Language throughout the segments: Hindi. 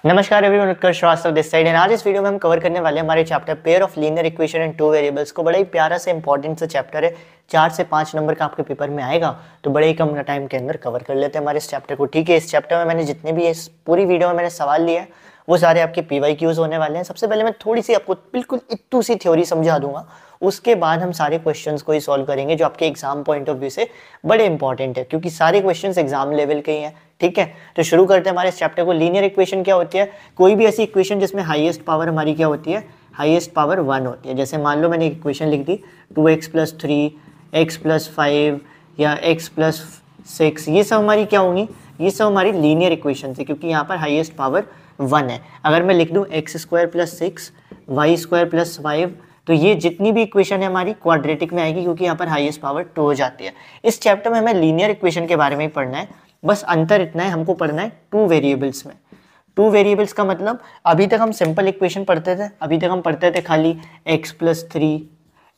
नमस्कार everyone, Utkarsh Srivastava this side and आज इस वीडियो में हम कवर करने वाले हैं हमारे chapter pair of linear equation and two variables को। बड़ा ही प्यारा से इंपॉर्टेंट सा चैप्टर है, 4 से 5 नंबर का आपके पेपर में आएगा, तो बड़े ही कम टाइम के अंदर कवर कर लेते हैं हमारे इस चैप्टर को। ठीक है, इस चैप्टर में मैंने जितने भी इस पूरी वीडियो में मैंने सवाल लिए हैं वो सारे आपके PYQs होने वाले हैं। सबसे पहले मैं थोड़ी सी आपको बिल्कुल इतू सी थ्योरी समझा दूंगा, उसके बाद हम सारे क्वेश्चंस को ही सॉल्व करेंगे जो आपके एग्जाम पॉइंट ऑफ व्यू से बड़े इंपॉर्टेंट है, क्योंकि सारे क्वेश्चंस एग्जाम लेवल के ही हैं। ठीक है, तो शुरू करते हैं हमारे इस चैप्टर को। लीनियर इक्वेशन क्या होती है? कोई भी ऐसी इक्वेशन जिसमें हाईएस्ट पावर हमारी क्या होती है, हाईएस्ट पावर 1 होती है। जैसे मान लो मैंने एक इक्वेशन लिख दी 2x + 3 x + 5 या x + 6, ये सब हमारी क्या होंगी, ये सब हमारी लीनियर इक्वेशन है, क्योंकि यहाँ पर हाईएस्ट पावर 1 है। अगर मैं लिख दूँ x² + 6 y² + 5, तो ये जितनी भी इक्वेशन है हमारी क्वाड्रेटिक में आएगी, क्योंकि यहाँ पर हाईएस्ट पावर 2 हो जाती है। इस चैप्टर में हमें लीनियर इक्वेशन के बारे में ही पढ़ना है, बस अंतर इतना है, हमको पढ़ना है 2 वेरिएबल्स में। 2 वेरिएबल्स का मतलब, अभी तक हम सिंपल इक्वेशन पढ़ते थे, अभी तक हम पढ़ते थे खाली x + 3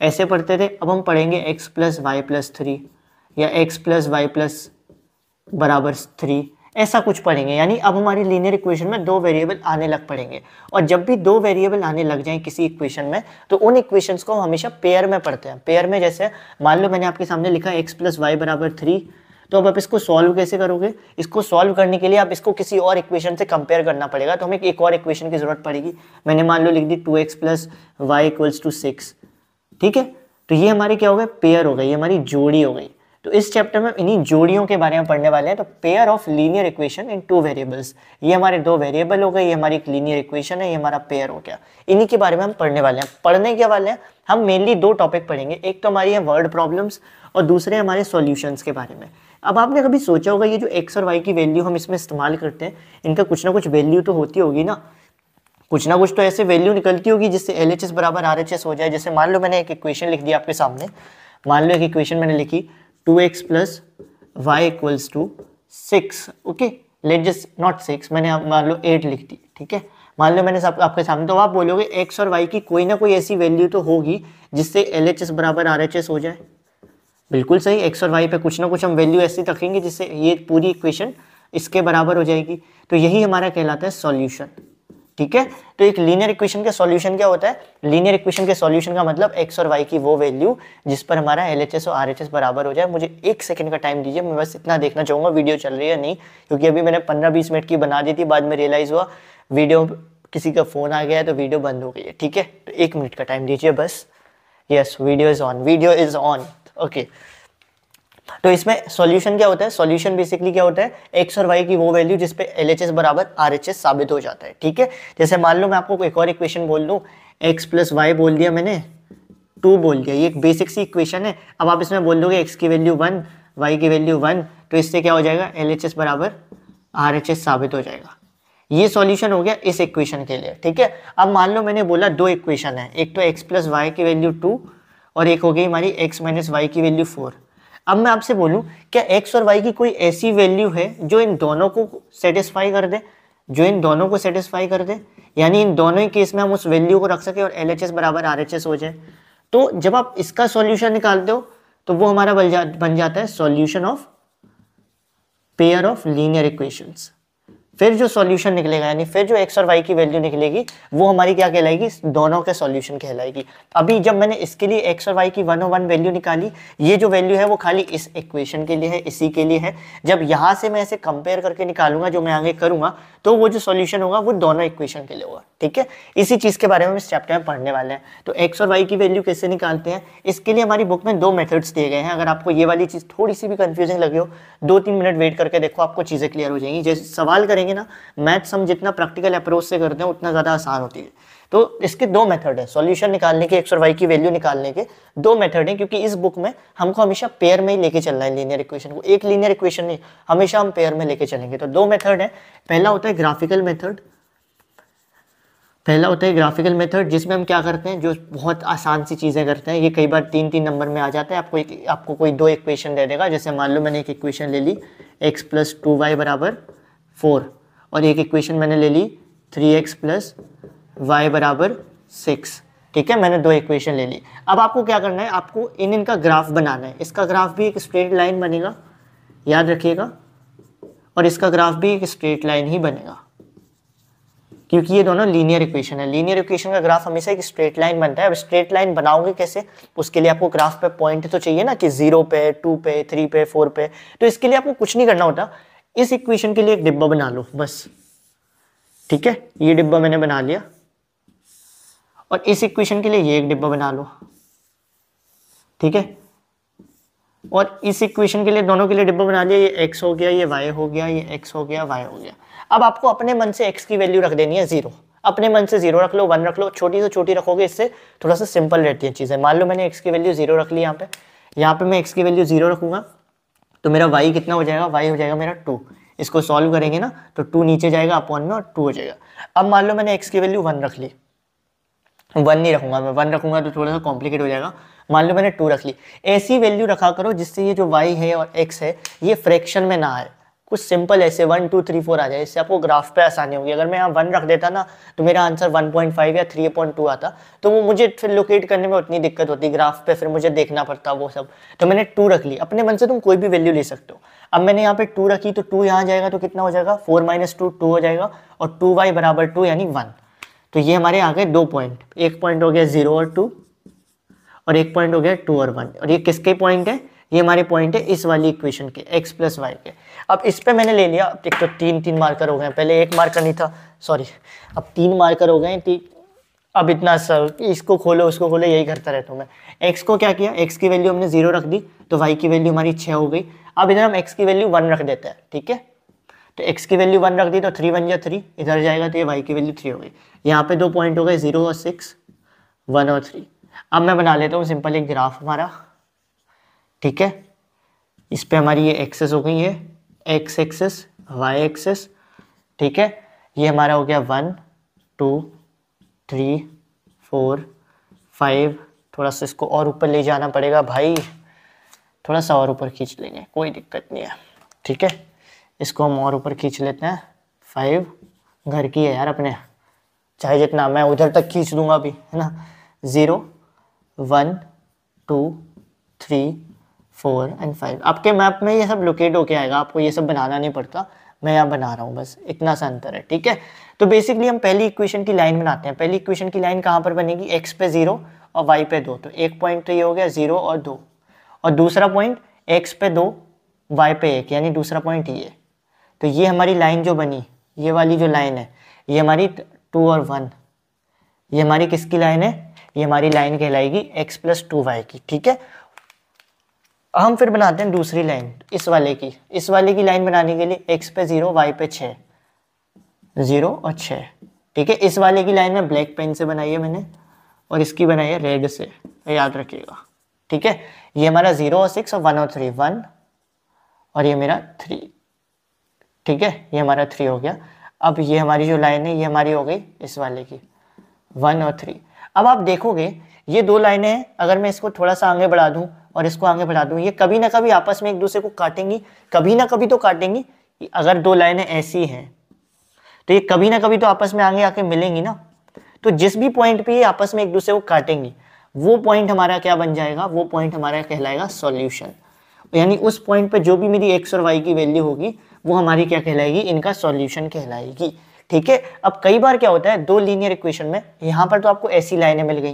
ऐसे पढ़ते थे। अब हम पढ़ेंगे x + y + 3 या x + y = 3, ऐसा कुछ पढ़ेंगे। यानी अब हमारी लीनियर इक्वेशन में 2 वेरिएबल आने लग पड़ेंगे, और जब भी 2 वेरिएबल आने लग जाएं किसी इक्वेशन में, तो उन इक्वेशंस को हम हमेशा पेयर में पढ़ते हैं। पेयर में जैसे मान लो मैंने आपके सामने लिखा x + y = 3, तो अब आप इसको सॉल्व कैसे करोगे? इसको सॉल्व करने के लिए आप इसको किसी और इक्वेशन से कंपेयर करना पड़ेगा, तो हमें एक और इक्वेशन की जरूरत पड़ेगी। मैंने मान लो लिख दी 2x + y = 6। ठीक है, तो ये हमारी क्या हो गया, पेयर हो गई, ये हमारी जोड़ी हो गई। तो इस चैप्टर में इन्हीं जोड़ियों के बारे में पढ़ने वाले हैं। तो pair of linear equation in 2 variables, ये हमारे 2 वेरिएबल हो गए, ये हमारी एक लीनियर इक्वेशन है, ये हमारा पेयर हो गया। इन्हीं के बारे में हम पढ़ने वाले हैं। पढ़ने के वाले हैं हम मेनली 2 टॉपिक पढ़ेंगे, एक तो हमारी है वर्ड प्रॉब्लम्स और दूसरे हमारे सॉल्यूशंस के बारे में। अब आपने कभी सोचा होगा ये जो x और y की वैल्यू हम इसमें इस्तेमाल करते हैं, इनका कुछ ना कुछ वैल्यू तो होती होगी ना, कुछ ना कुछ तो ऐसे वैल्यू निकलती होगी जिससे LHS = RHS हो जाए। जैसे मान लो मैंने एक इक्वेशन लिख दी आपके सामने, मान लो एक इक्वेशन मैंने लिखी 2x + y = 6। Okay, let just not 6, मैंने मान लो 8 लिख दी। ठीक है, मान लो मैंने सब आपके सामने, तो आप बोलोगे x और y की कोई ना कोई ऐसी वैल्यू तो होगी जिससे LHS = RHS हो जाए। बिल्कुल सही, x और y पे कुछ ना कुछ हम वैल्यू ऐसी रखेंगे जिससे ये पूरी इक्वेशन इसके बराबर हो जाएगी, तो यही हमारा कहलाता है सॉल्यूशन। ठीक है, तो एक लीनियर इक्वेशन का सॉल्यूशन क्या होता है? लीनियर इक्वेशन के सॉल्यूशन का मतलब x और y की वो वैल्यू जिस पर हमारा LHS और RHS बराबर हो जाए। मुझे 1 सेकंड का टाइम दीजिए, मैं बस इतना देखना चाहूँगा वीडियो चल रही है नहीं, क्योंकि अभी मैंने 15-20 मिनट की बना दी थी, बाद में रियलाइज़ हुआ वीडियो किसी का फ़ोन आ गया है तो वीडियो बंद हो गई है। ठीक है, तो 1 मिनट का टाइम दीजिए बस। Yes, video is on. Okay, तो इसमें सॉल्यूशन क्या होता है? सॉल्यूशन बेसिकली क्या होता है, x और y की वो वैल्यू जिस पे LHS = RHS साबित हो जाता है। ठीक है, जैसे मान लो मैं आपको एक और इक्वेशन बोल दूं, x + y बोल दिया मैंने, 2 बोल दिया, ये एक बेसिक सी इक्वेशन है। अब आप इसमें बोल दोगे x की वैल्यू 1, y की वैल्यू 1, तो इससे क्या हो जाएगा, LHS = RHS साबित हो जाएगा। ये सॉल्यूशन हो गया इस इक्वेशन के लिए। ठीक है, अब मान लो मैंने बोला 2 इक्वेशन है, एक तो x + y की वैल्यू 2 और एक हो गई हमारी x - y की वैल्यू 4। अब मैं आपसे बोलूं, क्या x और y की कोई ऐसी वैल्यू है जो इन दोनों को सेटिस्फाई कर दे, जो इन दोनों को सेटिस्फाई कर दे, यानी इन दोनों ही केस में हम उस वैल्यू को रख सके और LHS = RHS हो जाए? तो जब आप इसका सॉल्यूशन निकालते हो तो वो हमारा बन जाता है solution of pair of linear equations. फिर जो सॉल्यूशन निकलेगा, यानी फिर जो x और y की वैल्यू निकलेगी, वो हमारी क्या कहलाएगी, दोनों के सॉल्यूशन कहलाएगी। अभी जब मैंने इसके लिए x और y की 101 वैल्यू निकाली, ये जो वैल्यू है वो खाली इस इक्वेशन के लिए है, इसी के लिए है। जब यहाँ से मैं ऐसे कंपेयर करके निकालूंगा, जो मैं आगे करूंगा, तो वो जो सॉल्यूशन होगा वो दोनों इक्वेशन के लिए होगा। ठीक है, इसी चीज़ के बारे में इस चैप्टर में पढ़ने वाले हैं। तो x और y की वैल्यू कैसे निकालते हैं, इसके लिए हमारी बुक में 2 मेथड्स दिए गए हैं। अगर आपको ये वाली चीज़ थोड़ी सी भी कंफ्यूजिंग लगे हो, 2-3 मिनट वेट करके देखो, आपको चीज़ें क्लियर हो जाएंगी। जैसे सवाल करेंगे ना, मैथ्स हम जितना प्रैक्टिकल अप्रोच से करते हैं उतना ज़्यादा आसान होती है। तो इसके 2 मेथड है, सॉल्यूशन निकालने के, x और y की वैल्यू निकालने के 2 मेथड हैं, क्योंकि इस बुक में हमको हमेशा पेयर में ही लेके चलना है लीनियर इक्वेशन को। एक लीनियर इक्वेशन नहीं, हमेशा हम पेयर में लेके चलेंगे। तो 2 मेथड है। पहला होता है ग्राफिकल मेथड, जिसमें हम क्या करते हैं, जो बहुत आसान सी चीज़ें करते हैं। ये कई बार 3-3 नंबर में आ जाता है। आपको कोई 2 इक्वेशन दे देगा, जैसे मान लो मैंने एक इक्वेशन ले ली x + 2y = 4 और एक इक्वेशन मैंने ले ली 3x + y = 6। ठीक है, मैंने 2 इक्वेशन ले ली। अब आपको क्या करना है, आपको इनका ग्राफ बनाना है। इसका ग्राफ भी एक स्ट्रेट लाइन बनेगा, याद रखिएगा, और इसका ग्राफ भी एक स्ट्रेट लाइन ही बनेगा। क्योंकि ये दोनों लीनियर इक्वेशन है। लीनियर इक्वेशन का ग्राफ हमेशा एक स्ट्रेट लाइन बनता है। अब स्ट्रेट लाइन बनाओगे कैसे, उसके लिए आपको ग्राफ पे पॉइंट तो चाहिए ना, कि 0 पे, 2 पे, 3 पे, 4 पे। तो इसके लिए आपको कुछ नहीं करना होता, इस इक्वेशन के लिए एक डिब्बा बना लो बस, ठीक है। ये डिब्बा मैंने बना लिया, और इस इक्वेशन के लिए ये एक डिब्बा बना लो, ठीक है। और इस इक्वेशन के लिए, दोनों के लिए डिब्बा बना लिया। ये x हो गया, ये y हो गया, ये x हो गया, y हो गया। अब आपको अपने मन से x की वैल्यू रख देनी है 0। अपने मन से 0 रख लो, 1 रख लो, छोटी से छोटी रखोगे, इससे थोड़ा सा सिंपल रहती है चीज़ें। मान लो मैंने x की वैल्यू 0 रख ली, यहाँ पे मैं x की वैल्यू 0 रखूंगा, तो मेरा y कितना हो जाएगा, y हो जाएगा मेरा 2। इसको सॉल्व करेंगे ना, तो 2 नीचे जाएगा अपॉन में, और 2 हो जाएगा। अब मान लो मैंने x की वैल्यू 1 रख ली, 1 नहीं रखूंगा मैं, 1 रखूंगा तो थोड़ा सा कॉम्प्लिकेट हो जाएगा। मान लो मैंने 2 रख ली। ऐसी वैल्यू रखा करो जिससे ये जो y है और x है ये फ्रैक्शन में ना आए, कुछ सिंपल ऐसे 1 2 3 4 आ जाए, इससे आपको ग्राफ पे आसानी होगी। अगर मैं यहाँ 1 रख देता ना, तो मेरा आंसर 1.5 या 3/2 आता, तो वो मुझे फिर लोकेट करने में उतनी दिक्कत होती ग्राफ पे, फिर मुझे देखना पड़ता वो सब। तो मैंने 2 रख ली। अपने मन से तुम कोई भी वैल्यू ले सकते हो। अब मैंने यहाँ पे 2 रखी, तो 2 यहाँ जाएगा तो कितना हो जाएगा, 4 - 2 2 हो जाएगा, और 2y = 2 यानी 1। तो ये हमारे आ गए 2 पॉइंट। एक पॉइंट हो गया 0 और 2, और एक पॉइंट हो गया 2 और 1। और ये किसके पॉइंट है, ये हमारे पॉइंट है इस वाली इक्वेशन के, x + y के। अब इस पे मैंने ले लिया, अब एक तो 3 मार्कर हो गए, पहले 1 मार्कर नहीं था, सॉरी, अब 3 मार्कर हो गए। अब इतना सर, इसको खोलो उसको खोलो, यही करता रहता हूँ मैं। x को क्या किया, x की वैल्यू हमने 0 रख दी, तो y की वैल्यू हमारी 6 हो गई। अब इधर हम x की वैल्यू 1 रख देते हैं, ठीक है। तो x की वैल्यू 1 रख दी, तो 3 बन गया 3, इधर जाएगा तो ये y की वैल्यू 3 हो गई। यहाँ पे 2 पॉइंट हो गए, 0 और 6, 1 और 3। अब मैं बना लेता हूँ सिंपल एक ग्राफ हमारा, ठीक है। इस पे हमारी ये एक्सेस हो गई है, x एक्सेस, y एक्सेस, ठीक है। ये हमारा हो गया 1 2 3 4 5। थोड़ा सा इसको और ऊपर ले जाना पड़ेगा भाई, थोड़ा सा और ऊपर खींच लेंगे, कोई दिक्कत नहीं है, ठीक है। इसको हम और ऊपर खींच लेते हैं। 5 घर की है यार अपने, चाहे जितना, मैं उधर तक खींच दूंगा अभी, है ना। 0 1 2 3 4 और 5। आपके मैप में ये सब लोकेट होके आएगा, आपको ये सब बनाना नहीं पड़ता, मैं यहाँ बना रहा हूँ, बस इतना सा अंतर है, ठीक है। तो बेसिकली हम पहली इक्वेशन की लाइन बनाते हैं। पहली इक्वेशन की लाइन कहाँ पर बनेगी, x पे 0 और y पे 2। तो एक पॉइंट तो ये हो गया 0 और 2, और दूसरा पॉइंट x पे 2 y पे 1, यानी दूसरा पॉइंट ये। तो ये हमारी लाइन जो बनी, ये वाली जो लाइन है, ये हमारी 2 और 1, ये हमारी किसकी लाइन है, ये हमारी लाइन कहलाएगी x + 2y की, ठीक है। हम फिर बनाते हैं दूसरी लाइन, इस वाले की लाइन बनाने के लिए x पे 0 y पे 6, 0 और 6, ठीक है। इस वाले की लाइन में ब्लैक पेन से बनाई है मैंने, और इसकी बनाई है रेड से, याद रखिएगा, ठीक है। ये हमारा 0 और 6 और 1 और 3, 1 और ये मेरा 3, ठीक है। ये हमारा 3 हो गया। अब ये हमारी जो लाइन है ये हमारी हो गई इस वाले की 1 और 3। अब आप देखोगे ये 2 लाइनें हैं, अगर मैं इसको थोड़ा सा आगे बढ़ा दूं और इसको आगे बढ़ा दूं, ये कभी ना कभी आपस में एक दूसरे को काटेंगी, कभी ना कभी तो काटेंगी। अगर 2 लाइनें ऐसी हैं तो ये कभी ना कभी तो आपस में आगे आके मिलेंगी ना। तो जिस भी पॉइंट पे ये आपस में एक दूसरे को काटेंगी, वो पॉइंट हमारा क्या बन जाएगा, वो पॉइंट हमारा कहलाएगा सॉल्यूशन। यानी उस पॉइंट पे जो भी मेरी x और y की वैल्यू होगी वो हमारी क्या कहलाएगी, इनका सॉल्यूशन कहलाएगी, ठीक है। अब कई बार क्या होता है, 2 लीनियर इक्वेशन में, यहाँ पर तो आपको ऐसी लाइनें मिल गई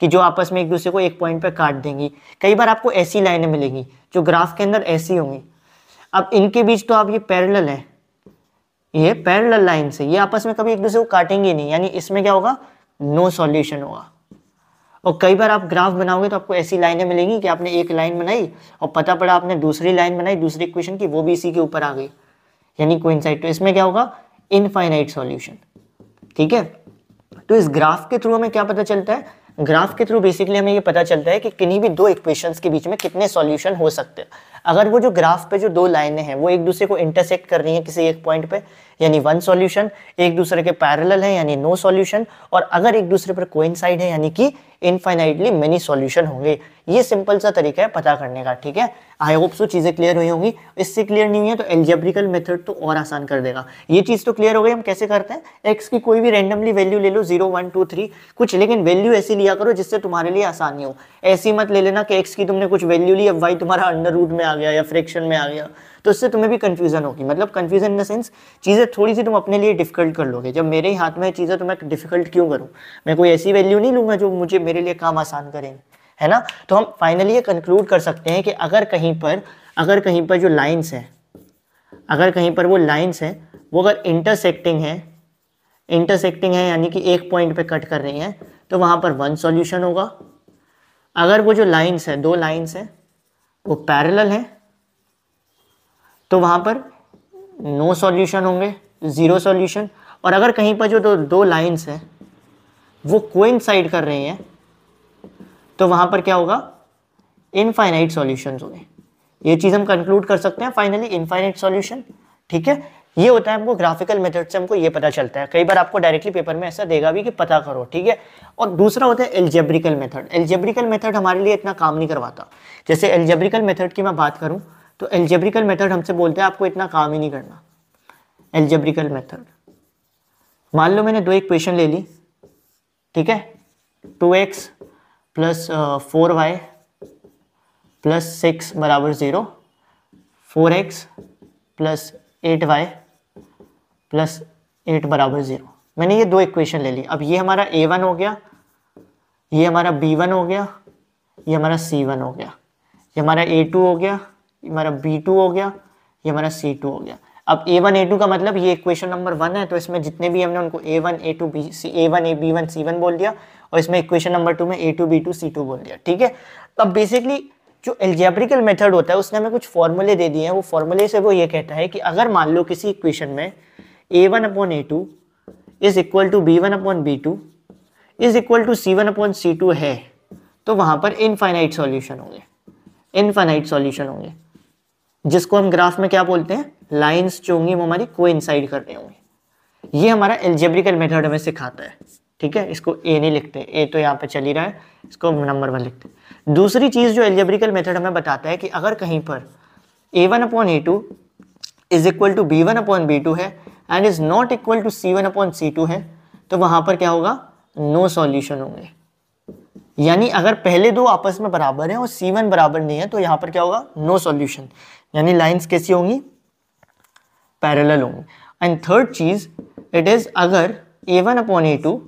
कि जो आपस में एक दूसरे को एक पॉइंट पे काट देंगी। कई बार आपको ऐसी लाइनें मिलेंगी जो ग्राफ के अंदर ऐसी होंगी। अब इनके बीच तो आप ये पैरेलल है, ये पैरेलल लाइन से ये आपस में कभी एक दूसरे को काटेंगे नहीं, यानी इसमें क्या होगा, नो सॉल्यूशन होगा। और कई बार आप ग्राफ बनाओगे तो आपको ऐसी लाइनें मिलेंगी कि आपने एक लाइन बनाई और पता पड़ा आपने दूसरी लाइन बनाई दूसरी इक्वेशन की, वो भी इसी के ऊपर आ गई, यानी कोइंसाइड। तो इसमें क्या होगा, इनफाइनाइट सॉल्यूशन, ठीक है। तो इस ग्राफ के थ्रू हमें क्या पता चलता है, ग्राफ के थ्रू बेसिकली हमें ये पता चलता है कि किन्हीं भी 2 इक्वेशंस के बीच में कितने सॉल्यूशन हो सकते हैं। अगर वो जो ग्राफ पे जो 2 लाइनें हैं वो एक दूसरे को इंटरसेक्ट कर रही हैं किसी एक पॉइंट पे, यानी 1 सॉल्यूशन, एक दूसरे के पैरेलल है यानी नो सॉल्यूशन, और अगर एक दूसरे पर कोइंसाइड है यानी कि इनफाइनाइटली मेनी सॉल्यूशन होंगे। ये सिंपल सा तरीका है पता करने का, ठीक है। आई होप सो चीजें क्लियर हुई होंगी। इससे क्लियर नहीं हुई है तो एल्जेब्रिकल मेथड तो और आसान कर देगा। ये चीज तो क्लियर हो गई हम कैसे करते हैं, एक्स की कोई भी रैंडमली वैल्यू ले लो, 0 1 2 3 कुछ, लेकिन वैल्यू ऐसी लिया करो जिससे तुम्हारे लिए आसानी हो। ऐसी मत ले लेना कि एक्स की तुमने कुछ वैल्यू ली, अब वाई तुम्हारा अंडर रूट में आ गया या फ्रैक्शन में आ गया, तो उससे तुम्हें भी कन्फ्यूजन होगी, मतलब कन्फ्यूजन इन द सेंस चीज़ें थोड़ी सी तुम अपने लिए डिफिकल्ट कर लोगे। जब मेरे ही हाथ में चीज़ें तो मैं डिफिकल्ट क्यों करूँ, मैं कोई ऐसी वैल्यू नहीं लूँगा जो मुझे मेरे लिए काम आसान करेंगे, है ना। तो हम फाइनली ये कंक्लूड कर सकते हैं कि अगर कहीं पर जो लाइन्स हैं, अगर कहीं पर वो लाइन्स हैं वो अगर इंटरसेक्टिंग है यानी कि एक पॉइंट पे कट कर रही हैं, तो वहाँ पर वन सॉल्यूशन होगा। अगर वो जो लाइन्स है, दो लाइन्स हैं वो पैरेलल हैं, तो वहाँ पर नो सॉल्यूशन होंगे, ज़ीरो सॉल्यूशन। और अगर कहीं पर जो दो लाइन्स हैं वो कोइंसाइड कर रही हैं, तो वहाँ पर क्या होगा, इनफाइनाइट सॉल्यूशंस होंगे। ये चीज़ हम कंक्लूड कर सकते हैं फाइनली, इनफाइनाइट सॉल्यूशन। ठीक है, ये होता है हमको ग्राफिकल मेथड से हमको ये पता चलता है। कई बार आपको डायरेक्टली पेपर में ऐसा देगा भी कि पता करो, ठीक है। और दूसरा होता है एल्जेब्रिकल मेथड। एल्जेब्रिकल मेथड हमारे लिए इतना काम नहीं करवाता। जैसे एल्जेब्रिकल मेथड की मैं बात करूं तो एल्जेब्रिकल मेथड हमसे बोलते हैं आपको इतना काम ही नहीं करना। एल्जेब्रिकल मेथड, मान लो मैंने दो इक्वेशन ले ली, ठीक है, 2x प्लस 4y प्लस 6 बराबर 0, 4x प्लस 8y प्लस 8 बराबर 0। मैंने ये दो इक्वेशन ले ली। अब ये हमारा a1 हो गया, ये हमारा b1 हो गया, ये हमारा c1 हो गया, ये हमारा a2 हो गया, ये हमारा b2 हो गया, ये हमारा c2 हो गया। अब a1 a2 का मतलब ये इक्वेशन नंबर 1 है, तो इसमें जितने भी हमने उनको a1 a2 a1 b1 c1 बोल दिया, और इसमें इक्वेशन नंबर 2 में a2 b2 c2 बोल दिया, ठीक है। अब बेसिकली जो एल्जेब्रिकल मेथड होता है उसने हमें कुछ फॉर्मूले दे दिए हैं। वो फॉर्मूले से वो ये कहता है कि अगर मान लो किसी इक्वेशन में a1 upon a2 is equal to b1 upon b2 is equal to c1 upon c2 है, तो वहां पर इनफाइनाइट सॉल्यूशन होंगे, इनफाइनाइट सॉल्यूशन होंगे, जिसको हम ग्राफ में क्या बोलते हैं, लाइंस जो होंगी वो हमारी कोइंसाइड कर रही होंगी। ये हमारा एल्जेब्रिकल मेथड हमें सिखाता है, ठीक है। इसको ए नहीं लिखते, ए तो यहाँ पे चल ही रहा है, इसको नंबर 1 लिखते हैं। दूसरी चीज जो एल्जेब्रिकल मेथड हमें बताता है कि अगर कहीं पर a1 upon a2 is equal to b1 upon b2 है and is not equal to c1 upon c2 है, तो वहां पर क्या होगा, नो सॉल्यूशन होंगे। यानी अगर पहले दो आपस में बराबर हैं और c1 बराबर नहीं है, तो यहाँ पर क्या होगा, नो सॉल्यूशन। यानी लाइंस कैसी होंगी, पैरेलल होंगी। एंड थर्ड चीज इट इज अगर a1 upon a2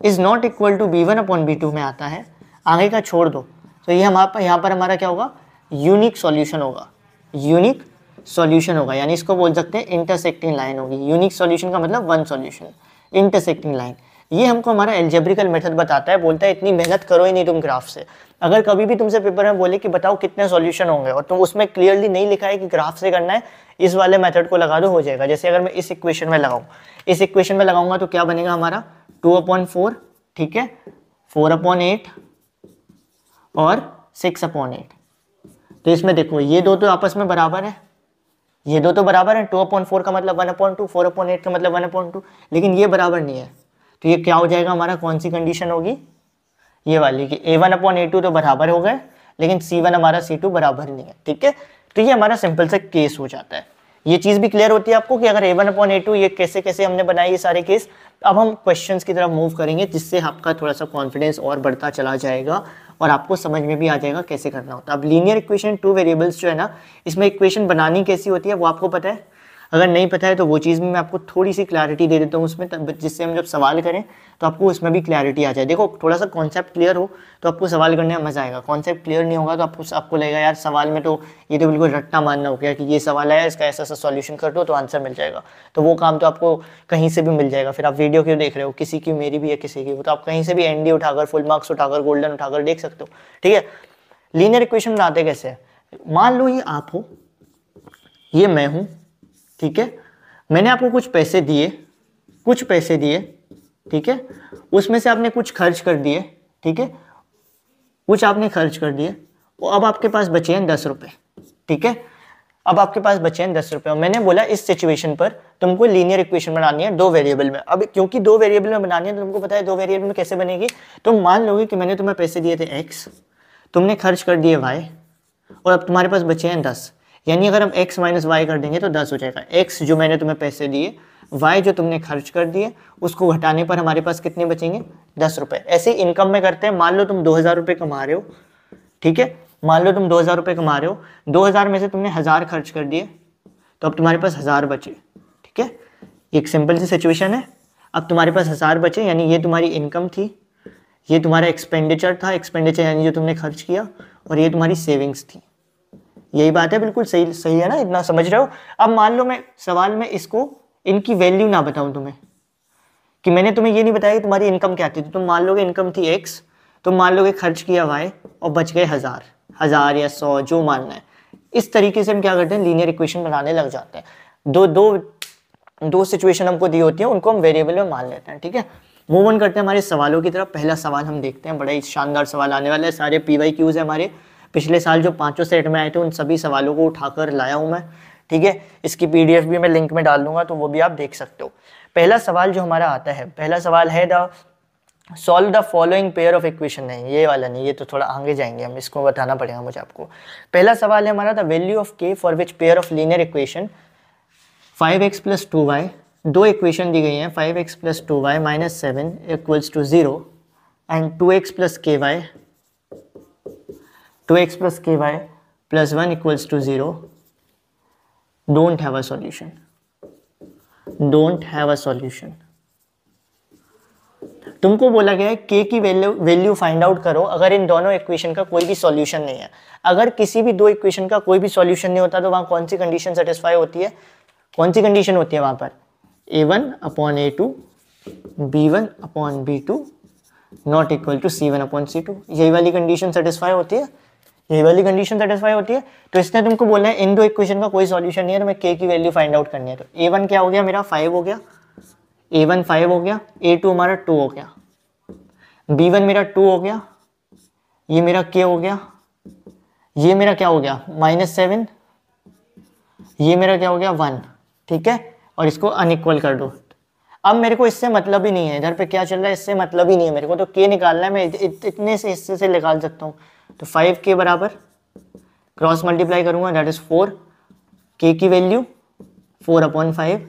is not equal to b1 upon b2 में आता है, आगे का छोड़ दो, तो ये यहाँ पर हमारा क्या होगा, यूनिक सॉल्यूशन होगा, यूनिक सॉल्यूशन होगा। यानी इसको बोल सकते हैं इंटरसेक्टिंग लाइन होगी। यूनिक सॉल्यूशन का मतलब वन सॉल्यूशन, इंटरसेक्टिंग लाइन। ये हमको हमारा एल्जेब्रिकल मेथड बताता है, बोलता है इतनी मेहनत करो ही नहीं तुम ग्राफ से। अगर कभी भी तुमसे पेपर में बोले कि बताओ कितने सॉल्यूशन होंगे और तुम उसमें क्लियरली नहीं लिखा है कि ग्राफ से करना है, इस वाले मेथड को लगा दो, हो जाएगा। जैसे अगर मैं इस इक्वेशन में लगाऊं, इस इक्वेशन में लगाऊंगा तो क्या बनेगा हमारा, 2/4, ठीक है, 4/8 और 6/8। तो इसमें देखो ये दो तो आपस में बराबर है, ये दो तो बराबर है, 2/4 का मतलब 1/2, 4/8 का मतलब 1/2, लेकिन ये बराबर नहीं है। तो ये क्या हो जाएगा हमारा, कौन सी कंडीशन होगी, ये वाली कि a1/a2 तो बराबर हो गए, लेकिन c1 हमारा c2 बराबर नहीं है, ठीक है। तो ये हमारा सिंपल सा केस हो जाता है। ये चीज़ भी क्लियर होती है आपको कि अगर a1/a2 ये कैसे कैसे हमने बनाए ये सारे केस। अब हम क्वेश्चंस की तरफ मूव करेंगे, जिससे आपका थोड़ा सा कॉन्फिडेंस और बढ़ता चला जाएगा और आपको समझ में भी आ जाएगा कैसे करना होता है। अब लीनियर इक्वेशन 2 वेरिएबल्स जो है ना, इसमें इक्वेशन बनानी कैसी होती है वो आपको पता है। अगर नहीं पता है तो वो चीज़ में मैं आपको थोड़ी सी क्लैरिटी दे देता हूँ उसमें, जिससे हम जब सवाल करें तो आपको उसमें भी क्लैरिटी आ जाए। देखो थोड़ा सा कॉन्सेप्ट क्लियर हो तो आपको सवाल करने में मज़ा आएगा, कॉन्सेप्ट क्लियर नहीं होगा तो आपको लगेगा यार सवाल में तो ये तो बिल्कुल रट्टा मारना हो गया कि ये सवाल है इसका ऐसा ऐसा सॉल्यूशन कर दो तो आंसर मिल जाएगा। तो वो काम तो आपको कहीं से भी मिल जाएगा। फिर आप वीडियो क्यों देख रहे हो, किसी की, मेरी भी है किसी की, तो आप कहीं से भी एनडी उठाकर, फुल मार्क्स उठाकर, गोल्डन उठाकर देख सकते हो, ठीक है। लीनियर इक्वेशन बनाते कैसे है, मान लो ये आप हो, ये मैं हूँ, ठीक है। मैंने आपको कुछ पैसे दिए, ठीक है, उसमें से आपने कुछ खर्च कर दिए, ठीक है, कुछ आपने खर्च कर दिए, और अब आपके पास बचे हैं 10 रुपए, ठीक है। अब आपके पास बचे हैं 10 रुपए और मैंने बोला इस सिचुएशन पर तुमको लीनियर इक्वेशन बनानी है 2 वेरिएबल में। अब क्योंकि 2 वेरिएबल में बनानी है तो तुमको पता है 2 वेरिएबल में कैसे बनेगी। तुम मान लोगे कि मैंने तुम्हें पैसे दिए थे x, तुमने खर्च कर दिए y, और अब तुम्हारे पास बचे हैं 10। यानी अगर हम x माइनस वाई कर देंगे तो 10 हो जाएगा। x जो मैंने तुम्हें पैसे दिए, y जो तुमने खर्च कर दिए, उसको घटाने पर हमारे पास कितने बचेंगे, 10 रुपए। ऐसे इनकम में करते हैं, मान लो तुम 2000 रुपये कमा रहे हो, ठीक है, मान लो तुम 2000 रुपये कमा रहे हो, 2000 में से तुमने 1000 खर्च कर दिए, तो अब तुम्हारे पास 1000 बचे। ठीक है, एक सिंपल सी सिचुएशन है। अब तुम्हारे पास 1000 बचे, यानी ये तुम्हारी इनकम थी, ये तुम्हारा एक्सपेंडिचर था, एक्सपेंडिचर यानी जो तुमने खर्च किया, और ये तुम्हारी सेविंग्स थी। यही बात है, बिल्कुल सही सही है ना, इतना समझ रहे हो। अब मान लो मैं सवाल में इसको इनकी वैल्यू ना बताऊं तुम्हें, कि मैंने तुम्हें ये नहीं बताया कि तुम्हारी इनकम क्या थी, तो तुम मान लोगे इनकम थी x, तुम मान लोगे खर्च किया y और बच गए 1000 या 100 जो मानना है। इस तरीके से हम क्या करते हैं, लीनियर इक्वेशन बनाने लग जाते हैं। दो सिचुएशन हमको दी होती है, उनको हम वेरिएबल में मान लेते हैं। ठीक है, मूव ऑन करते हैं हमारे सवालों की तरफ। पहला सवाल हम देखते हैं, बड़ा ही शानदार सवाल आने वाला है। सारे PYQs है हमारे, पिछले साल जो 5 सेट में आए थे उन सभी सवालों को उठाकर लाया हूं मैं। ठीक है, इसकी PDF भी मैं लिंक में डाल दूंगा, तो वो भी आप देख सकते हो। पहला सवाल जो हमारा आता है, पहला सवाल है solve the following pair of equation. नहीं, ये वाला नहीं, ये तो थोड़ा आगे जाएंगे हम, इसको बताना पड़ेगा मुझे आपको। पहला सवाल है हमारा, the value of k for which pair of linear equation 5x + 2y, दो इक्वेशन दी गई हैं, 5x + 2y - 7 = 0 and 2x + ky + 1 = 0, don't have a solution, don't have a solution। तुमको बोला गया है k की वैल्यू फाइंड आउट करो अगर इन दोनों इक्वेशन का कोई भी सॉल्यूशन नहीं है। अगर किसी भी दो इक्वेशन का कोई भी सॉल्यूशन नहीं होता तो वहां कौन सी कंडीशन सेटिस्फाई होती है, कौन सी कंडीशन होती है वहां पर, a1/a2 b1/b2 not equal to c1/c2, यही वाली कंडीशन सेटिस्फाई होती है, यही वाली कंडीशन सेटिस्फाई होती है। तो इसने तुमको बोलना है इन दो इक्वेशन का कोई सॉल्यूशन नहीं है, तो मैं k की वैल्यू फाइंड आउट करनी है। तो a1 क्या हो गया मेरा, 5 हो गया, a1 5 हो गया, a2 हमारा 2 हो गया, b1 मेरा 2 हो गया, ये मेरा k हो गया, ये मेरा क्या हो गया -7, ये मेरा क्या हो गया 1। ठीक है, और इसको अनइक्वल कर दो। अब मेरे को इससे मतलब ही नहीं है, इधर पे क्या चल रहा है इससे मतलब ही नहीं है मेरे को, तो k निकालना है, मैं इतने से हिस्से से निकाल सकता हूँ। तो 5k बराबर क्रॉस मल्टीप्लाई करूंगा, दैट इज 4, k की value 4/5,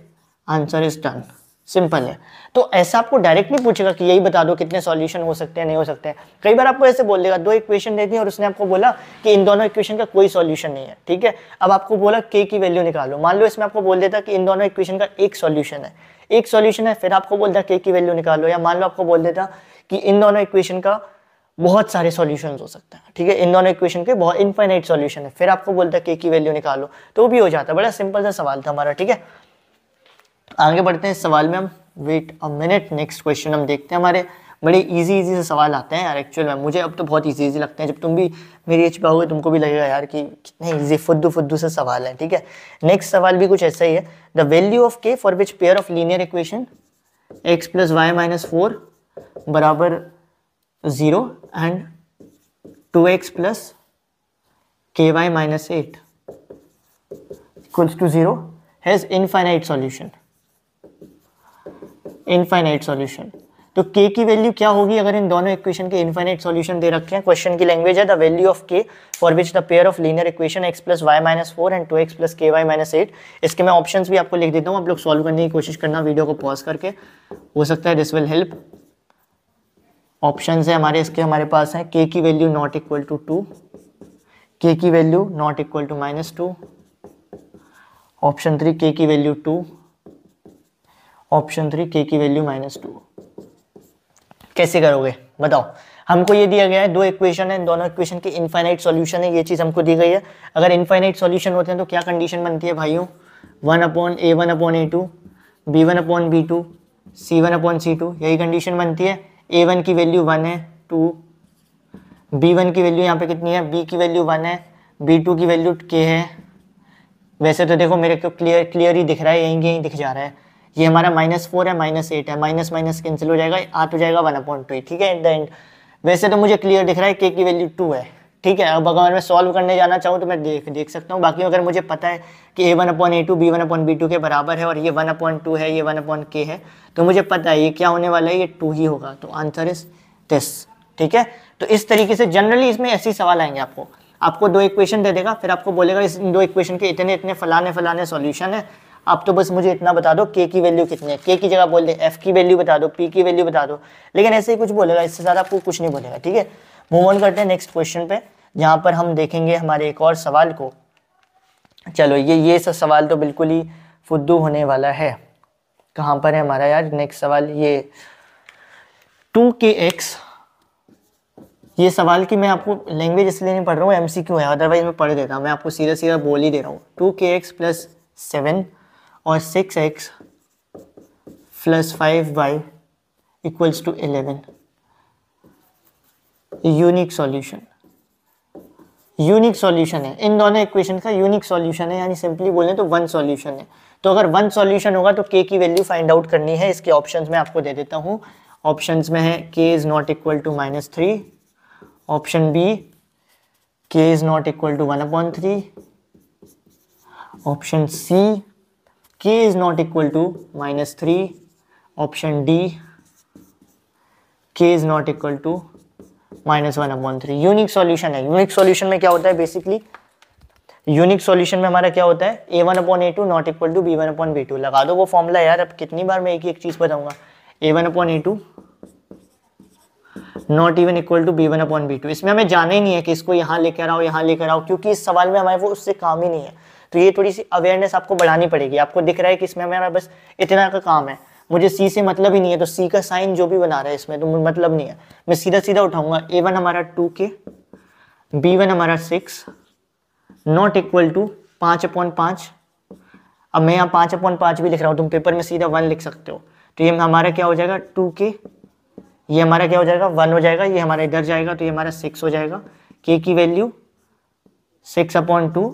answer is done. Simple है। तो ऐसा आपको डायरेक्ट नहीं पूछेगा कि यही बता दो कितने सॉल्यूशन हो सकते हैं, नहीं हो सकते हैं। कई बार आपको ऐसे बोल देगा, दो इक्वेशन देती है और उसने आपको बोला कि इन दोनों इक्वेशन का कोई सॉल्यूशन नहीं है। ठीक है, अब आपको बोला k की वैल्यू निकालो, मान लो इसमें आपको बोल देता कि इन दोनों इक्वेशन का एक सॉल्यूशन है, एक सॉल्यूशन है, फिर आपको बोलता k की वैल्यू निकालो, या मान लो आपको बोल देता कि इन दोनों इक्वेशन का बहुत सारे सॉल्यूशंस हो सकते हैं। ठीक है, इन दोनों इक्वेशन के बहुत इनफाइनाइट सॉल्यूशन है, फिर आपको बोलता है k की वैल्यू निकालो, तो भी हो जाता। बड़ा सिंपल सा सवाल था हमारा। ठीक है, आगे बढ़ते हैं इस सवाल में हम। Wait a minute, next question हम देखते हैं। हमारे बड़े इजी से सवाल आते हैं यार, एक्चुअल में मुझे अब तो बहुत इजी लगते हैं। जब तुम भी मेरी एज पे आओगे तुमको भी लगेगा यार कि कितने इजी फुद्दू से सवाल है। ठीक है, नेक्स्ट सवाल भी कुछ ऐसा ही है। The value of k for which pair of linear equation x + y - 4 बराबर 0 and 2x + ky - 8 = 0 has infinite solution, infinite solution. तो k की वैल्यू क्या होगी अगर इन दोनों इक्वेशन के इनफाइनाइट सॉल्यूशन दे रखे हैं। क्वेश्चन की लैंग्वेज है the value of k for which the pair of linear equation x + y - 4 and 2x + ky - 8। इसके मैं ऑप्शंस भी आपको लिख देता हूँ, आप लोग सॉल्व करने की कोशिश करना वीडियो को पॉज करके, हो सकता है दिस विल हेल्प। ऑप्शंस है हमारे इसके, हमारे पास है k की value not equal to 2, k की value not equal to -2, option 3 k की वैल्यू 2, ऑप्शन 3 k की वैल्यू -2। कैसे करोगे बताओ। हमको ये दिया गया है, दो इक्वेशन है, इन दोनों इक्वेशन की इनफाइनाइट सॉल्यूशन है, ये चीज़ हमको दी गई है। अगर इनफाइनाइट सॉल्यूशन होते हैं तो क्या कंडीशन बनती है भाइयों, 1/a1/a2 b1/b2 c1/c2, यही कंडीशन बनती है। a1 की वैल्यू 1 है, 2, b1 की वैल्यू यहाँ पे कितनी है, b की वैल्यू 1 है, b2 की वैल्यू k है। वैसे तो देखो मेरे को क्लियर ही दिख रहा है, यहीं दिख जा रहा है। ये हमारा -4 है, -8 है, माइनस कैंसिल हो जाएगा, आ तो जाएगा 1/2। ठीक है, एट द एंड वैसे तो मुझे क्लियर दिख रहा है k की वैल्यू 2 है। ठीक है, अब अगर मैं सॉल्व करने जाना चाहूँ तो मैं देख सकता हूँ। बाकी अगर मुझे पता है कि a1/a2 b1/b2 के बराबर है और ये 1/2 है, ये 1/k है, तो मुझे पता है ये क्या होने वाला है, ये 2 ही होगा। तो आंसर इज दिस। ठीक है, तो इस तरीके से जनरली इसमें ऐसे ही सवाल आएंगे। आपको दो इक्वेशन दे देगा, फिर आपको बोलेगा इस दो इक्वेशन के इतने इतने फलाने सॉल्यूशन है। आप तो बस मुझे इतना बता दो k की वैल्यू कितनी है, k की जगह बोल दे f की वैल्यू बता दो, p की वैल्यू बता दो, लेकिन ऐसे ही कुछ बोलेगा, इससे ज़्यादा आपको कुछ नहीं बोलेगा। ठीक है, मूव ऑन करते हैं नेक्स्ट क्वेश्चन पे। जहाँ पर हम देखेंगे हमारे एक और सवाल को। चलो ये सब सवाल तो बिल्कुल ही फुद्दू होने वाला है। कहाँ पर है हमारा यार नेक्स्ट सवाल, ये 2kx। ये सवाल की मैं आपको लैंग्वेज इसलिए नहीं पढ़ रहा हूँ, MCQ है, अदरवाइज मैं पढ़ देता, मैं आपको सीधा सीधा बोल ही दे रहा हूँ। 2kx प्लस 7 और 6x plus 5y equals to 11। Unique solution, unique solution है इन दोनों इक्वेशन का, यूनिक सॉल्यूशन है, यानी सिंपली बोलें तो वन सॉल्यूशन है। तो अगर वन सॉल्यूशन होगा तो k की वैल्यू फाइंड आउट करनी है। इसके ऑप्शंस में आपको दे देता हूँ। ऑप्शंस में है k is not equal to -3, option B k is not equal to 1/3, option C k is not equal to -3, option D k is not equal to -1/3। Unique solution है। यूनिक सॉल्यूशन में क्या होता है बेसिकली, यूनिक सॉल्यूशन में हमारा क्या होता है, a1/a2 not equal to b1/b2। लगा दो वो फॉर्मूला यार, अब कितनी बार मैं एक ही एक चीज बताऊंगा। a1/a2 not even equal to b1/b2। इसमें हमें जाना ही नहीं है कि इसको यहाँ लेकर आओ यहाँ लेकर आओ, क्योंकि इस सवाल में हमारे वो उससे काम ही नहीं है। तो ये थोड़ी सी अवेयरनेस आपको बढ़ानी पड़ेगी। आपको दिख रहा है कि इसमें हमारा बस इतना का काम है, मुझे सी से मतलब ही नहीं है, तो सी का साइन जो भी बना रहा है इसमें तो मतलब नहीं है। मैं सीधा सीधा उठाऊंगा, a1 हमारा 2k, b1 हमारा 6 नॉट इक्वल टू 5/5। अब मैं यहाँ 5/5 भी लिख रहा हूँ, तुम पेपर में सीधा 1 लिख सकते हो। तो ये हमारा क्या हो जाएगा 2k, ये हमारा क्या हो जाएगा 1 हो जाएगा, ये हमारा इधर जाएगा तो ये हमारा 6 हो जाएगा। k की वैल्यू 6/2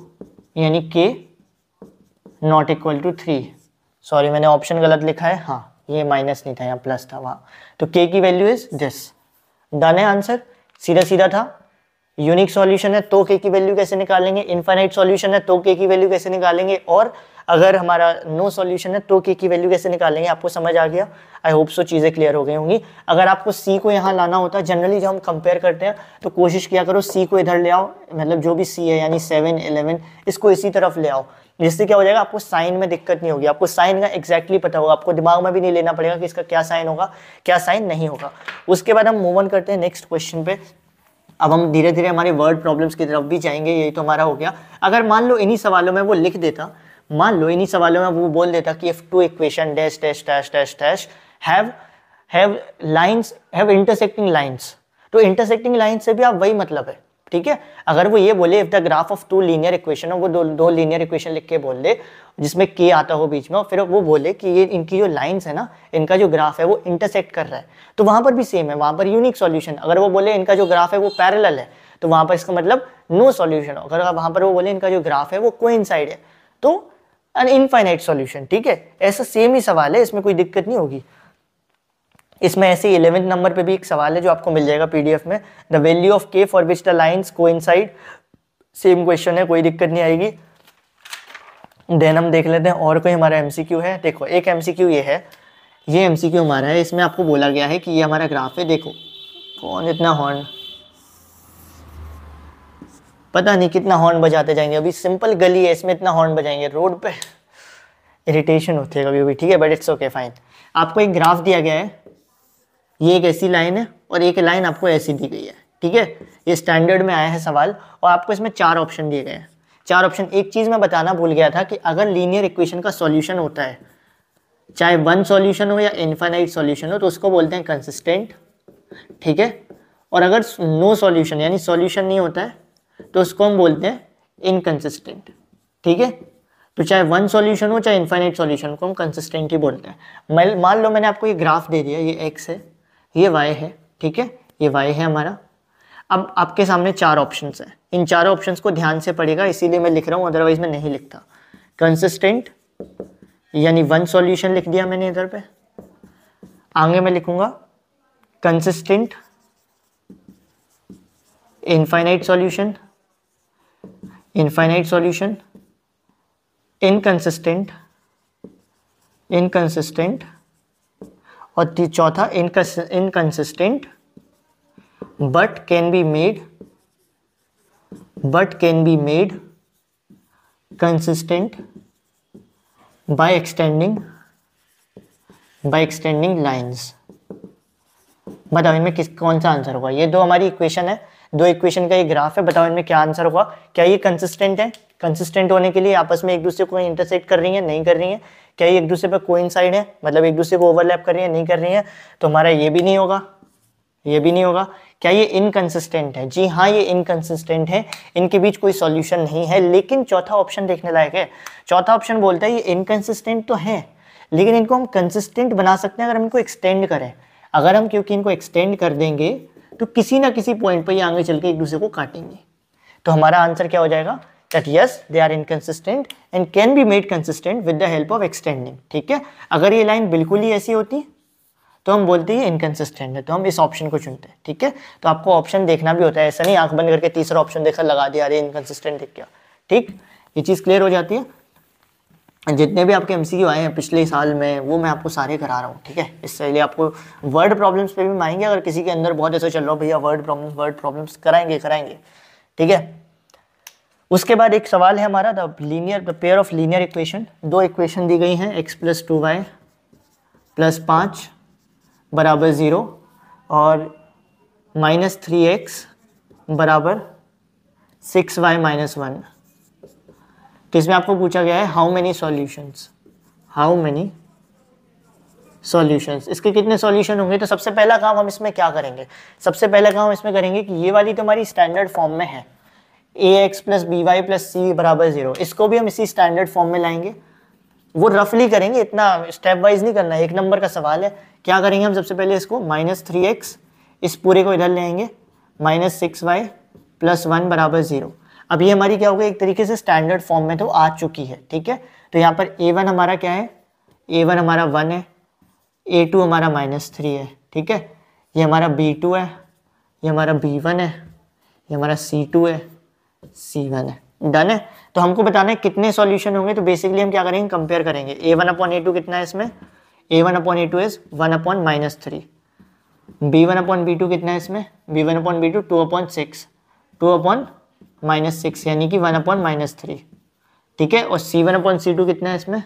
यानी k not equal to 3। Sorry मैंने ऑप्शन गलत लिखा है, हाँ ये माइनस नहीं था यहाँ प्लस था वहाँ। तो k की वैल्यू इज दिस। डन है आंसर, सीधा सीधा था। यूनिक सॉल्यूशन है तो k की वैल्यू कैसे निकालेंगे, इनफाइनाइट सॉल्यूशन है तो k की वैल्यू कैसे निकालेंगे, और अगर हमारा नो सॉल्यूशन है तो k की वैल्यू कैसे निकालेंगे। आपको समझ आ गया, आई होप सो चीज़ें क्लियर हो गई होंगी। अगर आपको c को यहाँ लाना होता है, जनरली जब हम कंपेयर करते हैं तो कोशिश किया करो c को इधर ले आओ, मतलब जो भी c है यानी 7, 11 इसको इसी तरफ ले आओ, जिससे क्या हो जाएगा आपको साइन में दिक्कत नहीं होगी, आपको साइन का एग्जैक्टली पता होगा, आपको दिमाग में भी नहीं लेना पड़ेगा कि इसका क्या साइन होगा क्या साइन नहीं होगा। उसके बाद हम मूव ऑन करते हैं नेक्स्ट क्वेश्चन पे। अब हम धीरे धीरे हमारे वर्ड प्रॉब्लम्स की तरफ भी जाएंगे, यही तो हमारा हो गया। अगर मान लो इन्हीं सवालों में वो लिख देता, मान लो इन्हीं सवालों में वो बोल देता कि if two equation dash dash dash dash dash have lines have intersecting lines, तो इंटरसेक्टिंग लाइंस से भी आप वही मतलब है, ठीक है। अगर वो ये बोले if the graph of two linear equation, वो दो लीनियर इक्वेशन लिख के बोल दे जिसमें k आता हो बीच में, और फिर वो बोले कि ये इनकी जो लाइंस है ना, इनका जो ग्राफ है वो इंटरसेक्ट कर रहा है, तो वहां पर भी सेम है, वहां पर यूनिक सॉल्यूशन। अगर वो बोले इनका जो ग्राफ है वो पैरेलल है, तो वहां पर इसका मतलब नो सॉल्यूशन। अगर वहां पर वो बोले इनका जो ग्राफ है वो कोइंसाइड है, तो एन इनफाइनाइट सॉल्यूशन, ठीक है। ऐसा सेम ही सवाल है, इसमें कोई दिक्कत नहीं होगी। इसमें ऐसे 11वें नंबर पे भी एक सवाल है जो आपको मिल जाएगा पीडीएफ में, the value of k for which the lines coincide. Same question है, कोई दिक्कत नहीं आएगी। देन हम देख लेते हैं और कोई हमारा एमसीक्यू है। देखो एक एमसीक्यू ये है, ये एमसीक्यू हमारा है, इसमें आपको बोला गया है कि ये हमारा ग्राफ है। देखो कौन इतना हॉर्न, पता नहीं कितना हॉर्न बजाते जाएंगे, अभी सिंपल गली है इसमें इतना हॉर्न बजाएंगे रोड पे, इरिटेशन होती है कभी भी, ठीक है, बट इट्स ओके फाइन। आपको एक ग्राफ दिया गया है, ये एक ऐसी लाइन है और एक लाइन आपको ऐसी दी गई है, ठीक है। ये स्टैंडर्ड में आया है सवाल, और आपको इसमें 4 ऑप्शन दिए गए हैं। 4 ऑप्शन, एक चीज मैं बताना भूल गया था कि अगर लीनियर इक्वेशन का सॉल्यूशन होता है, चाहे वन सॉल्यूशन हो या इनफाइनाइट सॉल्यूशन हो, तो उसको बोलते हैं कंसिस्टेंट, ठीक है। और अगर नो सॉल्यूशन यानी सॉल्यूशन नहीं होता है तो उसको हम बोलते हैं इनकंसिस्टेंट, ठीक है। तो चाहे वन सॉल्यूशन हो चाहे इनफाइनाइट सॉल्यूशन को हम कंसिस्टेंट ही बोलते हैं। मान लो मैंने आपको ये ग्राफ दे दिया, ये x है ये y है, ठीक है, ये y है हमारा। अब आपके सामने 4 ऑप्शंस हैं, इन 4 ऑप्शंस को ध्यान से पढ़ेगा, इसीलिए मैं लिख रहा हूँ, अदरवाइज मैं नहीं लिखता। कंसिस्टेंट यानी वन सॉल्यूशन लिख दिया मैंने इधर पे, आगे मैं लिखूंगा consistent, infinite solution, infinite solution, inconsistent, inconsistent, और चौथा inconsistent but can be made consistent by extending lines. बताओ इनमें कौन सा आंसर होगा। ये 2 हमारी इक्वेशन है, दो इक्वेशन का ये ग्राफ है, बताओ इनमें क्या आंसर होगा। क्या ये कंसिस्टेंट है? कंसिस्टेंट होने के लिए आपस में एक दूसरे को इंटरसेक्ट कर रही है? नहीं कर रही है। क्या ये एक दूसरे पर कोइंसाइड है, मतलब एक दूसरे को ओवरलैप कर रही है? नहीं कर रही है। तो हमारा ये भी नहीं होगा, ये भी नहीं होगा। क्या ये इनकंसिस्टेंट है? जी हाँ, ये इनकंसिस्टेंट है, इनके बीच कोई सॉल्यूशन नहीं है। लेकिन चौथा ऑप्शन देखने लायक है। चौथा ऑप्शन बोलता है ये इनकंसिस्टेंट तो है, लेकिन इनको हम कंसिस्टेंट बना सकते हैं अगर हम इनको एक्सटेंड करें। अगर हम क्योंकि इनको एक्सटेंड कर देंगे तो किसी ना किसी पॉइंट पर ये आगे चल के एक दूसरे को काटेंगे। तो हमारा आंसर क्या हो जाएगा? That yes they are inconsistent and can be made consistent with the help of extending. ठीक है, अगर ये लाइन बिल्कुल ही ऐसी होती तो हम बोलते हैं इनकंसिस्टेंट है, तो हम इस ऑप्शन को चुनते हैं। ठीक है, तो आपको ऑप्शन देखना भी होता है, ऐसा नहीं आंख बंद करके तीसरा ऑप्शन देखकर लगा दिया अरे इनकंसिस्टेंट दिख गया। ठीक, ये चीज़ क्लियर हो जाती है। जितने भी आपके एमसीक्यू आए हैं पिछले साल में वो मैं आपको सारे करा रहा हूँ। ठीक है, इससे लिए आपको वर्ड प्रॉब्लम्स पे भी मांगेंगे, अगर किसी के अंदर बहुत ऐसा चल रहा हो भैया वर्ड प्रॉब्लम्स कराएंगे। ठीक है, उसके बाद एक सवाल है हमारा the pair of linear equation. दो इक्वेशन दी गई हैं, x + 2y + 5 = 0 और -3x = 6y - 1। तो इसमें आपको पूछा गया है हाउ मेनी सॉल्यूशंस, इसके कितने सॉल्यूशन होंगे। तो सबसे पहला काम हम इसमें क्या करेंगे? सबसे पहला काम हम इसमें करेंगे कि ये वाली तो हमारी स्टैंडर्ड फॉर्म में है, ax + by + c = 0, इसको भी हम इसी स्टैंडर्ड फॉर्म में लाएंगे। वो रफली करेंगे, इतना स्टेप वाइज नहीं करना है, एक नंबर का सवाल है। क्या करेंगे हम? सबसे पहले इसको -3x इस पूरे को इधर ले आएंगे, -6y + 1 = 0। अब ये हमारी क्या होगा, एक तरीके से स्टैंडर्ड फॉर्म में तो आ चुकी है। ठीक है, तो यहाँ पर a1 हमारा क्या है? a1 हमारा 1 है, a2 हमारा -3 है। ठीक है, ये हमारा b2 है, ये हमारा b1 है, ये हमारा c2 है, c1 है। डन है। तो हमको बताना है कितने सॉल्यूशन होंगे। तो बेसिकली हम क्या करेंगे? कंपेयर करेंगे। a1/a2 कितना है इसमें? a1/a2 is 1/-3। b1/b2 कितना है इसमें? b1/b2 2/6, 2/-6 यानी कि 1/-3। ठीक है, और c1/c2 कितना है इसमें?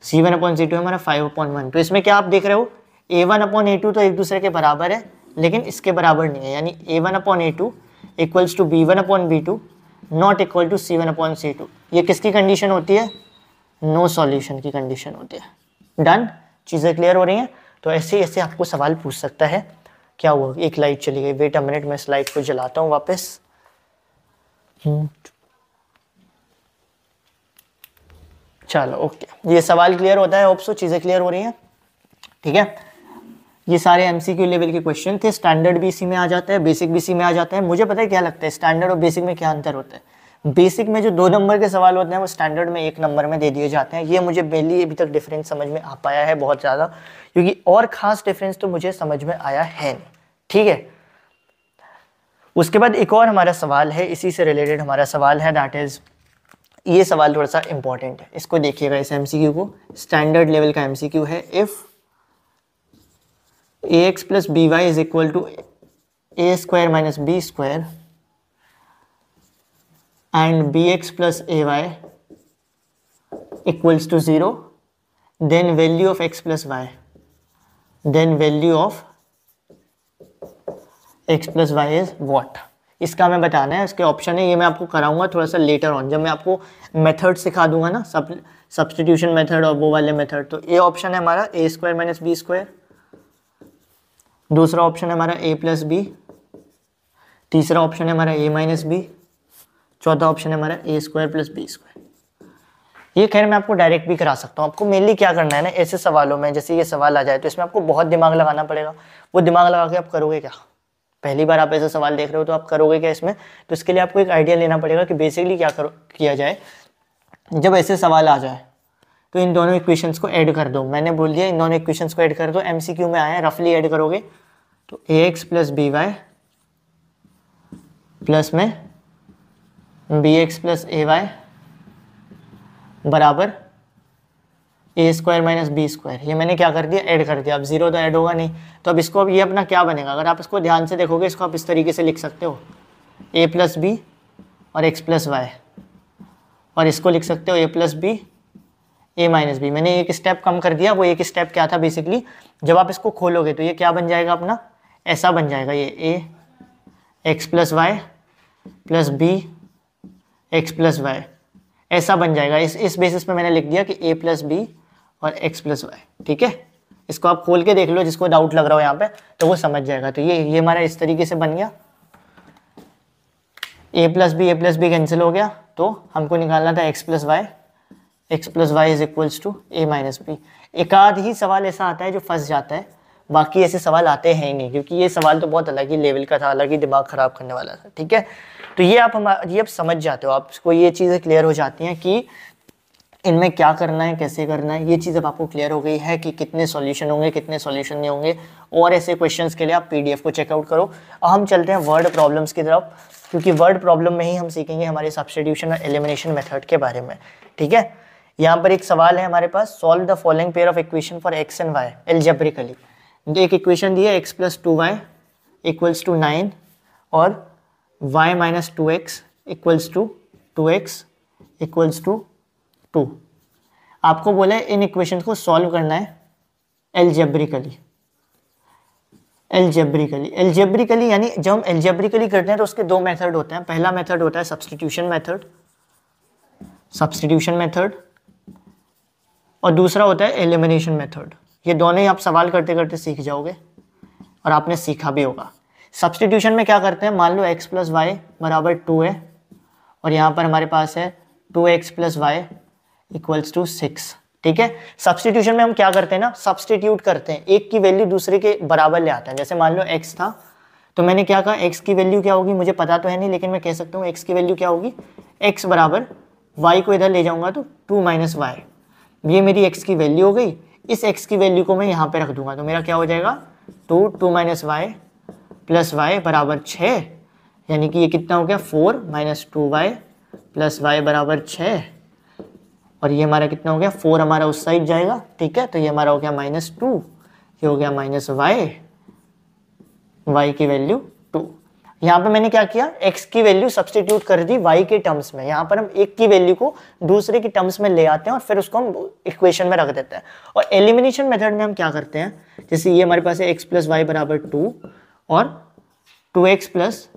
c1/c2 हमारा 5/1। तो इसमें क्या आप देख रहे हो, a1/a2 तो एक दूसरे के बराबर है, लेकिन इसके बराबर नहीं है, यानी a1/a2 = b1/b2 not equal to c1/c2। ये किसकी कंडीशन होती है? नो सॉल्यूशन की कंडीशन होती है। डन, चीज़ें क्लियर हो रही हैं। तो ऐसे ऐसे आपको सवाल पूछ सकता है। क्या हुआ, एक लाइट चली गई, वेट अ मिनट, मैं स्लाइड को जलाता हूँ वापस। चलो ओके, ये सवाल क्लियर होता है, होप सो चीज़ें क्लियर हो रही हैं। ठीक है, ये सारे एमसीक्यू लेवल के क्वेश्चन थे। स्टैंडर्ड भी इसी में आ जाता है, बेसिक भी इसी में आ जाता है। मुझे पता है क्या लगता है, स्टैंडर्ड और बेसिक में क्या अंतर होता है। बेसिक में जो 2 नंबर के सवाल होते हैं वो स्टैंडर्ड में 1 नंबर में दे दिए जाते हैं। ये मुझे मेनली अभी तक डिफरेंस समझ में आ पाया है बहुत ज़्यादा, क्योंकि और ख़ास डिफरेंस तो मुझे समझ में आया है नहीं। ठीक है, उसके बाद एक और हमारा सवाल है, इसी से रिलेटेड हमारा सवाल है, दैट इज़ ये सवाल थोड़ा सा इंपॉर्टेंट है, इसको देखिएगा इस एमसीक्यू को। स्टैंडर्ड लेवल का एमसीक्यू है। If ax + by is equal to a² - b² and bx + ay equals to 0, then value of x + y, then value of x + y is what? इसका हमें बताना है। इसके ऑप्शन है, ये मैं आपको कराऊंगा थोड़ा सा लेटर ऑन, जब मैं आपको मेथड सिखा दूंगा ना, सब्स्टिट्यूशन मेथड और वो वाले मेथड। तो ये ऑप्शन है हमारा a² - b², दूसरा ऑप्शन है हमारा a + b, तीसरा ऑप्शन है हमारा a - b, चौथा ऑप्शन है हमारा a² + b²। ये खैर मैं आपको डायरेक्ट भी करा सकता हूँ। आपको मेनली क्या करना है ना, ऐसे सवालों में जैसे ये सवाल आ जाए तो इसमें आपको बहुत दिमाग लगाना पड़ेगा। वो दिमाग लगा के आप करोगे क्या? पहली बार आप ऐसे सवाल देख रहे हो तो आप करोगे क्या इसमें? तो इसके लिए आपको एक आइडिया लेना पड़ेगा कि बेसिकली क्या किया जाए जब ऐसे सवाल आ जाए। तो इन दोनों इक्वेशंस को ऐड कर दो। मैंने बोल दिया इन दोनों इक्वेशंस को ऐड कर दो, एमसीक्यू में आए, रफली ऐड करोगे तो ax + by प्लस में bx + ay बराबर a² - b²। ये मैंने क्या कर दिया, ऐड कर दिया। अब 0 तो ऐड होगा नहीं, तो अब इसको, अब ये अपना क्या बनेगा, अगर आप इसको ध्यान से देखोगे इसको आप इस तरीके से लिख सकते हो, a + b और x + y, और इसको लिख सकते हो a + b a - b। मैंने एक स्टेप कम कर दिया। वो एक स्टेप क्या था, बेसिकली जब आप इसको खोलोगे तो ये क्या बन जाएगा अपना, ऐसा बन जाएगा, ये a x plus y plus b x plus y, ऐसा बन जाएगा। इस बेसिस पे मैंने लिख दिया कि ए प्लस बी और एक्स प्लस वाई, ठीक है। इसको आप खोल के देख लो, जिसको डाउट लग रहा हो यहाँ पे तो वो समझ जाएगा। तो ये हमारा इस तरीके से बन गया, ए प्लस बी कैंसिल हो गया, तो हमको निकालना था x plus y is equals to a minus b. एक आध ही सवाल ऐसा आता है जो फंस जाता है, बाकी ऐसे सवाल आते हैं नहीं, क्योंकि ये सवाल तो बहुत अलग ही लेवल का था, अलग ही दिमाग खराब करने वाला था, ठीक है। तो ये आप समझ जाते हो, आपको ये चीज़ें क्लियर हो जाती हैं कि इनमें क्या करना है, कैसे करना है। ये चीज़ अब आपको क्लियर हो गई है कि कितने सॉल्यूशन होंगे, कितने सॉल्यूशन नहीं होंगे। और ऐसे क्वेश्चंस के लिए आप पीडीएफ को चेकआउट करो। अब हम चलते हैं वर्ड प्रॉब्लम्स की तरफ, क्योंकि वर्ड प्रॉब्लम में ही हम सीखेंगे हमारे सब्स्टिट्यूशन और एलिमिनेशन मेथड के बारे में, ठीक है। यहाँ पर एक सवाल है हमारे पास, solve the following pair of equation for X and Y algebraically. एक इक्वेशन दी है X plus 2y equals to 9 और y minus 2x equals to 2x equals to 2। आपको बोला है इन इक्वेशंस को सॉल्व करना है एल्जेब्रिकली यानी जब हम एल्जेब्रिकली करते हैं तो उसके दो मेथड होते हैं। पहला मेथड होता है सब्स्टिट्यूशन मेथड और दूसरा होता है एलिमिनेशन मेथड। ये दोनों ही आप सवाल करते करते सीख जाओगे और आपने सीखा भी होगा। सब्स्टिट्यूशन में क्या करते हैं, मान लो x प्लस वाई बराबर 2 है और यहाँ पर हमारे पास है 2x plus Y equals to 6, ठीक है। सब्स्टिट्यूशन में हम क्या करते हैं ना, सब्स्टिट्यूट करते हैं, एक की वैल्यू दूसरे के बराबर ले आते हैं। जैसे मान लो x था तो मैंने क्या कहा, x की वैल्यू क्या होगी मुझे पता तो है नहीं, लेकिन मैं कह सकता हूँ x की वैल्यू क्या होगी, x बराबर y को इधर ले जाऊंगा तो 2 माइनस वाई, ये मेरी x की वैल्यू हो गई। इस x की वैल्यू को मैं यहाँ पे रख दूंगा तो मेरा क्या हो जाएगा 2 माइनस वाई प्लस वाई बराबर 6, यानी कि ये कितना हो गया 4 माइनस 2y प्लस वाई बराबर 6, और ये हमारा कितना हो गया 4 हमारा उस साइड जाएगा, ठीक है। तो ये हमारा हो गया -2, ये हो गया माइनस वाई की वैल्यू 2। यहाँ पे मैंने क्या किया, x की वैल्यू सब्स्टिट्यूट कर दी y के टर्म्स में। यहाँ पर हम एक की वैल्यू को दूसरे की टर्म्स में ले आते हैं और फिर उसको हम इक्वेशन में रख देते हैं। और एलिमिनेशन मेथड में हम क्या करते हैं, जैसे ये हमारे पास है x प्लस वाई बराबर 2 और 2x प्लस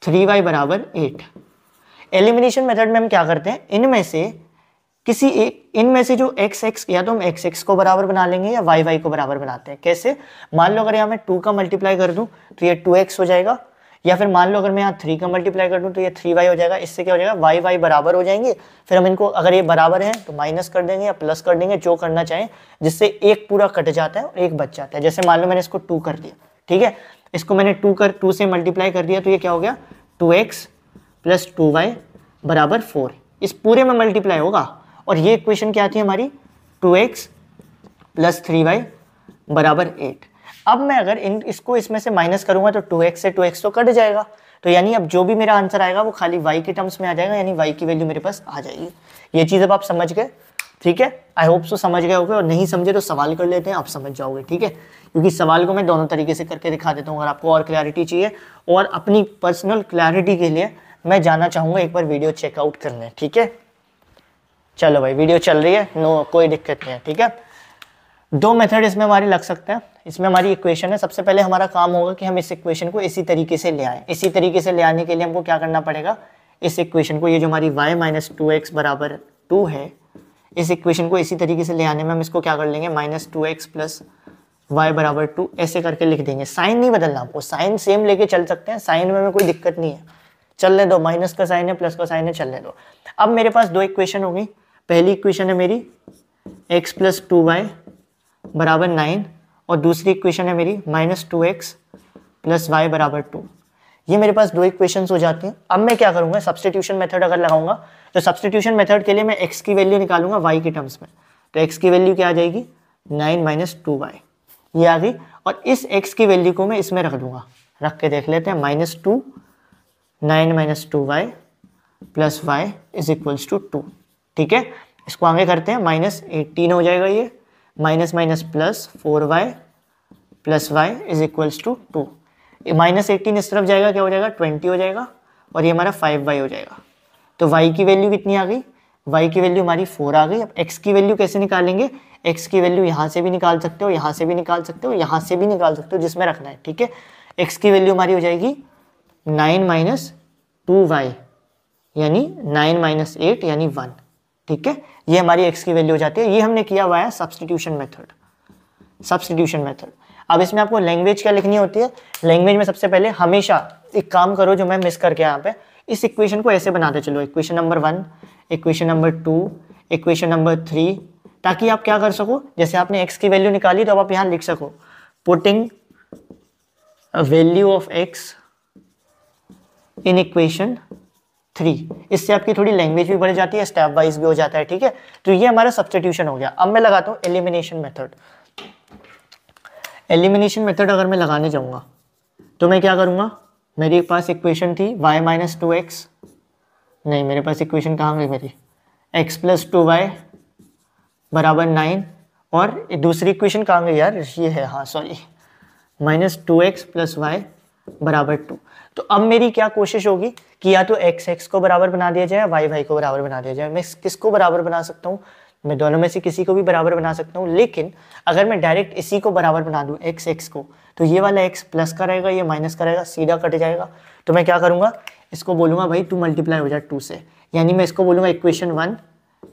3y बराबर 8। एलिमिनेशन मेथड में हम क्या करते हैं, इनमें से जो x या तो हम x को बराबर बना लेंगे या y को बराबर बनाते हैं। कैसे, मान लो अगर यहाँ मैं 2 का मल्टीप्लाई कर दूं तो ये 2x हो जाएगा, या फिर मान लो अगर मैं यहाँ 3 का मल्टीप्लाई कर दूं तो ये 3y हो जाएगा। इससे क्या हो जाएगा, y बराबर हो जाएंगे। फिर हम इनको अगर ये बराबर है तो माइनस कर देंगे या प्लस कर देंगे, जो करना चाहें, जिससे एक पूरा कट जाता है और एक बच जाता है। जैसे मान लो मैंने इसको 2 कर दिया, ठीक है, इसको मैंने 2 से मल्टीप्लाई कर दिया तो ये क्या हो गया 2x प्लस 2y बराबर 4, इस पूरे में मल्टीप्लाई होगा। और ये इक्वेशन क्या थी हमारी, 2x प्लस 3y बराबर 8। अब मैं अगर इसको इसमें से माइनस करूंगा तो 2x से 2x तो कट जाएगा, तो यानी अब जो भी मेरा आंसर आएगा वो खाली y के टर्म्स में आ जाएगा, यानी y की वैल्यू मेरे पास आ जाएगी। ये चीज़ अब आप समझ गए, ठीक है। आई होप सो समझ गए होगे, और नहीं समझे तो सवाल कर लेते हैं, आप समझ जाओगे, ठीक है। क्योंकि सवाल को मैं दोनों तरीके से करके दिखा देता हूँ। अगर आपको और क्लैरिटी चाहिए और अपनी पर्सनल क्लैरिटी के लिए मैं जाना चाहूँगा एक बार वीडियो चेकआउट करने, ठीक है। चलो भाई, वीडियो चल रही है, नो कोई दिक्कत नहीं है, ठीक है। दो मेथड इसमें हमारे लग सकते हैं। इसमें हमारी इक्वेशन है, सबसे पहले हमारा काम होगा कि हम इस इक्वेशन को इसी तरीके से ले आएँ। इसी तरीके से ले आने के लिए हमको क्या करना पड़ेगा, इस इक्वेशन को, ये जो हमारी y माइनस 2x बराबर 2 है, इस इक्वेशन को इसी तरीके से ले आने में हम इसको क्या कर लेंगे, -2x प्लस y बराबर 2 ऐसे करके लिख देंगे। साइन नहीं बदलना आपको, साइन सेम लेके चल सकते हैं, साइन में कोई दिक्कत नहीं है, चलने दो। माइनस का साइन है, प्लस का साइन है, चलने दो। अब मेरे पास दो इक्वेशन होगी। पहली इक्वेशन है मेरी x प्लस 2y बराबर 9 और दूसरी इक्वेशन है मेरी -2x प्लस y बराबर 2। ये मेरे पास दो इक्वेशंस हो जाती हैं। अब मैं क्या करूँगा, सब्स्टिट्यूशन मेथड अगर लगाऊंगा तो सब्स्टिट्यूशन मेथड के लिए मैं x की वैल्यू निकालूंगा y के टर्म्स में। तो x की वैल्यू क्या आ जाएगी, 9 माइनस 2y, ये आ गई। और इस x की वैल्यू को मैं इसमें रख दूंगा, रख के देख लेते हैं। -2 9 minus 2y plus y is equals to 2, ठीक है। इसको आगे करते हैं, -18 हो जाएगा ये, minus minus plus 4y plus y is equals to 2। -18 इस तरफ जाएगा, क्या हो जाएगा 20 हो जाएगा, और ये हमारा 5y हो जाएगा। तो y की वैल्यू कितनी आ गई, y की वैल्यू हमारी 4 आ गई। अब x की वैल्यू कैसे निकालेंगे, x की वैल्यू यहाँ से भी निकाल सकते हो, यहाँ से भी निकाल सकते हो, यहाँ से भी निकाल सकते हो, जिसमें रखना है, ठीक है। x की वैल्यू हमारी हो जाएगी 9 माइनस 2y यानी 9 माइनस 8 यानी 1। ठीक है, ये हमारी x की वैल्यू हो जाती है। ये हमने किया हुआ है सब्स्टिट्यूशन मेथड, सब्स्टिट्यूशन मेथड। अब इसमें आपको लैंग्वेज क्या लिखनी होती है? लैंग्वेज में सबसे पहले हमेशा एक काम करो जो मैं मिस करके यहाँ पे, इस इक्वेशन को ऐसे बनाते चलो, equation number 1, equation number 2, equation number 3, ताकि आप क्या कर सको, जैसे आपने x की वैल्यू निकाली तो अब आप यहाँ लिख सको putting value of x in equation 3। इससे आपकी थोड़ी लैंग्वेज भी बढ़ जाती है, स्टेप वाइज भी हो जाता है। ठीक है, तो ये हमारा सब्स्टिट्यूशन हो गया। अब मैं लगाता हूँ एलिमिनेशन मेथड। एलिमिनेशन मेथड अगर मैं लगाने जाऊँगा तो मैं क्या करूँगा, मेरे पास इक्वेशन थी y माइनस 2x, नहीं मेरे पास इक्वेशन कहाँ गई मेरी, x प्लस 2y बराबर 9, और दूसरी इक्वेशन कहाँ गई यार, ये है, हाँ sorry, minus 2x plus y बराबर 2। तो अब मेरी क्या कोशिश होगी कि या तो x को बराबर बना दिया जाए, y को बराबर बना दिया जाए। मैं किसको बराबर बना सकता हूँ, मैं दोनों में से किसी को भी बराबर बना सकता हूँ, लेकिन अगर मैं डायरेक्ट इसी को बराबर बना दूँ x को, तो ये वाला x प्लस का रहेगा, ये माइनस का रहेगा, सीधा कट जाएगा। तो मैं क्या करूँगा, इसको बोलूँगा भाई तू मल्टीप्लाई हो जाए 2 से, यानी मैं इसको बोलूँगा equation 1,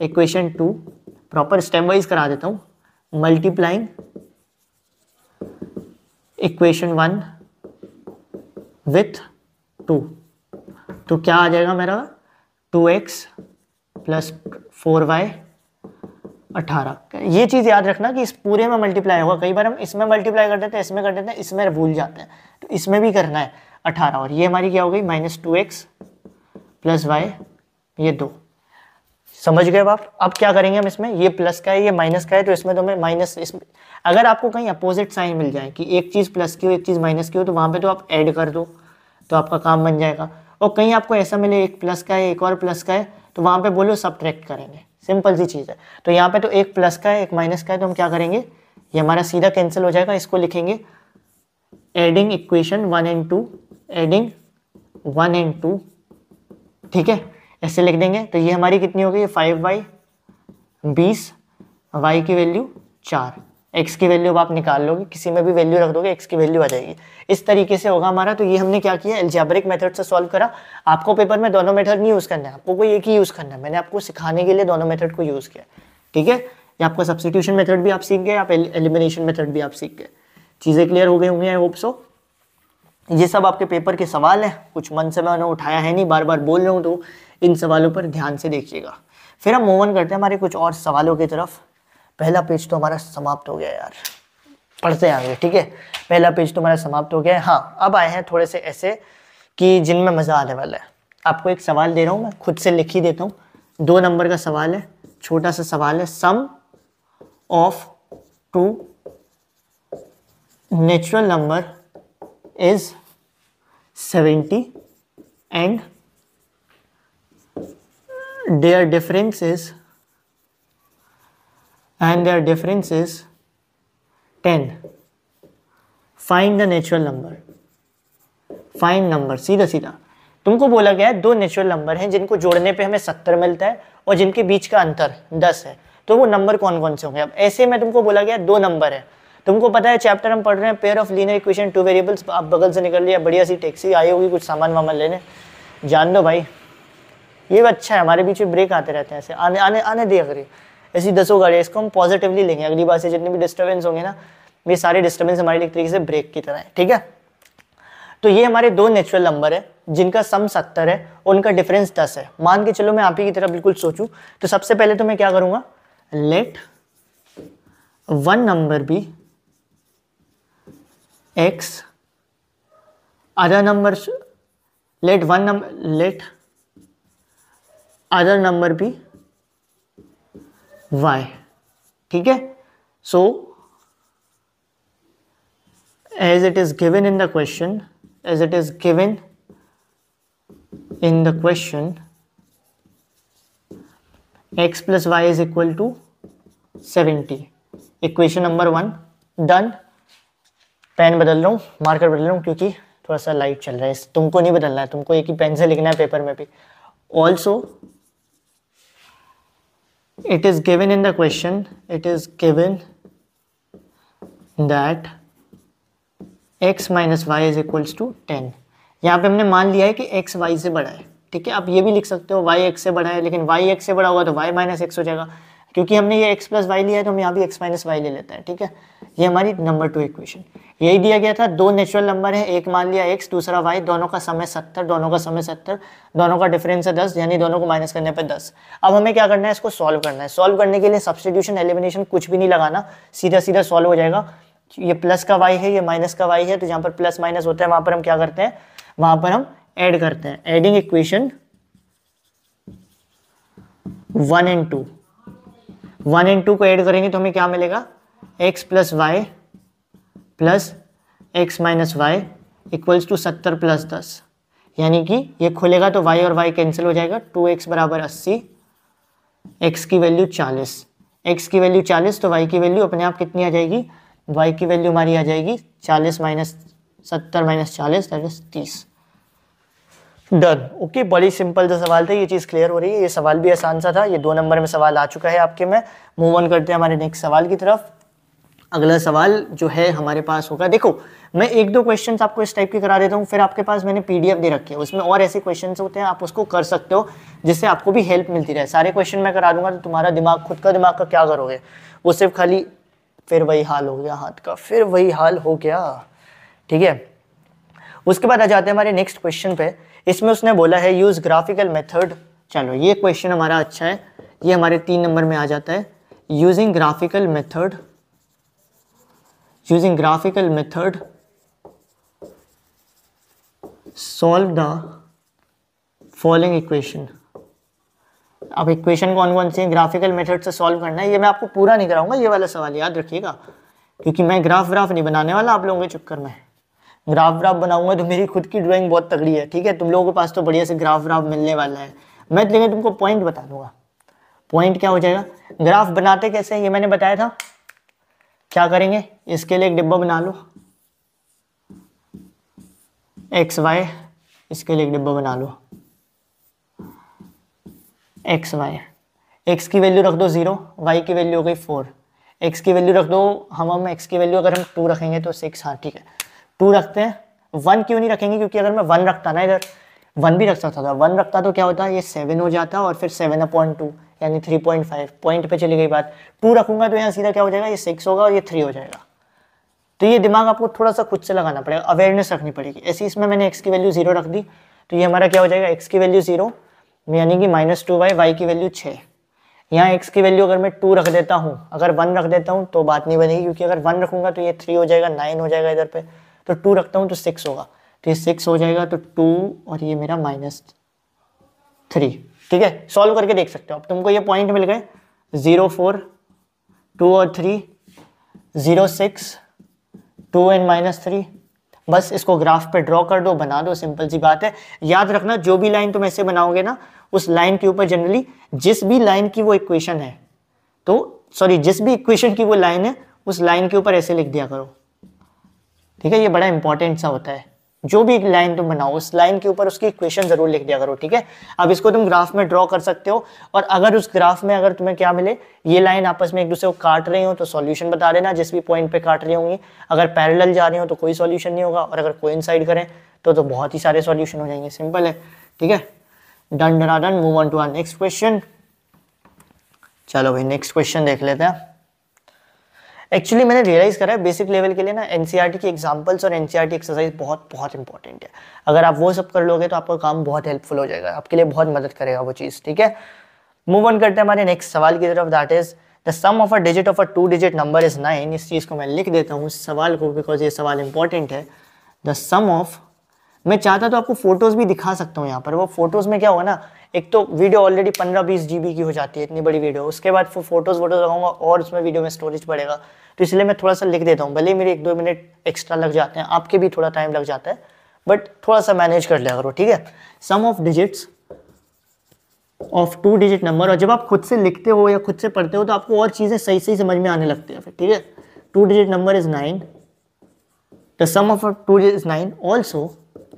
equation 2, proper step wise करा देता हूँ, मल्टीप्लाइंग इक्वेशन 1 विथ 2। तो क्या आ जाएगा मेरा, 2x प्लस 4y 18। ये चीज़ याद रखना कि इस पूरे में मल्टीप्लाई होगा। कई बार हम इसमें मल्टीप्लाई कर देते हैं, इसमें कर देते हैं, इसमें भूल जाते हैं, तो इसमें भी करना है 18। और ये हमारी क्या हो गई, माइनस 2x प्लस y, ये 2। समझ गए आप? अब क्या करेंगे हम इसमें, ये प्लस का है, ये माइनस का है, तो इसमें तो मैं माइनस, इसमें अगर आपको कहीं अपोजिट साइन मिल जाए कि एक चीज़ प्लस की हो एक चीज़ माइनस की हो, तो वहाँ पे तो आप ऐड कर दो, तो आपका काम बन जाएगा। और कहीं आपको ऐसा मिले एक प्लस का है एक और प्लस का है, तो वहाँ पे बोलो सब्ट्रैक्ट करेंगे, सिंपल सी चीज़ है। तो यहाँ पे तो एक प्लस का है एक माइनस का है, तो हम क्या करेंगे, ये हमारा सीधा कैंसिल हो जाएगा। इसको लिखेंगे adding equation 1 and 2, adding 1 and 2, ठीक है, ऐसे लिख देंगे। तो ये हमारी कितनी हो गई, 5y 20, y की वैल्यू 4, x की वैल्यू अब आप निकाल लोगे, किसी में भी वैल्यू रख दोगे x की वैल्यू आ जाएगी। इस तरीके से होगा हमारा। तो ये हमने क्या किया, अलजेब्रिक मेथड से सॉल्व करा। आपको पेपर में दोनों मेथड नहीं यूज़ करना है, आपको कोई एक ही यूज़ करना है। मैंने आपको सिखाने के लिए दोनों मेथड को यूज़ किया, ठीक है। ये आपका सब्स्टिट्यूशन मेथड भी आप सीख गए, आप एलिमिनेशन मेथड भी आप सीख गए। चीज़ें क्लियर हो गई होंगी, आई होप सो। ये सब आपके पेपर के सवाल हैं, कुछ मन से मैंने उठाया है नहीं, बार बार बोल रहा हूँ, तो इन सवालों पर ध्यान से देखिएगा। फिर हम मूव ऑन करते हैं हमारे कुछ और सवालों की तरफ। पहला पेज तो हमारा समाप्त हो गया यार, पढ़ते आएंगे, ठीक है। पहला पेज तो हमारा समाप्त हो गया है। हाँ, अब आए हैं थोड़े से ऐसे कि जिनमें मज़ा आने वाला है। आपको एक सवाल दे रहा हूँ, मैं खुद से लिख ही देता हूँ। 2 नंबर का सवाल है, छोटा सा सवाल है। Sum of 2 natural number is 70 and their difference is 10. Find the natural number. Find number, सीधा सीधा तुमको बोला गया है 2 नेचुरल नंबर हैं जिनको जोड़ने पे हमें 70 मिलता है और जिनके बीच का अंतर 10 है। तो वो नंबर कौन कौन से होंगे? अब ऐसे में तुमको बोला गया 2 नंबर है, तुमको पता है चैप्टर हम पढ़ रहे हैं pair of linear equation 2 variables. आप बगल से निकल लिया, बढ़िया सी टैक्सी आई होगी कुछ सामान वामान लेने, जान दो भाई। ये भी अच्छा है, हमारे बीच में ब्रेक आते रहते हैं, ऐसे आने आने आने दिया करिए। ऐसी 10 गाड़ियाँ, इसको हम पॉजिटिवली लेंगे। अगली बार से जितने भी डिस्टर्बेंस होंगे ना, ये सारे डिस्टर्बेंस हमारे लिए एक तरीके से ब्रेक की तरह है, ठीक है। तो ये हमारे 2 नेचुरल नंबर है जिनका सम 70 है, उनका डिफरेंस 10 है। मान के चलो मैं आप ही की तरह बिल्कुल सोचूं, तो सबसे पहले तो मैं क्या करूंगा, let 1 number be x, other numbers, let other number be y, ठीक है। so as it is given in the question, x plus y is equal to 70, equation number 1 done. Pen बदल रहा हूँ, मार्कर बदल रहा हूँ क्योंकि थोड़ा सा लाइट चल रहा है। तुमको नहीं बदलना है, तुमको एक ही पेन से लिखना है पेपर में भी। Also it is given in the question, it is given that x minus y is equals to 10. यहाँ पे हमने मान लिया है कि x y से बड़ा है, ठीक है। आप ये भी लिख सकते हो y x से बड़ा है, लेकिन y x से बड़ा होगा तो y माइनस एक्स हो जाएगा, क्योंकि हमने ये x प्लस वाई लिया है तो हम यहाँ भी x माइनस वाई ले लेते हैं, ठीक है। ये हमारी नंबर 2 इक्वेशन। यही दिया गया था, दो नेचुरल नंबर है, एक मान लिया x, दूसरा y, दोनों का सम है 70, दोनों का सम है 70, दोनों का डिफरेंस है 10, यानी दोनों को माइनस करने पर 10। अब हमें क्या करना है, इसको सॉल्व करना है। सॉल्व करने के लिए सब्स्टिट्यूशन एलिमिनेशन कुछ भी नहीं लगाना, सीधा सीधा सॉल्व हो जाएगा। ये प्लस का y है, ये माइनस का y है, तो जहाँ पर प्लस माइनस होता है वहाँ पर हम क्या करते हैं, वहाँ पर हम ऐड करते हैं। एडिंग इक्वेशन 1 एंड 2, 1 एंड 2 को ऐड करेंगे तो हमें क्या मिलेगा, x plus y plus x minus y equals to 70 plus 10, यानी कि ये खुलेगा तो y और y कैंसिल हो जाएगा, 2x बराबर 80, x की वैल्यू 40, x की वैल्यू 40 तो y की वैल्यू अपने आप कितनी आ जाएगी, y की वैल्यू हमारी आ जाएगी 40 minus 70 minus 40 that is 30। Done. Okay, बड़ी सिंपल सा सवाल था, ये चीज़ क्लियर हो रही है। ये सवाल भी आसान सा था, ये 2 नंबर में सवाल आ चुका है आपके में। मूव ऑन करते हैं हमारे नेक्स्ट सवाल की तरफ। अगला सवाल जो है हमारे पास होगा, देखो मैं 1-2 क्वेश्चंस आपको इस टाइप के करा देता हूँ, फिर आपके पास मैंने पीडीएफ दे रखी है, उसमें और ऐसे क्वेश्चंस होते हैं, आप उसको कर सकते हो जिससे आपको भी हेल्प मिलती रहे। सारे क्वेश्चन मैं करा दूंगा तो तुम्हारा दिमाग, खुद का दिमाग का क्या करोगे, वो सिर्फ खाली फिर वही हाल हो गया, हाथ का फिर वही हाल हो गया, ठीक है। उसके बाद आ जाते हैं हमारे नेक्स्ट क्वेश्चन पे। इसमें उसने बोला है यूज ग्राफिकल मेथड। चलो ये क्वेश्चन हमारा अच्छा है, ये हमारे 3 नंबर में आ जाता है। Using graphical method, using graphical method solve the following equation. अब इक्वेशन कौन कौन सी है, ग्राफिकल मेथड से सॉल्व करना है। ये मैं आपको पूरा नहीं कराऊंगा, ये वाला सवाल याद रखिएगा, क्योंकि मैं ग्राफ नहीं बनाने वाला आप लोगों के चक्कर में। ग्राफ बनाऊंगा तो मेरी खुद की ड्राइंग बहुत तगड़ी है, ठीक है। तुम लोगों के पास तो बढ़िया से ग्राफ मिलने वाला है। मैं लेकिन तुमको पॉइंट बता दूंगा। पॉइंट क्या हो जाएगा, ग्राफ बनाते कैसे हैं ये मैंने बताया था। क्या करेंगे, इसके लिए एक डिब्बा बना लो, एक्स वाई, इसके लिए एक डिब्बा बना लो एक्स वाई। एक्स की वैल्यू रख दो 0, वाई की वैल्यू हो गई 4, एक्स की वैल्यू रख दो, हम एक्स की वैल्यू अगर हम 2 रखेंगे तो 6, हाँ ठीक है 2 रखते हैं। 1 क्यों नहीं रखेंगे, क्योंकि अगर मैं 1 रखता ना, इधर 1 भी रख सकता था, 1 रखता तो क्या होता, ये 7 हो जाता और फिर 7/2 यानी 3.5, पॉइंट पे चली गई बात। 2 रखूंगा तो यहाँ सीधा क्या हो जाएगा, ये 6 होगा और ये 3 हो जाएगा। तो ये दिमाग आपको थोड़ा सा खुद से लगाना पड़ेगा, अवेयरनेस रखनी पड़ेगी। ऐसे इसमें मैंने एक्स की वैल्यू 0 रख दी, तो ये हमारा क्या हो जाएगा, एक्स की वैल्यू 0 यानी कि -2y, वाई की वैल्यू 6। यहाँ x की वैल्यू अगर मैं 2 रख देता हूँ, अगर 1 रख देता हूँ तो बात नहीं बनेगी, क्योंकि अगर 1 रखूंगा तो ये 3 हो जाएगा, 9 हो जाएगा इधर पे। तो 2 रखता हूँ तो 6 होगा, तो ये 6 हो जाएगा, तो 2 और ये मेरा -3, ठीक है। सॉल्व करके देख सकते हो। अब तुमको ये पॉइंट मिल गए 0, 4, 2 और 3, 0, 6, 2 एंड -3। बस इसको ग्राफ पे ड्रॉ कर दो, बना दो, सिंपल सी बात है। याद रखना, जो भी लाइन तुम ऐसे बनाओगे ना, उस लाइन के ऊपर जनरली जिस भी लाइन की वो इक्वेशन है, तो सॉरी जिस भी इक्वेशन की वो लाइन है, उस लाइन के ऊपर ऐसे लिख दिया करो, ठीक है। ये बड़ा इंपॉर्टेंट सा होता है, जो भी लाइन तुम बनाओ उस लाइन के ऊपर उसकी इक्वेशन जरूर लिख दिया करो, ठीक है। अब इसको तुम ग्राफ में ड्रॉ कर सकते हो, और अगर उस ग्राफ में अगर तुम्हें क्या मिले, ये लाइन आपस में एक दूसरे को काट रही हो तो सॉल्यूशन बता देना, जिस भी पॉइंट पे काट रही होंगी। अगर पैरेलल जा रही हो तो कोई सॉल्यूशन नहीं होगा, और अगर कोइंसाइड करें तो बहुत ही सारे सॉल्यूशन हो जाएंगे, सिंपल है, ठीक है। Done done done. Move on to our next question. चलो भाई नेक्स्ट क्वेश्चन देख लेते हैं। एक्चुअली मैंने रियलाइज करा है बेसिक लेवल के लिए ना एनसीईआरटी की एग्जांपल्स और एनसीईआरटी एक्सरसाइज बहुत बहुत इंपॉर्टेंट है। अगर आप वो सब कर लोगे तो आपका काम बहुत हेल्पफुल हो जाएगा, आपके लिए बहुत मदद करेगा वो चीज़, ठीक है। मूव ऑन करते हैं हमारे नेक्स्ट सवाल की तरफ, that is the sum of a digit of a 2 digit number is 9। इस चीज़ को मैं लिख देता हूँ इस सवाल को, बिकॉज ये सवाल इंपॉर्टेंट है। द सम ऑफ, मैं चाहता तो आपको फोटोज भी दिखा सकता हूँ यहाँ पर। वो फोटोज में क्या होगा ना, एक तो वीडियो ऑलरेडी 15-20 GB की हो जाती है, इतनी बड़ी वीडियो, उसके बाद फोटोज लगाऊंगा और उसमें वीडियो में स्टोरेज बढ़ेगा, तो इसलिए मैं थोड़ा सा लिख देता हूँ। भले ही मेरे 1-2 मिनट एक्स्ट्रा लग जाते हैं, आपके भी थोड़ा टाइम लग जाता है, बट थोड़ा सा मैनेज कर लिया करो, ठीक है। Sum of digits of 2 digit number, और जब आप खुद से लिखते हो या खुद से पढ़ते हो तो आपको और चीज़ें सही सही समझ में आने लगती है फिर, ठीक है। 2 digit number is 9, the sum of 2 digit is 9 also.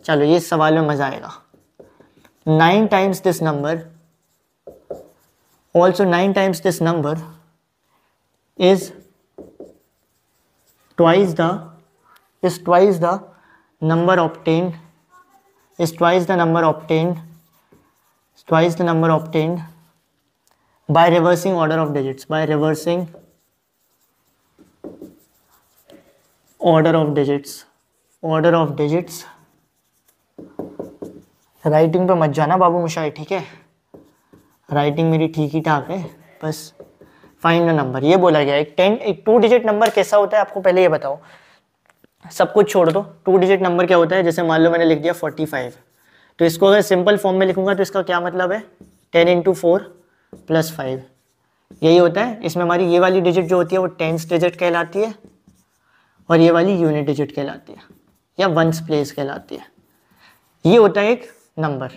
चलो ये सवाल में मजा आएगा। 9 times this number, also 9 times this number is twice the number obtained is twice the number obtained by reversing order of digits, by reversing order of digits. Writing पे मत जाना बाबू मुशाई, ठीक है, राइटिंग मेरी ठीक ही ठाक है, बस फाइंड द नंबर ये बोला गया। एक 2 डिजिट नंबर कैसा होता है आपको पहले ये बताओ, सब कुछ छोड़ दो। 2 डिजिट नंबर क्या होता है, जैसे मान लो मैंने लिख दिया 45, तो इसको अगर सिंपल फॉर्म में लिखूंगा तो इसका क्या मतलब है, 10 × 4 + 5, यही होता है। इसमें हमारी ये वाली डिजिट जो होती है वो टेंस डिजिट कहलाती है और ये वाली यूनिट डिजिट कहलाती है या वंस प्लेस कहलाती है। ये होता है एक नंबर,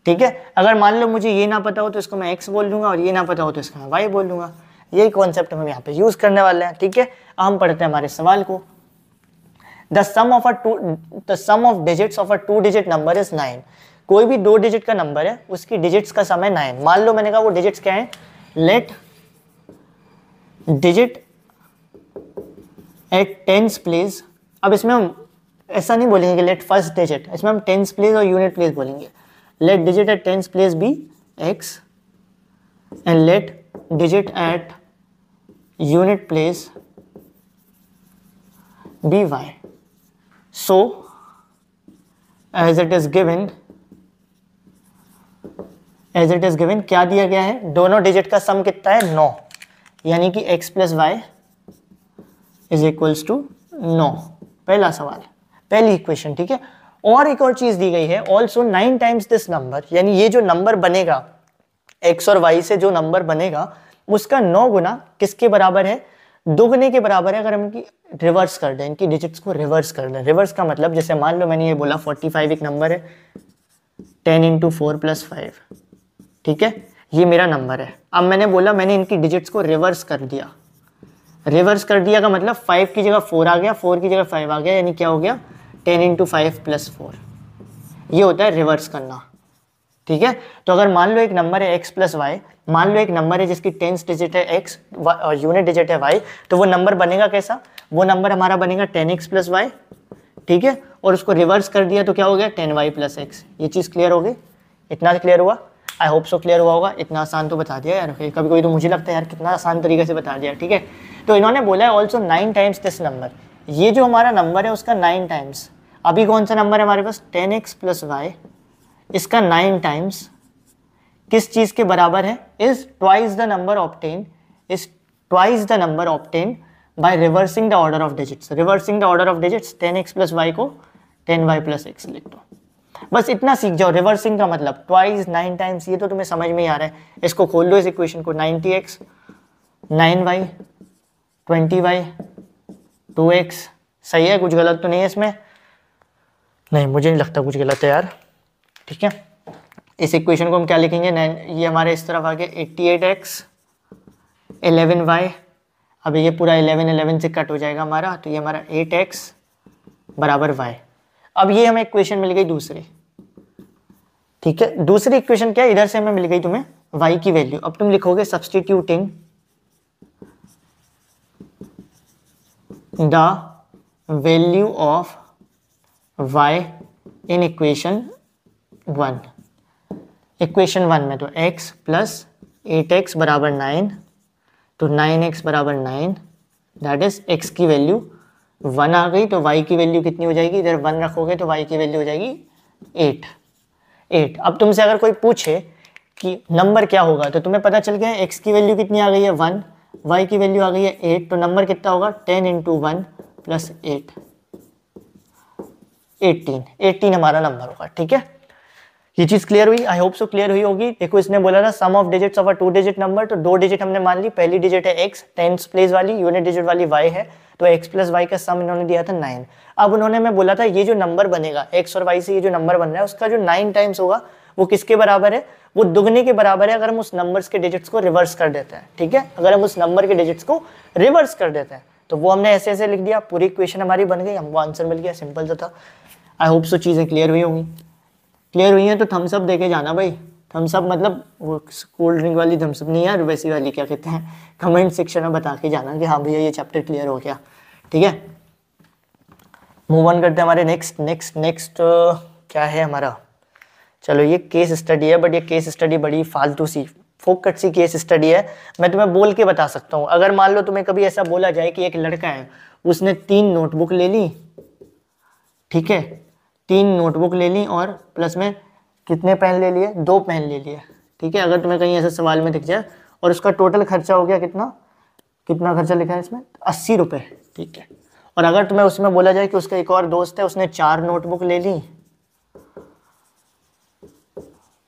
ठीक है। अगर मान लो मुझे ये ना पता हो तो इसको मैं x बोल दूंगा और ये ना पता हो तो इसको मैं y बोल दूंगा। यही कॉन्सेप्ट हम यहाँ पे यूज करने वाले हैं, ठीक है। हम पढ़ते हैं हमारे सवाल को। The sum of digits of a 2 digit number is 9। कोई भी 2 डिजिट का नंबर है, उसकी डिजिट्स का सम है 9। मान लो मैंने कहा वो डिजिट्स क्या है, let digit at tens place. अब इसमें हम ऐसा नहीं बोलेंगे कि लेट फर्स्ट डिजिट, इसमें हम टेंस प्लेस और यूनिट प्लेस बोलेंगे। Let digit at tens place be x and let digit at unit place be y। So as it is given क्या दिया गया है, दोनों डिजिट का सम कितना है, 9, यानी कि x + y is equals to 9। पहला सवाल, पहली इक्वेशन, ठीक है। और एक और चीज दी गई है, ऑल्सो 9 टाइम्स दिस नंबर, यानी ये जो नंबर बनेगा x और y से जो नंबर बनेगा उसका 9 गुना किसके बराबर है, दुगने के बराबर है। अगर हम इनकी रिवर्स कर दें, इनकी डिजिट्स को रिवर्स कर दें, रिवर्स का मतलब जैसे मान लो मैंने ये बोला 45 एक नंबर है, 10 × 4 + 5, ठीक है, ये मेरा नंबर है। अब मैंने बोला मैंने इनकी डिजिट्स को रिवर्स कर दिया। रिवर्स कर दिया का मतलब 5 की जगह 4 आ गया, 4 की जगह 5 आ गया, यानी क्या हो गया, 10 × 5 + 4। ये होता है रिवर्स करना, ठीक है। तो अगर मान लो एक नंबर है x + y, मान लो एक नंबर है जिसकी टेंस डिजिट है x और यूनिट डिजिट है y, तो वो नंबर बनेगा कैसा, वो नंबर हमारा बनेगा 10x + y, ठीक है। और उसको रिवर्स कर दिया तो क्या हो गया, 10y + x। ये चीज़ क्लियर हो गई, इतना क्लियर हुआ, आई होप सो क्लियर हुआ होगा। इतना आसान तो बता दिया यार, कभी कभी तो मुझे लगता है यार कितना आसान तरीके से बता दिया, ठीक है। तो इन्होंने बोला है ऑल्सो 9 टाइम्स दिस नंबर, ये जो हमारा नंबर है उसका 9 टाइम्स। अभी कौन सा नंबर है हमारे पास, 10x + y, इसका 9 टाइम्स किस चीज के बराबर है, is twice the number obtain by reversing the order of digits. Reversing the order of digits, 10x + y को 10y + x लिख दो। बस इतना सीख जाओ, रिवर्सिंग का मतलब ट्वाइस, 9 टाइम्स, ये तो तुम्हें समझ में ही आ रहा है। इसको खोल दो इस इक्वेशन को, 90x 9y 20y 2x, सही है, कुछ गलत तो नहीं है इसमें, नहीं मुझे नहीं लगता कुछ गलत है यार, ठीक है। इस इक्वेशन को हम क्या लिखेंगे, ये हमारे इस तरफ आ गया 88x 11y। अब ये पूरा 11 से कट हो जाएगा हमारा, तो ये हमारा 8x = y। अब ये हमें इक्वेशन मिल गई दूसरी, ठीक है। दूसरी इक्वेशन क्या है, इधर से हमें मिल गई तुम्हें y की वैल्यू। अब तुम लिखोगे substituting the value of y in equation 1। Equation 1 में तो x + 8x = 9, तो 9x = 9, दैट इज x की वैल्यू 1 आ गई, तो y की वैल्यू कितनी हो जाएगी, इधर 1 रखोगे तो y की वैल्यू हो जाएगी 8। अब तुमसे अगर कोई पूछे कि नंबर क्या होगा, तो तुम्हें पता चल गया x की वैल्यू कितनी आ गई है 1, y की वैल्यू आ गई है 8, तो नंबर कितना होगा, 10 × 1 + 8, 18 हमारा नंबर होगा, ठीक है। ये चीज क्लियर हुई, आई होप सो क्लियर हुई होगी। देखो इसने बोला था sum of digits of a 2 digit number, तो 2 डिजिट हमने मान ली, पहली डिजिट है x, टेंस प्लेस वाली, यूनिट डिजिट वाली y है, तो x + y का सम इन्होंने दिया था 9। अब उन्होंने मैं बोला था ये जो नंबर बनेगा x और y से, ये जो नंबर बन रहा है उसका जो 9 टाइम्स होगा वो किसके बराबर है, वो दुगने के बराबर है अगर हम उस नंबर्स के डिजिट्स को रिवर्स कर देते हैं, ठीक है। अगर हम उस नंबर के डिजिट्स को रिवर्स कर देते हैं तो वो हमने ऐसे ऐसे लिख दिया, पूरी इक्वेशन हमारी बन गई, हमको आंसर मिल गया, सिंपल सा था। आई होप सो चीज़ें क्लियर हुई होंगी। क्लियर हुई है तो थम्स अप देके जाना भाई, थम्स अप मतलब वो कोल्ड ड्रिंक वाली थम्स अप नहीं यार, वैसी वाली क्या कहते हैं, कमेंट सेक्शन में बता के जाना कि हाँ भैया ये चैप्टर क्लियर हो गया, ठीक है। मूव ऑन करते हैं हमारे नेक्स्ट क्या है हमारा, चलो ये केस स्टडी है, बट ये केस स्टडी बड़ी फालतू सी फोकट सी केस स्टडी है। मैं तुम्हें बोल के बता सकता हूँ। अगर मान लो तुम्हें कभी ऐसा बोला जाए कि एक लड़का है, उसने 3 नोटबुक ले ली, ठीक है, 3 नोटबुक ले ली और प्लस में कितने पेन ले लिए, 2 पेन ले लिए, ठीक है। अगर तुम्हें कहीं ऐसे सवाल में दिख जाए और उसका टोटल खर्चा हो गया कितना, कितना खर्चा लिखा है इसमें, 80 रुपये, ठीक है। और अगर तुम्हें उसमें बोला जाए कि उसका एक और दोस्त है, उसने 4 नोटबुक ले ली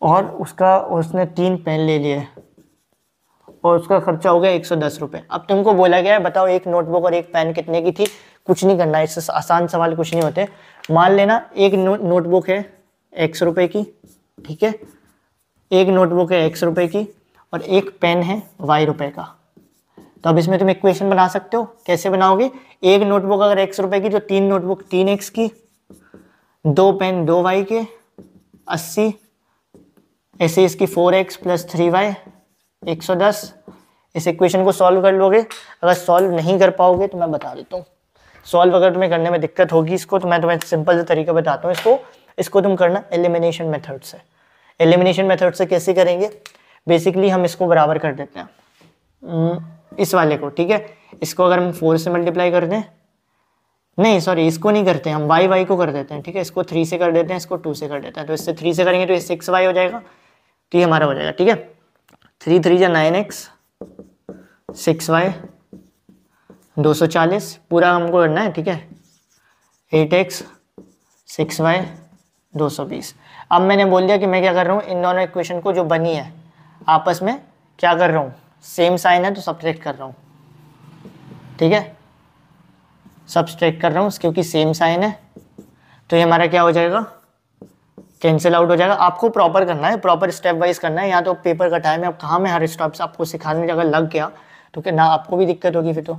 और उसने 3 पेन ले लिए और उसका खर्चा हो गया 110 रुपये। अब तुमको बोला गया है बताओ एक नोटबुक और एक पेन कितने की थी। कुछ नहीं करना है, इससे आसान सवाल कुछ नहीं होते। मान लेना एक नोटबुक है X रुपये की, ठीक है, एक नोटबुक है X रुपये की और एक पेन है Y रुपये का। तो अब इसमें तुम इक्वेशन बना सकते हो। कैसे बनाओगे, एक नोटबुक अगर X रुपये की तो 3 नोटबुक 3X की, 2 पेन 2Y के, 80, ऐसे इसकी 4X प्लस 3Y 110। इस इक्वेशन को सॉल्व कर लोगे। अगर सॉल्व नहीं कर पाओगे तो मैं बता देता हूँ। सॉल्व अगर तुम्हें करने में दिक्कत होगी इसको, तो मैं तुम्हें सिंपल से तरीका बताता हूँ। इसको तुम करना एलिमिनेशन मेथड से। एलिमिनेशन मेथड से कैसे करेंगे, बेसिकली हम इसको बराबर कर देते हैं इस वाले को, ठीक है। इसको अगर हम 4 से मल्टीप्लाई कर दें, नहीं सॉरी इसको नहीं करते हम, y को कर देते हैं, ठीक है। इसको 3 से कर देते हैं, इसको 2 से कर देते हैं। तो इससे 3 से करेंगे तो ये 6y हो जाएगा, तो ये हमारा हो जाएगा, ठीक है। 3 3 9x, 6y 240 पूरा हमको करना है, ठीक है। 8x 6y 220। अब मैंने बोल दिया कि मैं क्या कर रहा हूँ, इन दोनों इक्वेशन को जो बनी है आपस में क्या कर रहा हूँ, सेम साइन है तो सब्ट्रैक्ट कर रहा हूँ, ठीक है। सब्ट्रैक्ट कर रहा हूँ क्योंकि सेम साइन है, तो ये हमारा क्या हो जाएगा, कैंसिल आउट हो जाएगा। आपको प्रॉपर करना है, प्रॉपर स्टेप वाइज करना है। यहाँ तो पेपर का टाइम है, अब कहाँ में हर स्टेप से आपको सिखाने की अगर लग गया तो क्या ना आपको भी दिक्कत होगी फिर तो,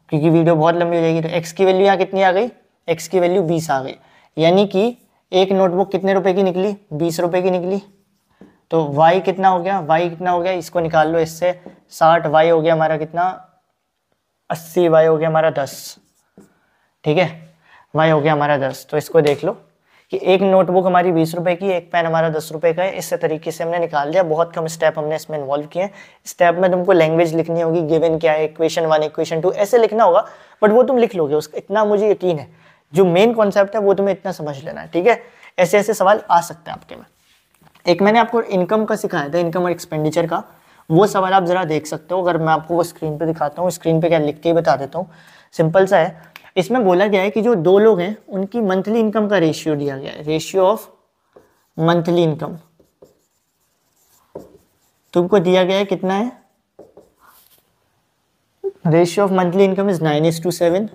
क्योंकि वीडियो बहुत लंबी हो जाएगी। तो x की वैल्यू यहाँ कितनी आ गई, x की वैल्यू 20 आ गई, यानी कि एक नोटबुक कितने रुपए की निकली, 20 रुपए की निकली। तो y कितना हो गया, y कितना हो गया, इसको निकाल लो इससे, 60, y हो गया हमारा कितना 80, y हो गया हमारा 10, ठीक है, y हो गया हमारा 10। तो इसको देख लो कि एक नोटबुक हमारी 20 रुपए की, एक पेन हमारा 10 रुपए का है। इस तरीके से हमने निकाल दिया। बहुत कम स्टेप हमने इसमें इन्वॉल्व किए हैं। स्टेप में तुमको लैंग्वेज लिखनी होगी, गिवन क्या है, इक्वेशन 1 इक्वेशन 2 ऐसे लिखना होगा, बट वो तुम लिख लोगे, उसका इतना मुझे यकीन है। जो मेन कॉन्सेप्ट है वो तुम्हें इतना समझ लेना है, ठीक है। ऐसे ऐसे सवाल आ सकते हैं आपके में। एक मैंने आपको इनकम का सिखाया था, इनकम और एक्सपेंडिचर का, वो सवाल आप जरा देख सकते हो। अगर मैं आपको वो स्क्रीन पे दिखाता हूँ, स्क्रीन पे क्या लिख के ही बता देता हूँ, सिंपल सा है। इसमें बोला गया है कि जो 2 लोग हैं उनकी मंथली इनकम का रेशियो दिया गया है, रेशियो ऑफ मंथली इनकम तुमको दिया गया है, कितना है, ratio of monthly income is 9:7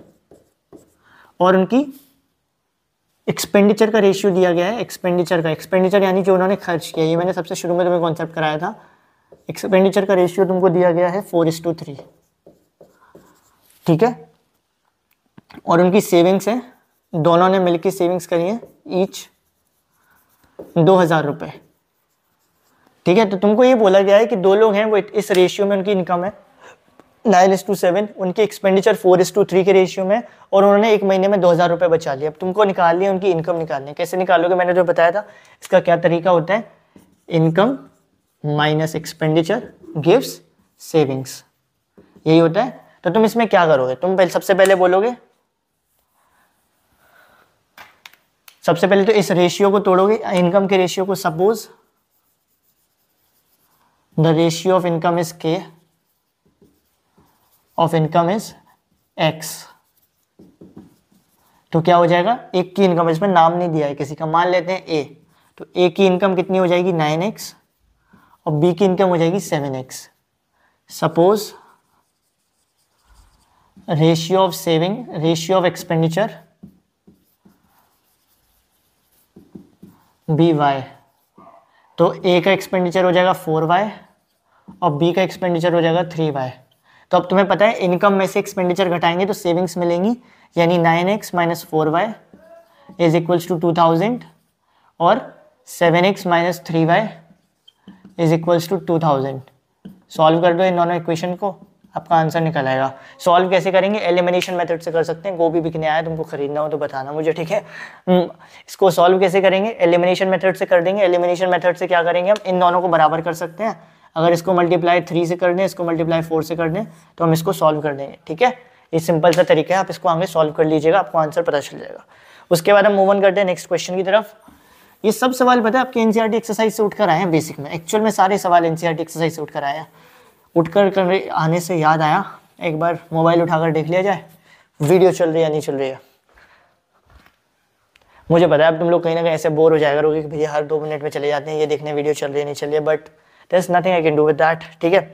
और उनकी एक्सपेंडिचर का रेशियो दिया गया है, एक्सपेंडिचर यानी जो उन्होंने खर्च किया। ये मैंने सबसे शुरू में तुम्हें कॉन्सेप्ट कराया था। एक्सपेंडिचर का रेशियो तुमको दिया गया है 4:3, ठीक है। और उनकी सेविंग्स है, दोनों ने मिलकर सेविंग्स करी है ईच 2000 रुपये, ठीक है। तो तुमको ये बोला गया है कि 2 लोग हैं, वो इस रेशियो में उनकी इनकम है 9:7, उनकी एक्सपेंडिचर 4:3 के रेशियो में, और उन्होंने एक महीने में 2000 रुपये बचा लिया। अब तुमको निकाल लिया उनकी इनकम निकालनी। कैसे निकालोगे, मैंने जो बताया था इसका क्या तरीका होता है, income minus expenditure gives savings, यही होता है। तो तुम इसमें क्या करोगे, तुम सबसे पहले बोलोगे, सबसे पहले तो इस रेशियो को तोड़ोगे, इनकम के रेशियो को। Suppose the ratio of income is के, ऑफ इनकम इज एक्स, तो क्या हो जाएगा, एक की इनकम, इसमें नाम नहीं दिया है किसी का, मान लेते हैं ए, तो ए की इनकम कितनी हो जाएगी 9x और बी की इनकम हो जाएगी 7x। Suppose ratio of saving, ratio of expenditure be y, तो ए का एक्सपेंडिचर हो जाएगा 4y और बी का एक्सपेंडिचर हो जाएगा 3y। तो अब तुम्हें पता है इनकम में से एक्सपेंडिचर घटाएंगे तो सेविंग्स मिलेंगी, यानी 9x minus 4y is equals to 2000 और 7x minus 3y is equals to 2000। Solve कर दो इन दोनों इक्वेशन को, आपका आंसर निकल आएगा। सॉल्व कैसे करेंगे, एलिमिनेशन मेथड से कर सकते हैं। गोभी बिकने आया, तुमको खरीदना हो तो बताना मुझे, ठीक है। इसको सॉल्व कैसे करेंगे, एलिमिनेशन मेथड से कर देंगे। एलिमिनेशन मेथड से क्या करेंगे, हम इन दोनों को बराबर कर सकते हैं। अगर इसको मल्टीप्लाई 3 से कर दें, इसको मल्टीप्लाई 4 से कर दें, तो हम इसको सॉल्व कर देंगे, ठीक है। ये सिंपल सा तरीका है, आप इसको आगे सॉल्व कर लीजिएगा, आपको आंसर पता चल जाएगा। उसके बाद हम मूव ऑन करते हैं नेक्स्ट क्वेश्चन की तरफ। ये सब सवाल पता है आपके एनसीईआरटी एक्सरसाइज से उठकर आए हैं बेसिक में। एक्चुअल में सारे सवाल एनसीईआरटी एक्सरसाइज से उठकर आए हैं। उठकर आने से याद आया, एक बार मोबाइल उठाकर देख लिया जाए वीडियो चल रही है नहीं चल रही है। मुझे पता है अब तुम लोग कहीं ना कहीं ऐसे बोर हो जाएगा कि भैया हर 2 मिनट में चले जाते हैं ये देखने वीडियो चल रही है नहीं चल रही है, but there is nothing I can do with that, ठीक है।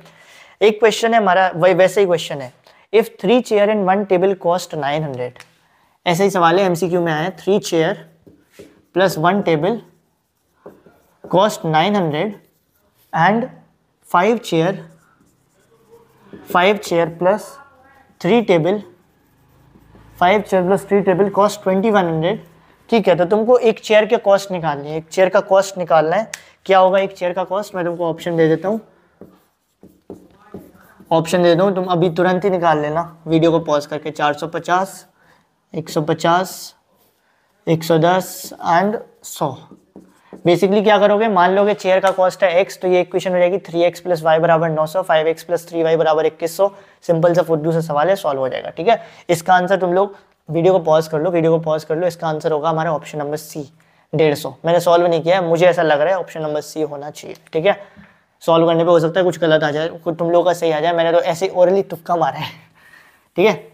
एक क्वेश्चन है हमारा, वही वैसे ही क्वेश्चन है, if 3 chair and 1 table cost 900। ऐसा ही सवाल है, एमसीक्यू में आया, 3 chair plus 1 table cost 900 and 5 chair plus 3 table cost 2100, ठीक है। तो तुमको एक चेयर के कॉस्ट निकालनी है, एक चेयर का कॉस्ट निकालना है। क्या होगा एक चेयर का कॉस्ट, मैं तुमको ऑप्शन दे देता हूँ, तुम अभी तुरंत ही निकाल लेना वीडियो को पॉज करके। 450, 150, 110 एंड 100। बेसिकली क्या करोगे, मान लोगे चेयर का कॉस्ट है x, तो ये इक्वेशन हो जाएगी 3x प्लस वाई बराबर 900, 5x प्लस 3y बराबर 2100। सिंपल सा फुद्दू सा सवाल है, सॉल्व हो जाएगा, ठीक है। इसका आंसर तुम लोग वीडियो को पॉज कर लो, इसका आंसर होगा हमारा ऑप्शन नंबर सी 150। मैंने सॉल्व नहीं किया है, मुझे ऐसा लग रहा है ऑप्शन नंबर सी होना चाहिए, ठीक है। सॉल्व करने पे हो सकता है कुछ गलत आ जाए, कुछ तुम लोगों का सही आ जाए, मैंने तो ऐसे ओरली तुक्का मारा है, ठीक है।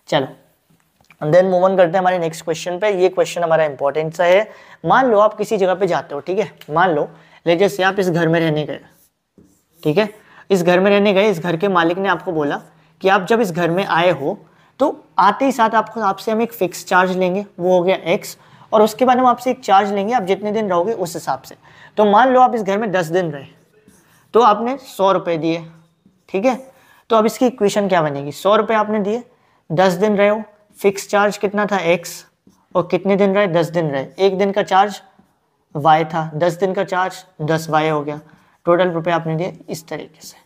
चलो देन मूव ऑन करते हैं हमारे नेक्स्ट क्वेश्चन पे। ये क्वेश्चन हमारा इंपॉर्टेंट सा है। मान लो आप किसी जगह पे जाते हो, ठीक है, मान लो लेट्स से आप इस घर में रहने गए, ठीक है। इस घर में रहने गए, इस घर के मालिक ने आपको बोला कि आप जब इस घर में आए हो तो आते ही साथ आपसे हम एक फिक्स चार्ज लेंगे, वो हो गया x, और उसके बाद हम आपसे एक चार्ज लेंगे आप जितने दिन रहोगे उस हिसाब से। तो मान लो आप इस घर में 10 दिन रहे, तो आपने 100 रुपये दिए, ठीक है। तो अब इसकी इक्वेशन क्या बनेगी, 100 रुपये आपने दिए, 10 दिन रहे हो, फिक्स चार्ज कितना था x, और कितने दिन रहे, 10 दिन रहे, एक दिन का चार्ज y था, 10 दिन का चार्ज 10y हो गया, टोटल रुपये आपने दिए। इस तरीके से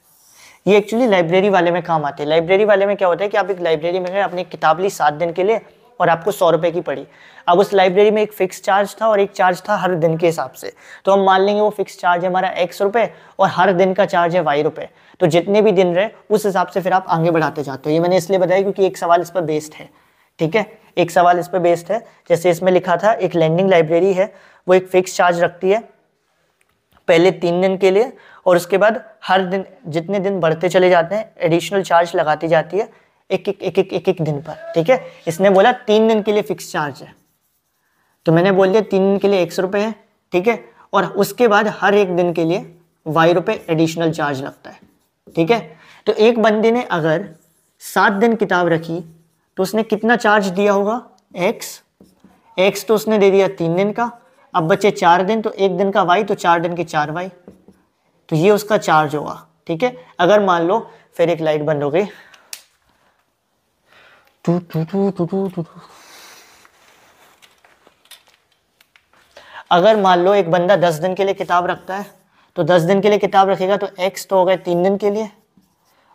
ये एक्चुअली लाइब्रेरी वाले में काम आते हैं। लाइब्रेरी वाले में क्या होता है कि आप एक लाइब्रेरी में गए, आपने किताब ली 7 दिन के लिए और आपको 100 रुपये की पड़ी। अब उस लाइब्रेरी में एक फिक्स चार्ज था और एक चार्ज था हर दिन के हिसाब से, तो हम मान लेंगे वो फिक्स चार्ज है हमारा x रुपये और हर दिन का चार्ज है y रुपये। तो जितने भी दिन रहे उस हिसाब से फिर आप आगे बढ़ाते जाते हो। ये मैंने इसलिए बताया क्योंकि एक सवाल इस पर बेस्ड है, ठीक है, एक सवाल इस पर बेस्ड है। जैसे इसमें लिखा था एक लैंडिंग लाइब्रेरी है, वो एक फिक्स चार्ज रखती है पहले 3 दिन के लिए, और उसके बाद हर दिन जितने दिन बढ़ते चले जाते हैं एडिशनल चार्ज लगाती जाती है एक दिन पर, ठीक है। इसने बोला 3 दिन के लिए फिक्स चार्ज है, तो मैंने बोल दिया 3 दिन के लिए x रुपये है, ठीक है, और उसके बाद हर एक दिन के लिए y रुपये एडिशनल चार्ज लगता है, ठीक है। तो एक बंदे ने अगर 7 दिन किताब रखी तो उसने कितना चार्ज दिया होगा, x तो उसने दे दिया 3 दिन का, अब बचे 4 दिन, तो एक दिन का y, तो 4 दिन के 4y, तो ये उसका चार्ज होगा, ठीक है। अगर मान लो, फिर एक लाइट बंद हो गई, अगर मान लो एक बंदा 10 दिन के लिए किताब रखता है, तो 10 दिन के लिए किताब रखेगा तो x तो हो गए 3 दिन के लिए,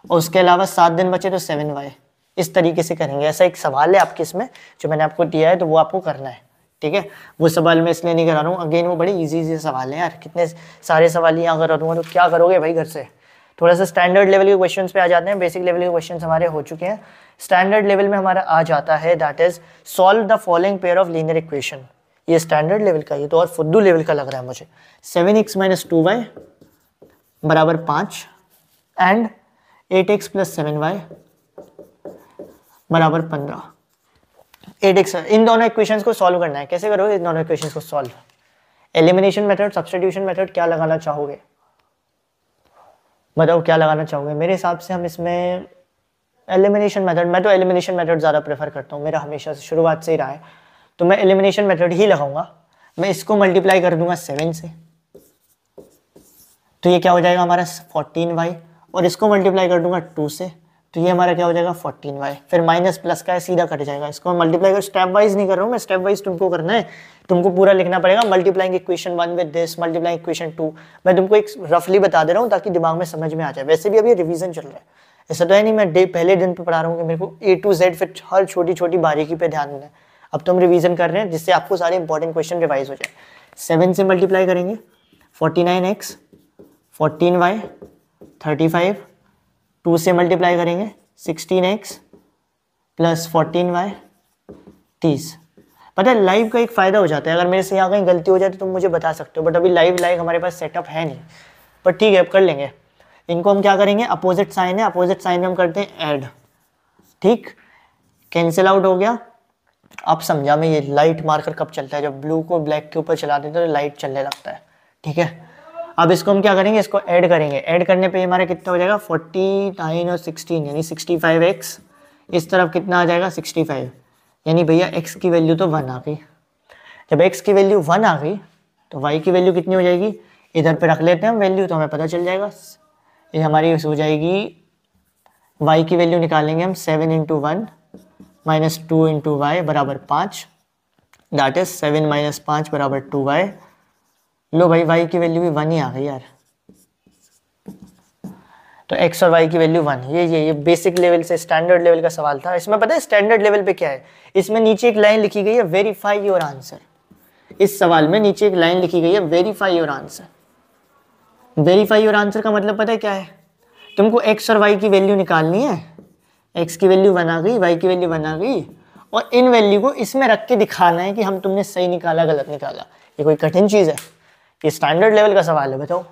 और उसके अलावा 7 दिन बचे तो 7y। इस तरीके से करेंगे। ऐसा एक सवाल है आपके इसमें जो मैंने आपको दिया है, तो वो आपको करना है, ठीक है। वो सवाल मैं इसलिए नहीं करा रहा हूँ, अगेन वो बड़े इजी सवाल है यार, कितने सारे सवाल यहाँ करा दूंगा तो क्या करोगे भाई घर से। थोड़ा सा स्टैंडर्ड लेवल के क्वेश्चंस पे आ जाते हैं। बेसिक लेवल के क्वेश्चंस हमारे हो चुके हैं, स्टैंडर्ड लेवल में हमारा आ जाता है that is solve the following pair of linear equation. ये स्टैंडर्ड लेवल का, ये तो और फुद्दू लेवल का लग रहा है मुझे। 7x - 2y बराबर 5 एंड 8x + 7y बराबर 15। 8x, इन दोनों इक्वेशंस को सॉल्व करना है। कैसे करोगे इन दोनों इक्वेशंस को solve? Elimination method, substitution method, क्या लगाना चाहोगे? बताओ क्या लगाना चाहोगे? मेरे हिसाब से हम इसमें एलिमिनेशन मेथड, मैं तो एलिमिनेशन मेथड ज़्यादा प्रेफर करता हूँ, मेरा हमेशा से शुरुआत से ही रहा है, तो मैं एलिमिनेशन मेथड ही लगाऊंगा। मैं इसको मल्टीप्लाई कर दूंगा 7 से, तो ये क्या हो जाएगा हमारा 14y, और इसको मल्टीप्लाई कर दूंगा 2 से, तो ये हमारा क्या हो जाएगा 14y। फिर माइनस प्लस का है, सीधा कट जाएगा। इसको मल्टीप्लाई कर, स्टेप वाइज नहीं कर रहा हूँ मैं, स्टेप वाइज तुमको करना है, तुमको पूरा लिखना पड़ेगा। Multiplying equation 1 with this, multiplying equation 2, मैं तुमको एक रफली बता दे रहा हूँ ताकि दिमाग में समझ में आ जाए। वैसे भी अभी रिवीजन चल रहा है, ऐसा तो है नहीं मैं पहले दिन पे पढ़ा रहा हूँ कि मेरे को A to Z फिर हर छोटी छोटी बारीकी पे ध्यान देना है। अब तो हम रिवीजन कर रहे हैं जिससे आपको सारे इंपॉर्टेंट क्वेश्चन रिवाइज हो जाए। 7 से मल्टीप्लाई करेंगे 49x, 14y, 35, 2 से मल्टीप्लाई करेंगे 16x प्लस 14y, 30। पता है लाइव का एक फ़ायदा हो जाता है, अगर मेरे से यहाँ कहीं गलती हो जाए तो तुम मुझे बता सकते हो, बट अभी लाइव हमारे पास सेटअप है नहीं, पर ठीक है अब कर लेंगे। इनको हम क्या करेंगे, अपोजिट साइन है, अपोजिट साइन में हम करते हैं ऐड, ठीक, कैंसिल आउट हो गया। अब समझा मैं ये लाइट मार्कर कब चलता है, जब ब्लू को ब्लैक के ऊपर चला देते हैं तो लाइट चलने लगता है, ठीक है। अब इसको हम क्या करेंगे, इसको ऐड करेंगे, ऐड करने पे हमारा कितना हो जाएगा 49 और 16 यानी 65x, इस तरफ कितना आ जाएगा 65, यानी भैया x की वैल्यू तो 1 आ गई। जब x की वैल्यू 1 आ गई तो y की वैल्यू कितनी हो जाएगी, इधर पे रख लेते हैं हम वैल्यू तो हमें पता चल जाएगा, ये हमारी हो जाएगी y की वैल्यू निकालेंगे हम 7 × 1 माइनस 2 × y बराबर 5, दैट इज 7 - 5 बराबर 2y। लो भाई y की वैल्यू भी 1 ही आ गई यार, तो x और y की वैल्यू 1। ये बेसिक लेवल से स्टैंडर्ड लेवल का सवाल था। इसमें पता है स्टैंडर्ड लेवल पे क्या है, इसमें नीचे एक लाइन लिखी गई है वेरीफाई योर आंसर। इस सवाल में नीचे एक लाइन लिखी गई है verify your answer. Verify your answer का मतलब पता है क्या है, तुमको x और y की वैल्यू निकालनी है, x की वैल्यू 1 आ गई, y की वैल्यू 1 आ गई, और इन वैल्यू को इसमें रख के दिखाना है कि हम तुमने सही निकाला गलत निकाला। ये कोई कठिन चीज़ है, ये स्टैंडर्ड लेवल का सवाल है, बताओ।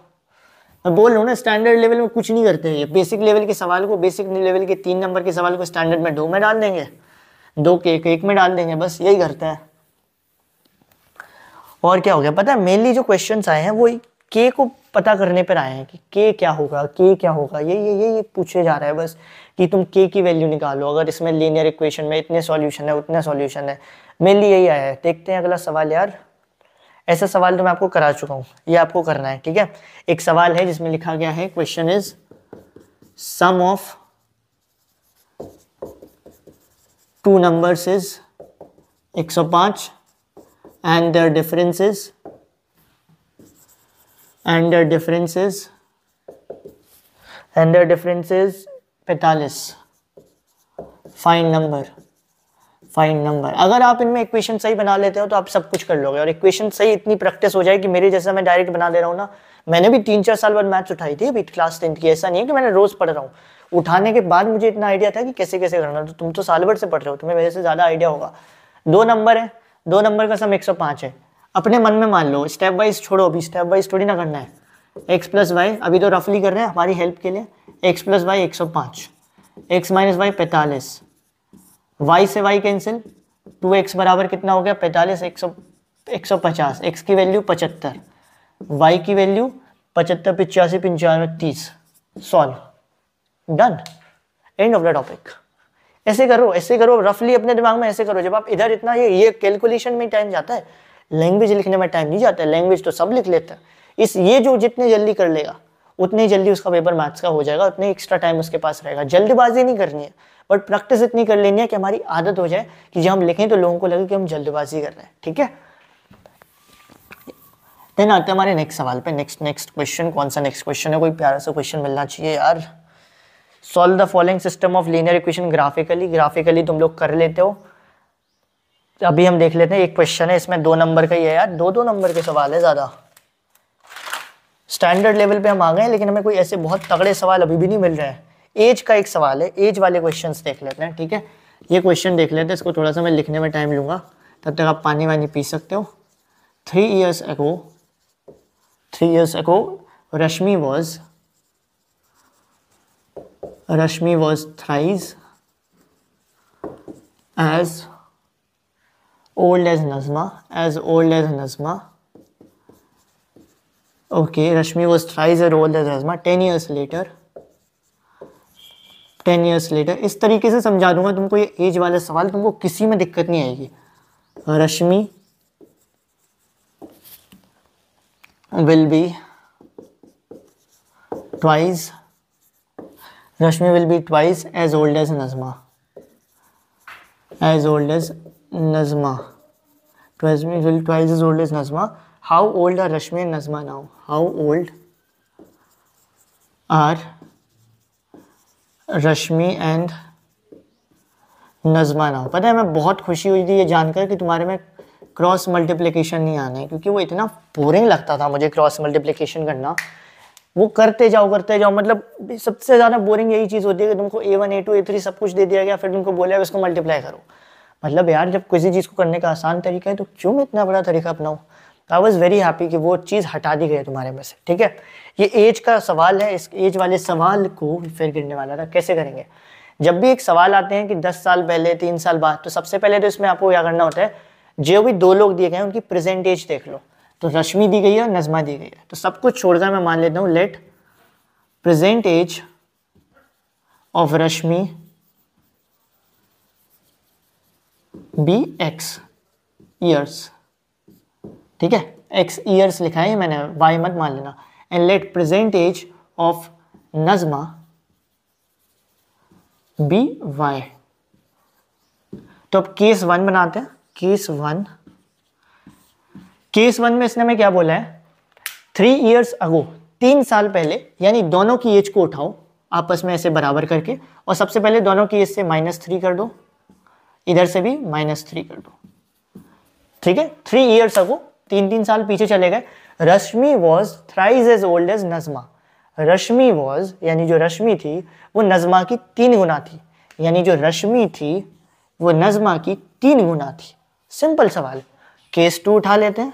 मैं बोल रहा हूँ ना स्टैंडर्ड लेवल में कुछ नहीं करते हैं, ये बेसिक लेवल के सवाल को, बेसिक लेवल के 3 नंबर के सवाल को स्टैंडर्ड में 2 में डाल देंगे, 2 के 1 में डाल देंगे, बस यही करते हैं। और क्या हो गया पता है, मेनली जो क्वेश्चंस आए हैं वो के को पता करने पर आए हैं कि के क्या होगा, के क्या होगा, ये पूछे जा रहा है बस कि तुम के की वैल्यू निकालो, अगर इसमें लीनियर इक्वेशन में इतने सॉल्यूशन है उतने सॉल्यूशन है, मेनली यही आया है। देखते हैं अगला सवाल यार, ऐसा सवाल तो मैं आपको करा चुका हूँ, ये आपको करना है, ठीक है। एक सवाल है जिसमें लिखा गया है question is sum of 2 numbers is 105 and their differences 45। Find number. अगर आप इनमें इक्वेशन सही बना लेते हो तो आप सब कुछ कर लोगे, और इक्वेशन सही इतनी प्रैक्टिस हो जाए कि मेरे जैसा मैं डायरेक्ट बना दे रहा हूँ ना। मैंने भी 3-4 साल बाद मैथ्स उठाई थी अभी क्लास 10 की, ऐसा नहीं है कि मैंने रोज पढ़ रहा हूँ। उठाने के बाद मुझे इतना आइडिया था कि कैसे कैसे करना, तो तुम तो साल भर से पढ़ रहे हो, तुम्हें मेरे से ज्यादा आइडिया होगा। 2 नंबर है, 2 नंबर का सम 105 है, अपने मन में मान लो, स्टेप वाइज छोड़ो, अभी स्टेप वाइज थोड़ी ना करना है। x + y अभी तो रफली कर रहे हैं हमारी हेल्प के लिए, x + y 105, x - y 45, y से y कैंसिल, 2x बराबर कितना हो गया 45, 150, x की वैल्यू 75, y की value 75, 85, 95, 30, solve, done, end of the topic. ऐसे करो रफली अपने दिमाग में ऐसे करो। जब आप इधर इतना ये कैलकुलेशन में टाइम जाता है, लैंग्वेज लिखने में टाइम नहीं जाता है, लैंग्वेज तो सब लिख लेते हैं। ये जो जितने जल्दी कर लेगा उतने ही जल्दी उसका पेपर मैथ्स का हो जाएगा, उतने एक्स्ट्रा टाइम उसके पास रहेगा। जल्दबाजी नहीं करनी है, बट प्रैक्टिस इतनी कर लेनी है कि हमारी आदत हो जाए कि जब हम लिखें तो लोगों को लगे कि हम जल्दबाजी कर रहे हैं, ठीक है। देन आते हैं हमारे नेक्स्ट सवाल पे। नेक्स्ट क्वेश्चन, कौन सा नेक्स्ट क्वेश्चन है, कोई प्यारा सा क्वेश्चन मिलना चाहिए यार। Solve the following system of linear equation graphically तुम लोग कर लेते हो। अभी हम देख लेते हैं, एक क्वेश्चन है इसमें 2 नंबर का ही है यार, 2 नंबर के सवाल है ज्यादा। स्टैंडर्ड लेवल पे हम आ गए, लेकिन हमें कोई ऐसे बहुत तगड़े सवाल अभी भी नहीं मिल रहे हैं। एज का एक सवाल है, एज वाले क्वेश्चंस देख लेते हैं, ठीक है। ये क्वेश्चन देख लेते हैं, इसको थोड़ा सा मैं लिखने में टाइम लूंगा, तब तक आप पानी वानी पी सकते हो। 3 years ago Rashmi was thrice as old as Nazma. Okay, Rashmi was thrice as old as Nazma 10 years later। इस तरीके से समझा दूंगा तुमको ये एज वाला सवाल, तुमको किसी में दिक्कत नहीं आएगी। रश्मि will be twice as old as Nazma। Rashmi will be twice as old as Nazma। How old are Rashmi and Nazma now? How old are Rashmi and Najma now. पता है मैं बहुत खुशी हुई थी ये जानकर कि तुम्हारे में क्रॉस मल्टीप्लिकेशन नहीं आना है, क्योंकि वो इतना बोरिंग लगता था मुझे क्रॉस मल्टीप्लिकेशन करना। वो करते जाओ मतलब सबसे ज़्यादा बोरिंग यही चीज़ होती है कि तुमको A1 A2 A3 सब कुछ दे दिया गया, फिर तुमको बोला इसको मल्टीप्लाई करो। मतलब यार जब किसी चीज़ को करने का आसान तरीका है तो क्यों मैं इतना बड़ा तरीका अपनाऊँ। आई वॉज वेरी हैप्पी कि वो चीज़ हटा दी गई है तुम्हारे में से। ठीक है, ये एज का सवाल है, इस एज वाले सवाल को फिर गिरने वाला था। कैसे करेंगे, जब भी एक सवाल आते हैं कि 10 साल पहले 3 साल बाद, तो सबसे पहले तो इसमें आपको क्या करना होता है, जो भी दो लोग दिए गए हैं उनकी प्रेजेंट एज देख लो। तो रश्मि दी गई है और नज़मा दी गई है, तो सब कुछ छोड़कर मैं मान लेता हूँ let present age of Rashmi be x years. ठीक है, x ईयर्स लिखा है मैंने, y मत मान लेना। And let present age of Nazma be y। तो अब केस 1 बनाते हैं। केस 1 में इसने में क्या बोला है, 3 years अगो, 3 साल पहले, यानी दोनों की एज को उठाओ आपस में ऐसे बराबर करके, और सबसे पहले दोनों की एज से -3 कर दो, इधर से भी -3 कर दो। ठीक है, 3 years अगो, 3 साल पीछे चले गए। Rashmi was thrice as old as Nazma. Rashmi was यानी जो रश्मि थी वो नज़मा की 3 गुना थी, यानी जो रश्मि थी वो नज़मा की 3 गुना थी। सिंपल सवाल। केस 2 उठा लेते हैं,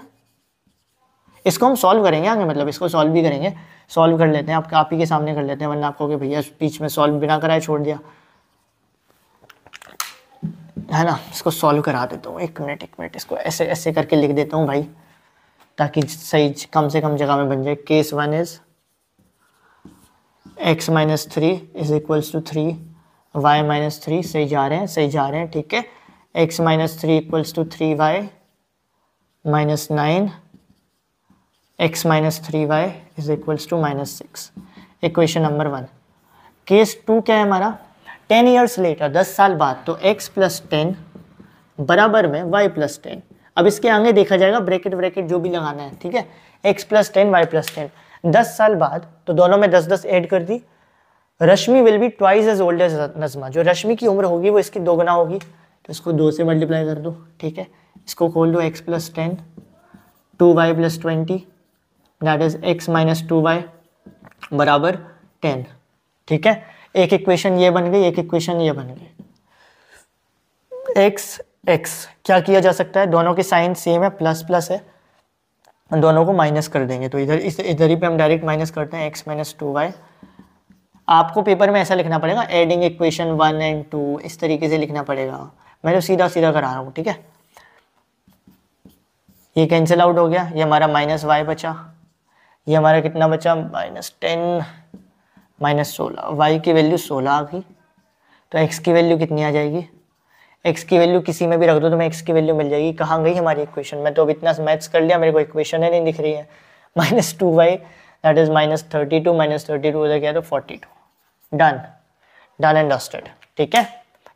इसको हम सॉल्व करेंगे आगे, मतलब इसको सॉल्व भी करेंगे। सॉल्व कर लेते हैं, आप ही के सामने कर लेते हैं, वरना आपको कि भैया बीच में सॉल्व बिना कराए छोड़ दिया है ना। इसको सॉल्व करा देता हूँ, एक मिनट इसको ऐसे ऐसे करके लिख देता हूँ भाई, ताकि सही कम से कम जगह में बन जाए। Case 1 is x - 3 is equals to 3 y - 3। सही जा रहे हैं ठीक है। x - 3 equals to 3y - 9, x - 3y is equals to -6। Equation number 1। Case 2 क्या है हमारा, 10 years लेटर, 10 साल बाद, तो x + 10 बराबर में y + 10। अब इसके आगे देखा जाएगा, ब्रैकेट जो भी लगाना है। ठीक है, x + 10 y + 10, 10 साल बाद, तो दोनों में 10 ऐड कर दी। Rashmi will be twice as old as Nazma. जो रश्मि की उम्र होगी वो इसकी 2 गुना होगी, तो इसको 2 से मल्टीप्लाई कर दो। ठीक है, इसको खोल दो, x + 10 2y + 20 that is x - 2y बराबर 10। ठीक है, एक इक्वेशन ये बन गई, एक इक्वेशन ये बन गई। x क्या किया जा सकता है, दोनों के साइन सेम है, प्लस है, दोनों को माइनस कर देंगे, तो इधर ही पे हम डायरेक्ट माइनस करते हैं, x - 2y। आपको पेपर में ऐसा लिखना पड़ेगा, एडिंग इक्वेशन 1 and 2, इस तरीके से लिखना पड़ेगा। मैं तो सीधा करा रहा हूँ। ठीक है, ये कैंसिल आउट हो गया, ये हमारा -y बचा, ये हमारा कितना बचा, -10 -16, y की वैल्यू 16 आ गई, तो x की वैल्यू कितनी आ जाएगी, x की वैल्यू किसी में भी रख दो तो मैं x की वैल्यू मिल जाएगी। कहाँ गई हमारी इक्वेशन, मैं तो अब इतना मैथ्स कर लिया, मेरे को इक्वेशन है नहीं दिख रही है। -2y दैट इज -32 -32 उधर गया तो 42। Done and dusted. ठीक है,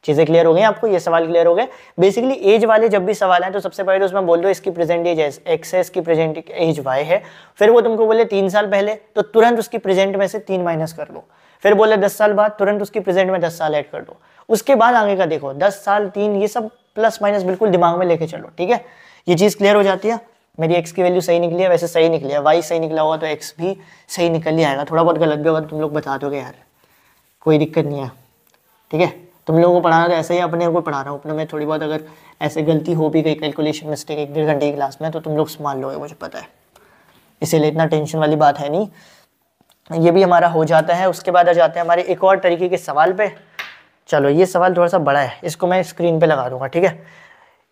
चीज़ें क्लियर हो गई आपको, ये सवाल क्लियर हो गए। बेसिकली एज वाले जब भी सवाल हैं तो सबसे पहले तो उसमें बोल दो इसकी प्रेजेंट एज x है, इसकी प्रेजेंट एज y है। फिर वो तुमको बोले 3 साल पहले, तो तुरंत उसकी प्रेजेंट में से 3 माइनस कर लो। फिर बोले 10 साल बाद, तुरंत उसकी प्रेजेंट में 10 साल ऐड कर दो। उसके बाद आगे का देखो, 10 साल 3, ये सब प्लस माइनस बिल्कुल दिमाग में लेके चलो। ठीक है, ये चीज़ क्लियर हो जाती है। मेरी x की वैल्यू सही निकली है, वैसे सही निकली है, y सही निकला होगा तो x भी सही निकल ही आएगा। थोड़ा बहुत गलत भी होगा तो तुम लोग बता दोगे यार, कोई दिक्कत नहीं है। ठीक है, तुम लोगों को पढ़ाना तो ऐसे ही अपने को पढ़ा रहा हूँ, अपने में थोड़ी बहुत अगर ऐसे गलती हो भी गई, कैलकुलेशन मिस्टेक 1-1.5 घंटे की क्लास में, तो तुम लोग संभाल लोगे, मुझे पता है, इसीलिए इतना टेंशन वाली बात है नहीं। ये भी हमारा हो जाता है। उसके बाद आ जाते हैं हमारे एक और तरीके के सवाल पे। चलो, ये सवाल थोड़ा सा बड़ा है, इसको मैं स्क्रीन पे लगा दूंगा। ठीक है,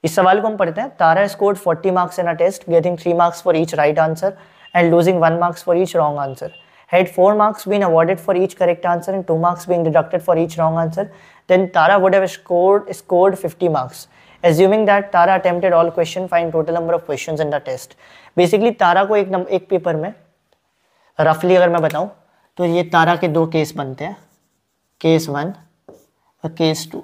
इस सवाल को हम पढ़ते हैं। Tara scored 40 marks in a test, getting 3 marks for each right answer and losing 1 marks for each wrong answer. Had 4 marks been awarded for each correct answer and 2 marks being deducted for each wrong answer, then Tara would have scored 50 marks. Assuming that Tara attempted all questions, find total number of questions in the test. Basically तारा को एक पेपर में रफली अगर मैं बताऊं तो ये तारा के 2 केस बनते हैं, केस 1 और केस 2।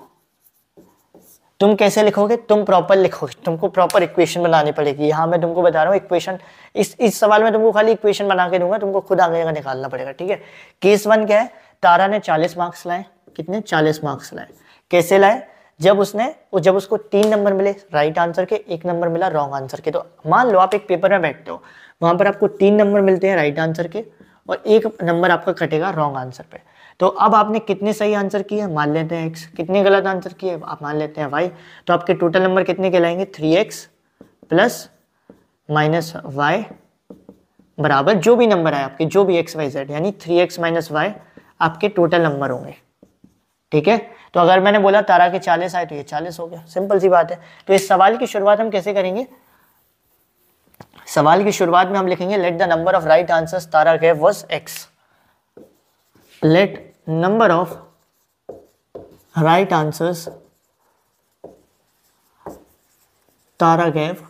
तुम कैसे लिखोगे, तुम प्रॉपर लिखोगे, तुमको प्रॉपर इक्वेशन बनानी पड़ेगी। यहाँ मैं तुमको बता रहा हूँ इक्वेशन, इस सवाल में तुमको खाली इक्वेशन बना के दूंगा, तुमको खुद आगे का निकालना पड़ेगा। ठीक है, केस 1 क्या है, तारा ने 40 मार्क्स लाए, कितने 40 मार्क्स लाए। कैसे लाए? जब उसको 3 नंबर मिले राइट आंसर के, 1 नंबर मिला रॉन्ग आंसर के। तो मान लो आप एक पेपर में बैठते हो, वहां पर आपको 3 नंबर मिलते हैं राइट आंसर के और 1 नंबर आपका कटेगा रॉन्ग आंसर पे। तो अब आपने कितने सही आंसर किए मान लेते हैं x, कितने गलत आंसर किए आप मान लेते हैं y। तो आपके टोटल नंबर कितने कहलाएंगे 3x प्लस माइनस y बराबर जो भी नंबर है आपके, जो भी x y z, यानी 3x माइनस y आपके टोटल नंबर होंगे। ठीक है, तो अगर मैंने बोला तारा के 40 आए तो ये 40 हो गया, सिंपल सी बात है। तो इस सवाल की शुरुआत हम कैसे करेंगे? सवाल की शुरुआत में हम लिखेंगे let the number of right answers Tara gave was x। Let number of right answers Tara gave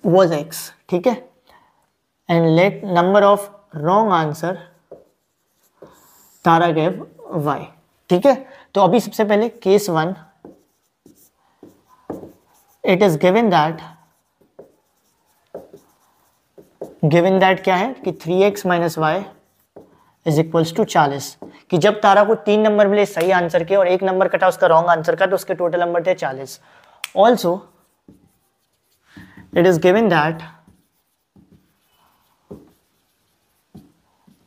was x। ठीक है, and let number of wrong answer Tara gave y। ठीक है, तो अभी सबसे पहले case 1, it is given that क्या है कि 3x minus y is equals to 40, कि जब तारा को 3 नंबर मिले सही आंसर के और 1 नंबर कटा उसका रॉन्ग आंसर का, तो उसके टोटल नंबर थे 40। Also it is given that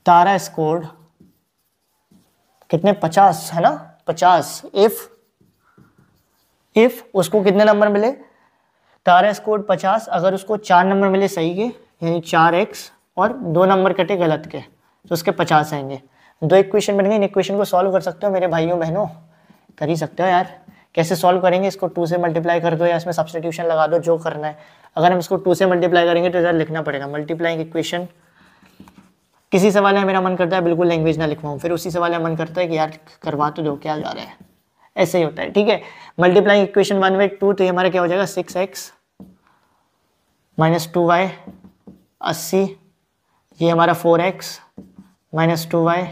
Tara scored कितने 50 है ना, 50। इफ उसको कितने नंबर मिले, तारा स्कोर्ड 50, अगर उसको 4 नंबर मिले सही के यानी 4x और 2 नंबर कटे गलत के तो उसके 50 आएंगे। 2 इक्वेशन बन गई। इन इक्वेशन को सॉल्व कर सकते हो मेरे भाइयों बहनों, कर ही सकते हो यार। कैसे सॉल्व करेंगे? इसको 2 से मल्टीप्लाई कर दो या इसमें सब्स्टिट्यूशन लगा दो, जो करना है। अगर हम इसको 2 से मल्टीप्लाई करेंगे तो इधर लिखना पड़ेगा मल्टीप्लाइंग इक्वेशन। किसी सवाल में मेरा मन करता है बिल्कुल लैंग्वेज ना लिखवाऊँ, फिर उसी सवाल में मन करता है कि यार करवा तो दो, क्या जा रहा है, ऐसे ही होता है। ठीक है, मल्टीप्लाइंग इक्वेशन 1 बाई 2, तो ये हमारा क्या हो जाएगा 6x माइनस 2y 80, ये हमारा 4x माइनस 2y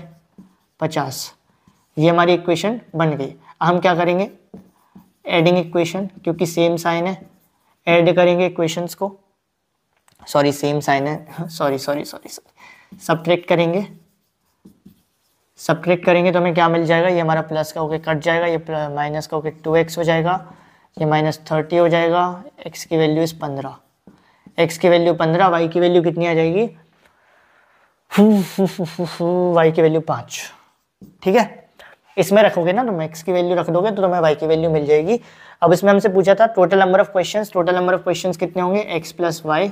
50। ये हमारी इक्वेशन बन गई। हम क्या करेंगे? एडिंग इक्वेशन, क्योंकि सेम साइन है, ऐड करेंगे इक्वेशंस को, सॉरी सेम साइन है, सॉरी सब्ट्रैक्ट करेंगे तो हमें क्या मिल जाएगा? ये हमारा प्लस का होके कट जाएगा, ये माइनस का होके 2x हो जाएगा, ये माइनस 30 हो जाएगा। x की वैल्यू इस 15, x की वैल्यू 15, y की वैल्यू कितनी आ जाएगी? y की वैल्यू 5। ठीक है, इसमें रखोगे ना, तुम x की वैल्यू रख दोगे तो तुम्हें y की वैल्यू मिल जाएगी। अब इसमें हमसे पूछा था total number of questions, total number of questions कितने होंगे? x प्लस वाई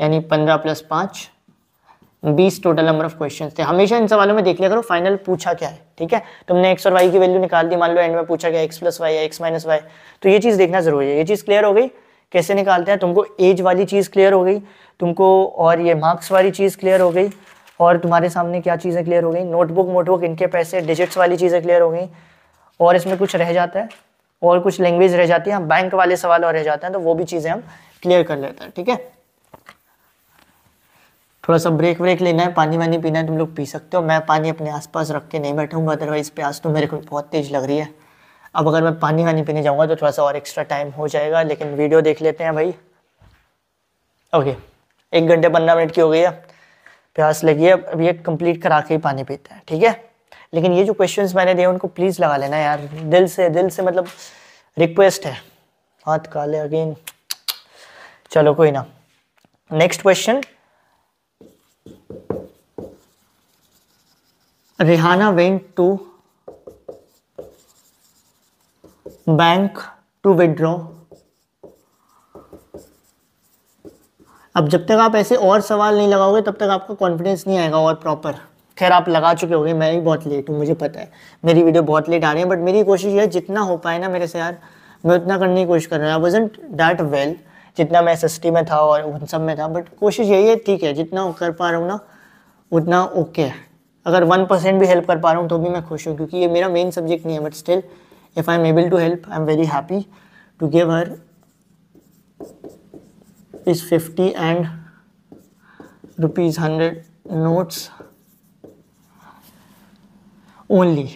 यानी 15 plus 5 20 total number of questions थे। हमेशा इन सवालों में देख लिया करो फाइनल पूछा क्या है। ठीक है, तुमने x और y की वैल्यू निकाल दी, मान लो एंड में पूछा गया x प्लस वाई या x माइनस वाई, तो ये चीज़ देखना जरूरी है। ये चीज़ क्लियर हो गई कैसे निकालते हैं? तुमको एज वाली चीज़ क्लियर हो गई तुमको, और ये मार्क्स वाली चीज़ क्लियर हो गई, और तुम्हारे सामने क्या चीज़ें क्लियर हो गई? नोटबुक इनके पैसे, डिजिट्स वाली चीज़ें क्लियर हो गई, और इसमें कुछ रह जाता है और कुछ लैंग्वेज रह जाती है, बैंक वाले सवाल और रह जाते हैं, तो वो भी चीज़ें हम क्लियर कर लेते हैं। ठीक है, थोड़ा सा ब्रेक लेना है, पानी वानी पीना है, तुम लोग पी सकते हो। मैं पानी अपने आसपास रख के नहीं बैठूंगा, अदरवाइज प्यास तो मेरे को बहुत तेज लग रही है। अब अगर मैं पानी वानी पीने जाऊंगा तो थोड़ा सा और एक्स्ट्रा टाइम हो जाएगा, लेकिन वीडियो देख लेते हैं भाई। ओके, 1 घंटे 15 मिनट की हो गई है, प्यास लगी है, अब ये कंप्लीट करा के ही पानी पीते हैं। ठीक है, लेकिन ये जो क्वेश्चंस मैंने दिए उनको प्लीज़ लगा लेना यार, दिल से मतलब रिक्वेस्ट है। हाथ काले अगेन, चलो कोई ना। Next question, Rihanna went to bank to withdraw. अब जब तक आप ऐसे और सवाल नहीं लगाओगे तब तक आपका कॉन्फिडेंस नहीं आएगा और प्रॉपर। खैर आप लगा चुके होंगे, मैं भी बहुत लेट हूँ, मुझे पता है मेरी वीडियो बहुत लेट आ रही है, बट मेरी कोशिश है जितना हो पाए ना मेरे से यार, मैं उतना करने की कोशिश कर रहा हूँ। आई वाज़न्ट दैट वेल जितना मैं SST में था और उन सब में था, बट कोशिश यही है, ठीक है जितना कर पा रहा हूँ ना उतना ओके है। अगर 1% भी हेल्प कर पा रहा हूँ तो भी मैं खुश हूँ, क्योंकि ये मेरा मेन सब्जेक्ट नहीं है, but still if I am able to help I am very happy to give her इस 50 and ₹100 notes only.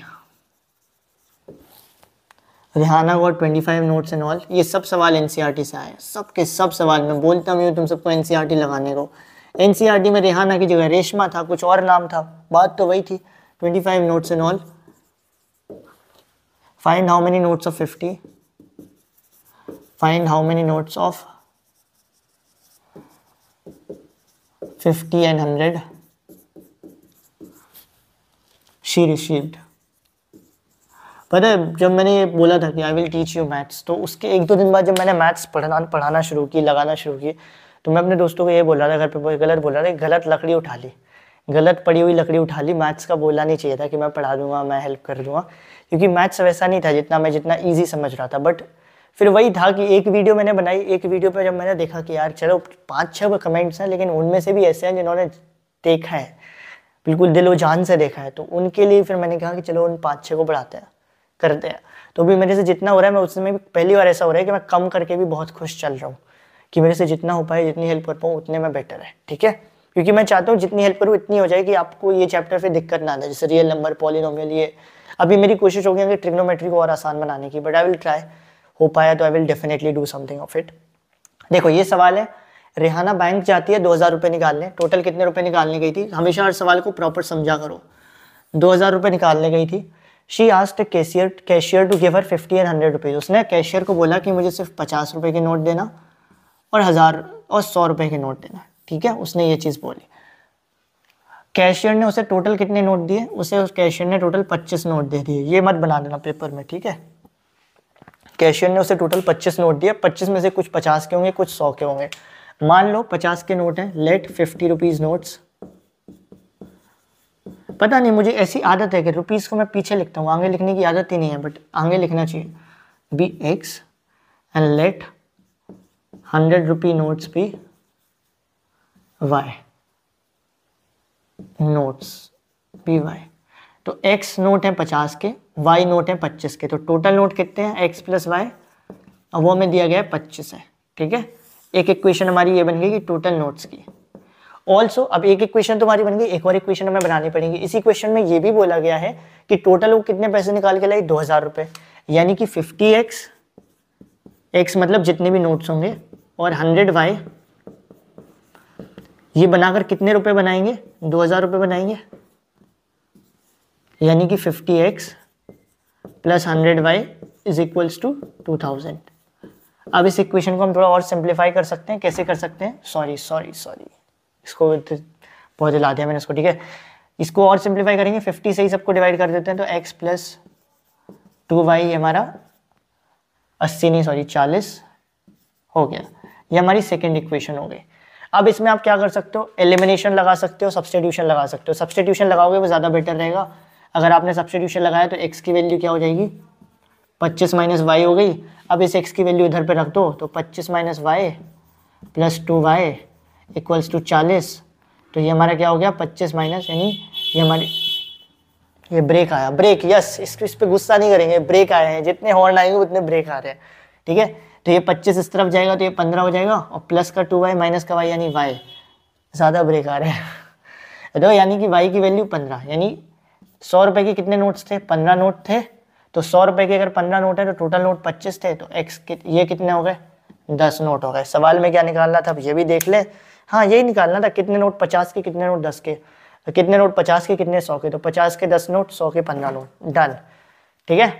Rihanna got 25 notes and all. ये सब सवाल NCERT से आए, सब के सब सवाल। मैं बोलता भी हूँ तुम सबको NCERT लगाने को। NCERT में रिहाना की जगह रेशमा था, कुछ और नाम था, बात तो वही थी। 25 notes in all. Find how many notes of 50. Find how many notes of 50 and 100 she received. पता है जब मैंने ये बोला था कि I will teach you maths, तो उसके 1-2 दिन बाद जब मैंने मैथ्स पढ़ाना शुरू की, लगाना शुरू की, तो मैं अपने दोस्तों को ये बोल रहा था, घर पे गलत बोल रहा था, गलत लकड़ी उठा ली, गलत पड़ी हुई लकड़ी उठा ली। मैथ्स का बोलना नहीं चाहिए था कि मैं पढ़ा दूंगा, मैं हेल्प कर दूंगा, क्योंकि मैथ्स वैसा नहीं था जितना ईजी समझ रहा था। बट फिर वही था कि एक वीडियो मैंने बनाई, एक वीडियो पर जब मैंने देखा कि यार चलो 5-6 कमेंट्स हैं, लेकिन उनमें से भी ऐसे हैं जिन्होंने देखा है, बिल्कुल दिलो जान से देखा है, तो उनके लिए फिर मैंने कहा कि चलो उन 5-6 को बढ़ाते हैं, करते हैं। तो भी मेरे से जितना हो रहा है, मैं उसमें भी पहली बार ऐसा हो रहा है कि मैं कम करके भी बहुत खुश चल रहा हूँ कि मेरे से जितना हो पाए, जितनी हेल्प कर पाऊँ उतने में बेटर है, ठीक है। क्योंकि मैं चाहता हूँ जितनी हेल्प करूँ इतनी हो जाए कि आपको ये चैप्टर फिर दिक्कत ना आए, जैसे रियल नंबर, पॉलिनोमियल, ये अभी मेरी कोशिश होगी कि ट्रिग्नोमेट्री को और आसान बनाने की, बट आई विल ट्राई, हो पाया तो I will definitely do something of it. देखो ये सवाल है, रेहाना बैंक जाती है 2000 रुपये निकालने, टोटल कितने रुपए निकालने गई थी, हमेशा हर सवाल को प्रॉपर समझा करो। 2000 रुपये निकालने गई थी। She asked cashier to give her 50 and 100 rupees. उसने कैशियर को बोला कि मुझे सिर्फ 50 रुपये के नोट देना और 1000 और 100 रुपये के नोट देना, ठीक है, उसने ये चीज़ बोली। कैशियर ने उसे टोटल कितने नोट दिए, उसे उस कैशियर ने टोटल 25 नोट दे दिए। ये मत बना देना पेपर में, ठीक है। कैशियर ने उसे टोटल 25 नोट दिए, 25 में से कुछ 50 के होंगे, कुछ 100 के होंगे। मान लो 50 के नोट हैं, लेट 50 रुपीज़ नोट्स। पता नहीं, मुझे ऐसी आदत है कि रुपीज़ को मैं पीछे लिखता हूँ, आगे लिखने की आदत ही नहीं है, बट आगे लिखना चाहिए। Be x and let 100 rupee notes be y, notes be y. तो x नोट है 50 के, y नोट है 25 के, तो टोटल नोट कितने हैं, x प्लस वाई, अब वो हमें दिया गया है 25 है, ठीक है। एक इक्वेशन हमारी ये बन गई कि टोटल नोट्स की। ऑल्सो अब एक इक्वेशन तुम्हारी बन गई, एक और इक्वेशन हमें बनानी पड़ेगी। इस इक्वेशन में ये भी बोला गया है कि टोटल वो कितने पैसे निकाल के लाई, 2000 रुपये, यानी कि 50x, x मतलब जितने भी नोट्स होंगे, और 100y, ये बनाकर कितने रुपए बनाएंगे, 2000 रुपये बनाएंगे, यानी कि 50x plus 100y is equals to 2000। अब इस इक्वेशन को हम थोड़ा और सिंप्लीफाई कर सकते हैं। कैसे कर सकते हैं, सॉरी, इसको बहुत हिला दिया मैंने इसको, ठीक है। इसको और सिंप्लीफाई करेंगे, 50 से ही सबको डिवाइड कर देते हैं, तो x प्लस 2y हमारा 40 हो गया। ये हमारी सेकेंड इक्वेशन हो गई। अब इसमें आप क्या कर सकते हो, एलिमिनेशन लगा सकते हो, सब्स्टिट्यूशन लगा सकते हो। सब्स्टिट्यूशन लगाओगे वो ज़्यादा बेटर रहेगा। अगर आपने सब्स्टिट्यूशन लगाया तो x की वैल्यू क्या हो जाएगी, 25 माइनस वाई हो गई। अब इस x की वैल्यू इधर पे रख दो, तो 25 minus y plus 2y equals to 40। तो ये हमारा क्या हो गया, 25 माइनस, यानी ये हमारी, ये ब्रेक आया, ब्रेक, यस, इस पे गुस्सा नहीं करेंगे, ब्रेक आए हैं, जितने हॉर्न आएंगे उतने ब्रेक आ रहे हैं, ठीक है। तो ये 25 इस तरफ जाएगा तो ये 15 हो जाएगा, और प्लस का 2y माइनस का y यानी y, ज़्यादा ब्रेक आ रहे हैं। तो यानी कि y की वैल्यू 15, यानी 100 रुपये के कितने नोट्स थे, 15 नोट थे। तो 100 रुपये के अगर 15 नोट है तो टोटल नोट 25 थे, तो x ये कितने हो गए, 10 नोट हो गए। सवाल में क्या निकालना था, अब ये भी देख ले। हाँ, यही निकालना था, कितने नोट 50 के, कितने नोट 10 के, तो कितने नोट 50 के, कितने 100 के, तो 50 के 10 नोट, 100 के 15 नोट, डन, ठीक है।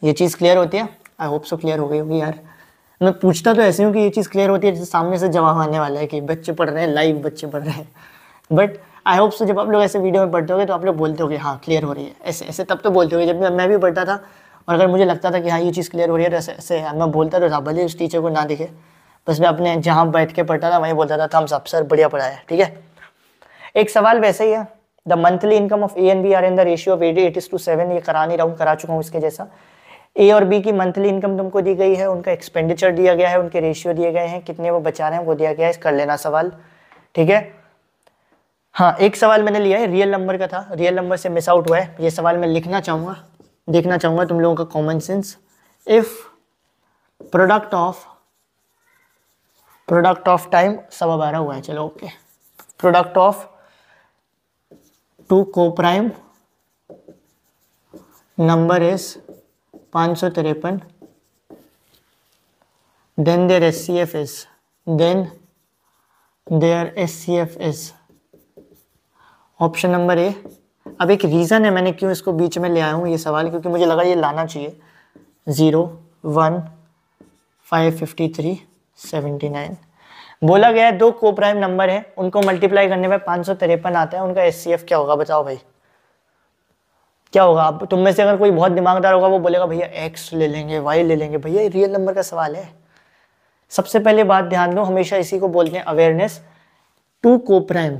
ये चीज़ क्लियर होती है, आई होप सो क्लियर हो गई होगी यार। मैं पूछता तो ऐसे हूँ कि ये चीज़ क्लियर होती है, जैसे सामने से जवाब आने वाला है कि बच्चे पढ़ रहे हैं, लाइव बच्चे पढ़ रहे हैं, बट आई होप सो जब आप लोग ऐसे वीडियो में पढ़ते होगे तो आप लोग बोलते होगे हाँ क्लियर हो रही है, ऐसे ऐसे तब तो बोलते होगे। जब मैं भी पढ़ता था और अगर मुझे लगता था कि हाँ ये चीज़ क्लियर हो रही है, तो ऐसे ऐसे मैं बोलता तो था, भले उस टीचर को ना दिखे, बस मैं अपने जहाँ बैठ के पढ़ता था वहीं बोलता था, थम्स अप सर, बढ़िया पढ़ाया, ठीक है। एक सवाल वैसे ही है, the monthly income of A and B are in the ratio of 8:7। ये करा नहीं रहा हूँ, करा चुका हूँ इसके जैसा। ए और बी की मंथली इनकम तुमको दी गई है, उनका एक्सपेंडिचर दिया गया है, उनके रेशियो दिए गए हैं, कितने वो बचा रहे हैं वो दिया गया है, कर लेना सवाल, ठीक है। हाँ, एक सवाल मैंने लिया है रियल नंबर का था, रियल नंबर से मिस आउट हुआ है। ये सवाल मैं लिखना चाहूँगा, देखना चाहूँगा तुम लोगों का common sense. If product of time 12:15 हुआ है, चलो okay. Product of 2 coprime number is 553, then their SCF is option number A अब एक रीज़न है मैंने क्यों इसको बीच में ले आया हूँ ये सवाल, क्योंकि मुझे लगा ये लाना चाहिए। 0 1 553 79 बोला गया है, दो को प्राइम नंबर है, उनको मल्टीप्लाई करने पर 553 आता है, उनका एचसीएफ क्या होगा बताओ भाई, क्या होगा? अब तुम में से अगर कोई बहुत दिमागदार होगा वो बोलेगा भैया एक्स ले लेंगे, वाई ले लेंगे। भैया रियल नंबर का सवाल है। सबसे पहले बात ध्यान दो, हमेशा इसी को बोलते हैं अवेयरनेस। टू को प्राइम,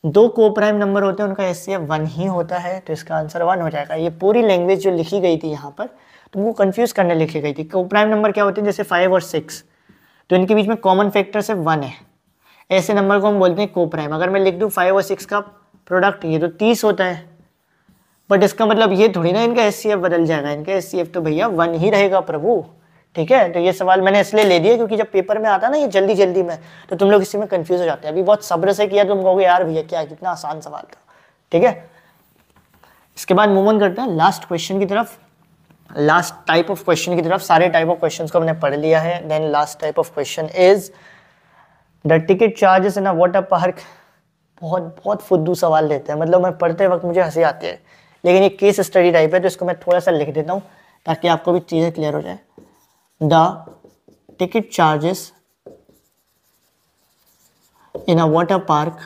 दो को प्राइम नंबर होते हैं, उनका एचसीएफ 1 ही होता है, तो इसका आंसर 1 हो जाएगा। ये पूरी लैंग्वेज जो लिखी गई थी यहाँ पर तुमको कंफ्यूज करने लिखी गई थी। को प्राइम नंबर क्या होते हैं, जैसे 5 और 6, तो इनके बीच में कॉमन फैक्टर सिर्फ 1 है, ऐसे नंबर को हम बोलते हैं को प्राइम। अगर मैं लिख दूँ 5 और 6 का प्रोडक्ट, ये तो 30 होता है, बट इसका मतलब ये थोड़ी ना इनका एचसीएफ बदल जाएगा, इनका एचसीएफ तो भैया 1 ही रहेगा प्रभु। ठीक है, तो ये सवाल मैंने इसलिए ले दिया क्योंकि जब पेपर में आता है ना ये जल्दी जल्दी में, तो तुम लोग इसी में कंफ्यूज हो जाते हैं। अभी बहुत सब्र से किया, तुम कहोगे यार भैया क्या कितना आसान सवाल था। ठीक है, इसके बाद मूव ऑन करते हैं लास्ट क्वेश्चन की तरफ, लास्ट टाइप ऑफ क्वेश्चन की तरफ। सारे टाइप ऑफ क्वेश्चन को हमने पढ़ लिया है। Then last type of question is the ticket charges in a water park. बहुत बहुत फुद्दू सवाल लेते हैं, मतलब मैं पढ़ते वक्त मुझे हंसी आती है, लेकिन ये केस स्टडी टाइप है, तो इसको मैं थोड़ा सा लिख देता हूँ ताकि आपको भी चीज़ें क्लियर हो जाए। The ticket charges in a water park.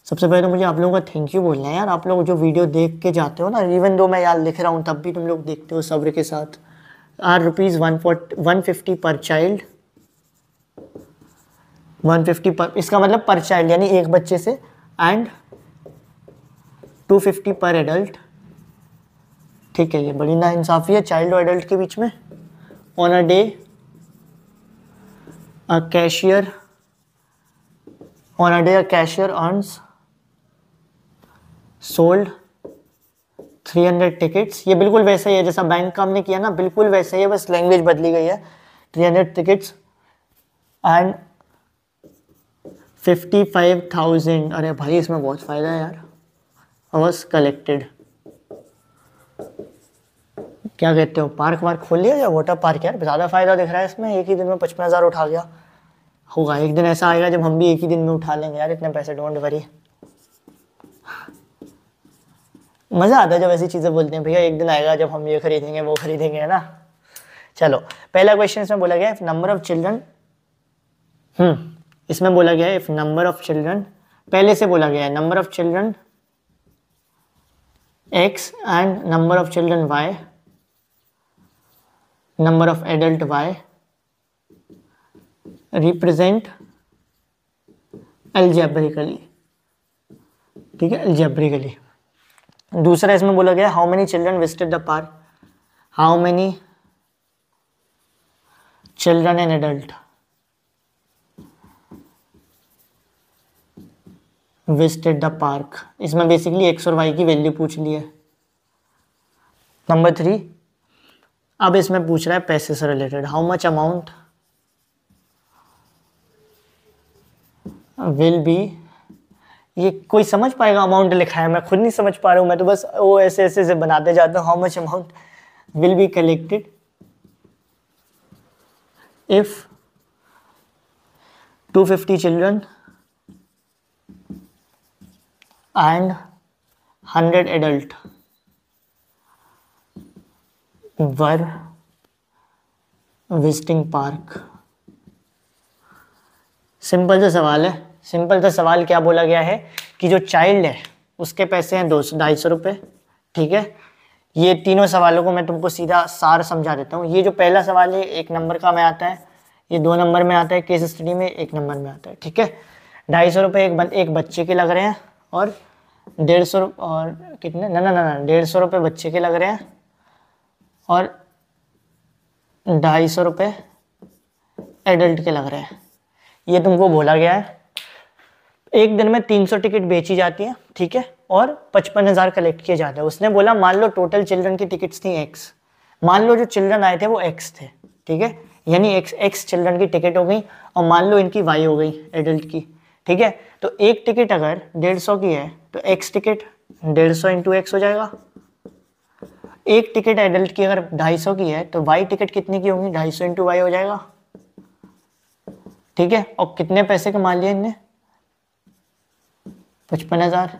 सबसे पहले तो मुझे आप लोगों का थैंक यू बोलना है यार, आप लोग जो वीडियो देख के जाते हो ना, इवन दो मैं यार लिख रहा हूँ तब भी तुम लोग देखते हो सब्र के साथ। आर ₹150 पर चाइल्ड, 150 पर, इसका मतलब पर चाइल्ड यानी एक बच्चे से, एंड 250 पर एडल्ट। ठीक है, ये बड़ी नाइंसाफ़ी है चाइल्ड और एडल्ट के बीच में। On a day a cashier, on a day a cashier earns sold 300 tickets. ये बिल्कुल वैसा ही है जैसा बैंक का हमने किया ना, बिल्कुल वैसा ही है, बस लैंग्वेज बदली गई है। 300 टिकट्स एंड 55,000, अरे भाई इसमें बहुत फ़ायदा है यार, वाज कलेक्टेड। क्या कहते हो, पार्क वार्क खोल लिया या वाटर पार्क? यार ज़्यादा फ़ायदा दिख रहा है इसमें, एक ही दिन में 55,000 उठा गया। होगा एक दिन ऐसा आएगा जब हम भी एक ही दिन में उठा लेंगे यार इतने पैसे, डोंट वरी। मज़ा आता है जब ऐसी चीज़ें बोलते हैं, भैया एक दिन आएगा जब हम ये खरीदेंगे वो खरीदेंगे, है ना। चलो पहला क्वेश्चन इसमें बोला गया है नंबर ऑफ चिल्ड्रन, इसमें बोला गया है इफ नंबर ऑफ चिल्ड्रन, पहले से बोला गया है number of children x and number of children y, number of adult y represent algebraically. ठीक है, अलजेब्रिकली। दूसरा इसमें बोला गया how many children visited the park, how many children and adult visited the park. इसमें बेसिकली x और y की वैल्यू पूछ ली है। नंबर 3, अब इसमें पूछ रहा है पैसे से related, how much amount will be, ये कोई समझ पाएगा अमाउंट लिखा है, मैं खुद नहीं समझ पा रहा हूँ, मैं तो बस वो ऐसे ऐसे से बनाते जाता हूँ। How much amount will be collected if 250 children and 100 adult were visiting park। Simple सा सवाल है, सिंपल सा सवाल। क्या बोला गया है कि जो चाइल्ड है उसके पैसे हैं 200-250 रुपये। ठीक है, ये तीनों सवालों को मैं तुमको सीधा सार समझा देता हूँ। ये जो पहला सवाल है 1 नंबर का में आता है, ये 2 नंबर में आता है, केस स्टडी में 1 नंबर में आता है। ठीक है, 250 रुपये एक बच्चे के लग रहे हैं, और 150 और कितने, ना 150 रुपये बच्चे के लग रहे हैं, और 250 रुपये एडल्ट के लग रहे हैं। ये तुमको बोला गया है एक दिन में 300 टिकट बेची जाती है। ठीक है, और 55,000 कलेक्ट किए जाते हैं। उसने बोला मान लो टोटल चिल्ड्रन की टिकट्स थी x, मान लो जो चिल्ड्रन आए थे वो x थे। ठीक है, यानी x चिल्ड्रन की टिकट हो गई, और मान लो इनकी y हो गई एडल्ट की। ठीक है, तो एक टिकट अगर 150 की है तो x टिकट 150 इंटू x हो जाएगा। एक टिकट एडल्ट की अगर 250 की है तो y टिकट कितनी की होगी, 250 इंटू y हो जाएगा। ठीक है, और कितने पैसे कमा लिए इनने, 55,000।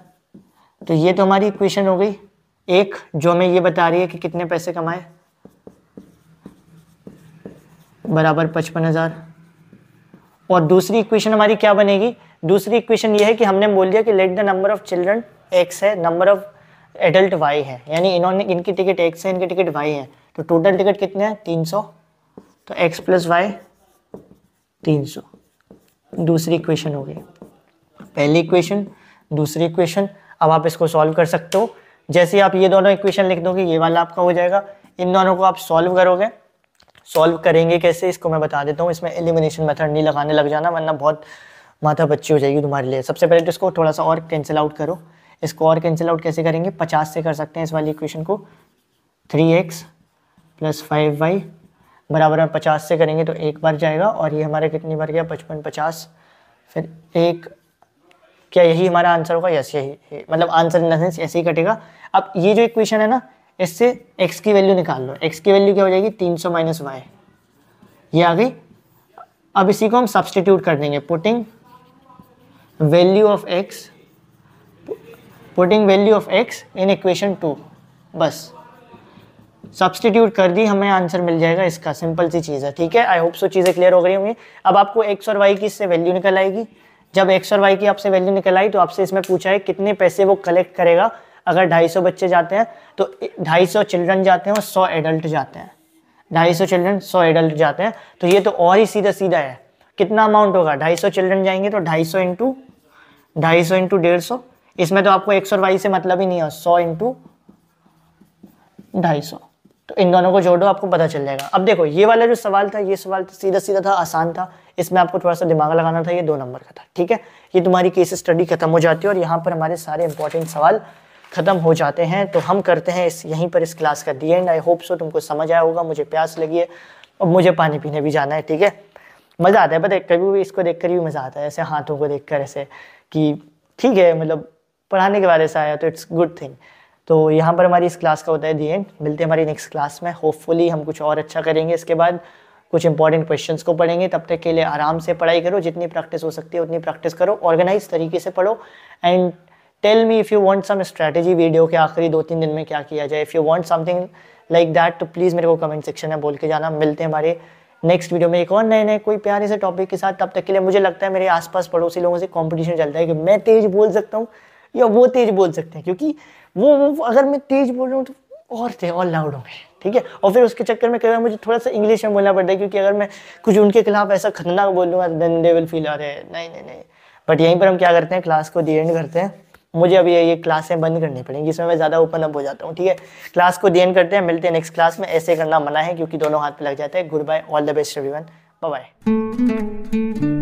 तो ये तो हमारी इक्वेशन हो गई एक, जो हमें ये बता रही है कि कितने पैसे कमाए, बराबर 55,000। और दूसरी इक्वेशन हमारी क्या बनेगी, दूसरी इक्वेशन ये है कि हमने बोल दिया कि late the number of children x है, नंबर ऑफ एडल्ट y है, यानी इनकी टिकट x है, इनकी टिकट y है, तो टोटल टिकट कितने हैं 300, तो x प्लस वाई 300। दूसरी इक्वेशन हो गई, पहली इक्वेशन, दूसरी इक्वेशन। अब आप इसको सॉल्व कर सकते हो, जैसे आप ये दोनों इक्वेशन लिख दोगे ये वाला आपका हो जाएगा, इन दोनों को आप सॉल्व करोगे। सॉल्व करेंगे कैसे इसको मैं बता देता हूँ, इसमें एलिमिनेशन मेथड नहीं लगाने लग जाना वरना बहुत माथा बच्ची हो जाएगी तुम्हारे लिए। सबसे पहले तो इसको थोड़ा सा और कैंसिल आउट करो, इसको और कैंसिल आउट कैसे करेंगे, 50 से कर सकते हैं इस वाली इक्वेशन को, 3x प्लस 5y बराबर में 50 से करेंगे तो एक बार जाएगा, और ये हमारे कितनी बार गया 55 50, फिर एक, क्या यही हमारा आंसर होगा, यस यही, मतलब आंसर इन द सेंस ऐसे ही कटेगा। अब ये जो इक्वेशन है ना, इससे x की वैल्यू निकाल लो, x की वैल्यू क्या हो जाएगी 300 माइनस वाई, ये आ गई। अब इसी को हम सब्सटीट्यूट कर देंगे, putting value of x in equation 2, बस सब्सटीट्यूट कर दी, हमें आंसर मिल जाएगा इसका, सिंपल सी चीज़ है, ठीक है। आई होप सो चीज़ें क्लियर हो गई होंगी। अब आपको x और y की इससे वैल्यू निकल आएगी, जब x और y की आपसे वैल्यू निकल आई तो आपसे इसमें पूछा है कितने पैसे वो कलेक्ट करेगा अगर 250 बच्चे जाते हैं, तो 250 चिल्ड्रन जाते हैं और 100 एडल्ट जाते हैं, 250 चिल्ड्रन 100 एडल्ट जाते हैं, तो ये तो और ही सीधा सीधा है। कितना अमाउंट होगा, 250 चिल्ड्रन जाएंगे तो 250 इंटू 150, इसमें तो आपको x और y से मतलब ही नहीं है, 100 इंटू 250, तो इन दोनों को जोड़ो आपको पता चल जाएगा। अब देखो ये वाला जो सवाल था, ये सवाल सीधा सीधा था, आसान था, इसमें आपको थोड़ा सा दिमाग लगाना था, ये 2 नंबर का था, ठीक है। ये तुम्हारी केस स्टडी खत्म हो जाती है और यहाँ पर हमारे सारे इंपॉर्टेंट सवाल खत्म हो जाते हैं। तो हम करते हैं यहीं पर इस क्लास का दी एंड। आई होप सो तुमको समझ आया होगा, मुझे प्यास लगी है और मुझे पानी पीने भी जाना है, ठीक है। मज़ा आता है पता है, कभी भी इसको देख कर भी मज़ा आता है, ऐसे हाथों को देख कर ऐसे कि ठीक है, मतलब पढ़ाने के बाद ऐसा आया तो इट्स गुड थिंग। तो यहाँ पर हमारी इस क्लास का होता है दी एंड। मिलते हैं हमारी नेक्स्ट क्लास में, होपफुली हम कुछ और अच्छा करेंगे, इसके बाद कुछ इंपॉर्टेंट क्वेश्चंस को पढ़ेंगे। तब तक के लिए आराम से पढ़ाई करो, जितनी प्रैक्टिस हो सकती है उतनी प्रैक्टिस करो, ऑर्गेनाइज तरीके से पढ़ो and tell me if you want some strategy video के आखिरी 2-3 दिन में क्या किया जाए। If you want something like that तो प्लीज़ मेरे को कमेंट सेक्शन में बोल के जाना। मिलते हैं हमारे नेक्स्ट वीडियो में एक और नए कोई प्यारे से टॉपिक के साथ। तब तक के लिए मुझे लगता है मेरे आसपास पड़ोसी लोगों से कंपटीशन चलता है कि मैं तेज़ बोल सकता हूँ या वो तेज़ बोल सकते हैं, क्योंकि वो अगर मैं तेज़ बोल रहा हूँ तो और लाउड होंगे, ठीक है। और फिर उसके चक्कर में कई बार मुझे थोड़ा सा इंग्लिश में बोलना पड़ता है, क्योंकि अगर मैं कुछ उनके खिलाफ ऐसा खतरनाक बोलूँगा देन दे विल फील अरे नहीं। बट यहीं पर हम क्या करते हैं, क्लास को दी एंड करते हैं। मुझे अभी ये क्लासें बंद करनी पड़ेंगी, इसमें मैं ज़्यादा ओपन अप हो जाता हूँ, ठीक है। क्लास को दी एंड करते हैं, मिलते हैं नेक्स्ट क्लास में। ऐसे करना मना है क्योंकि दोनों हाथ पे लग जाते हैं। Good bye, all the best everyone, bye bye.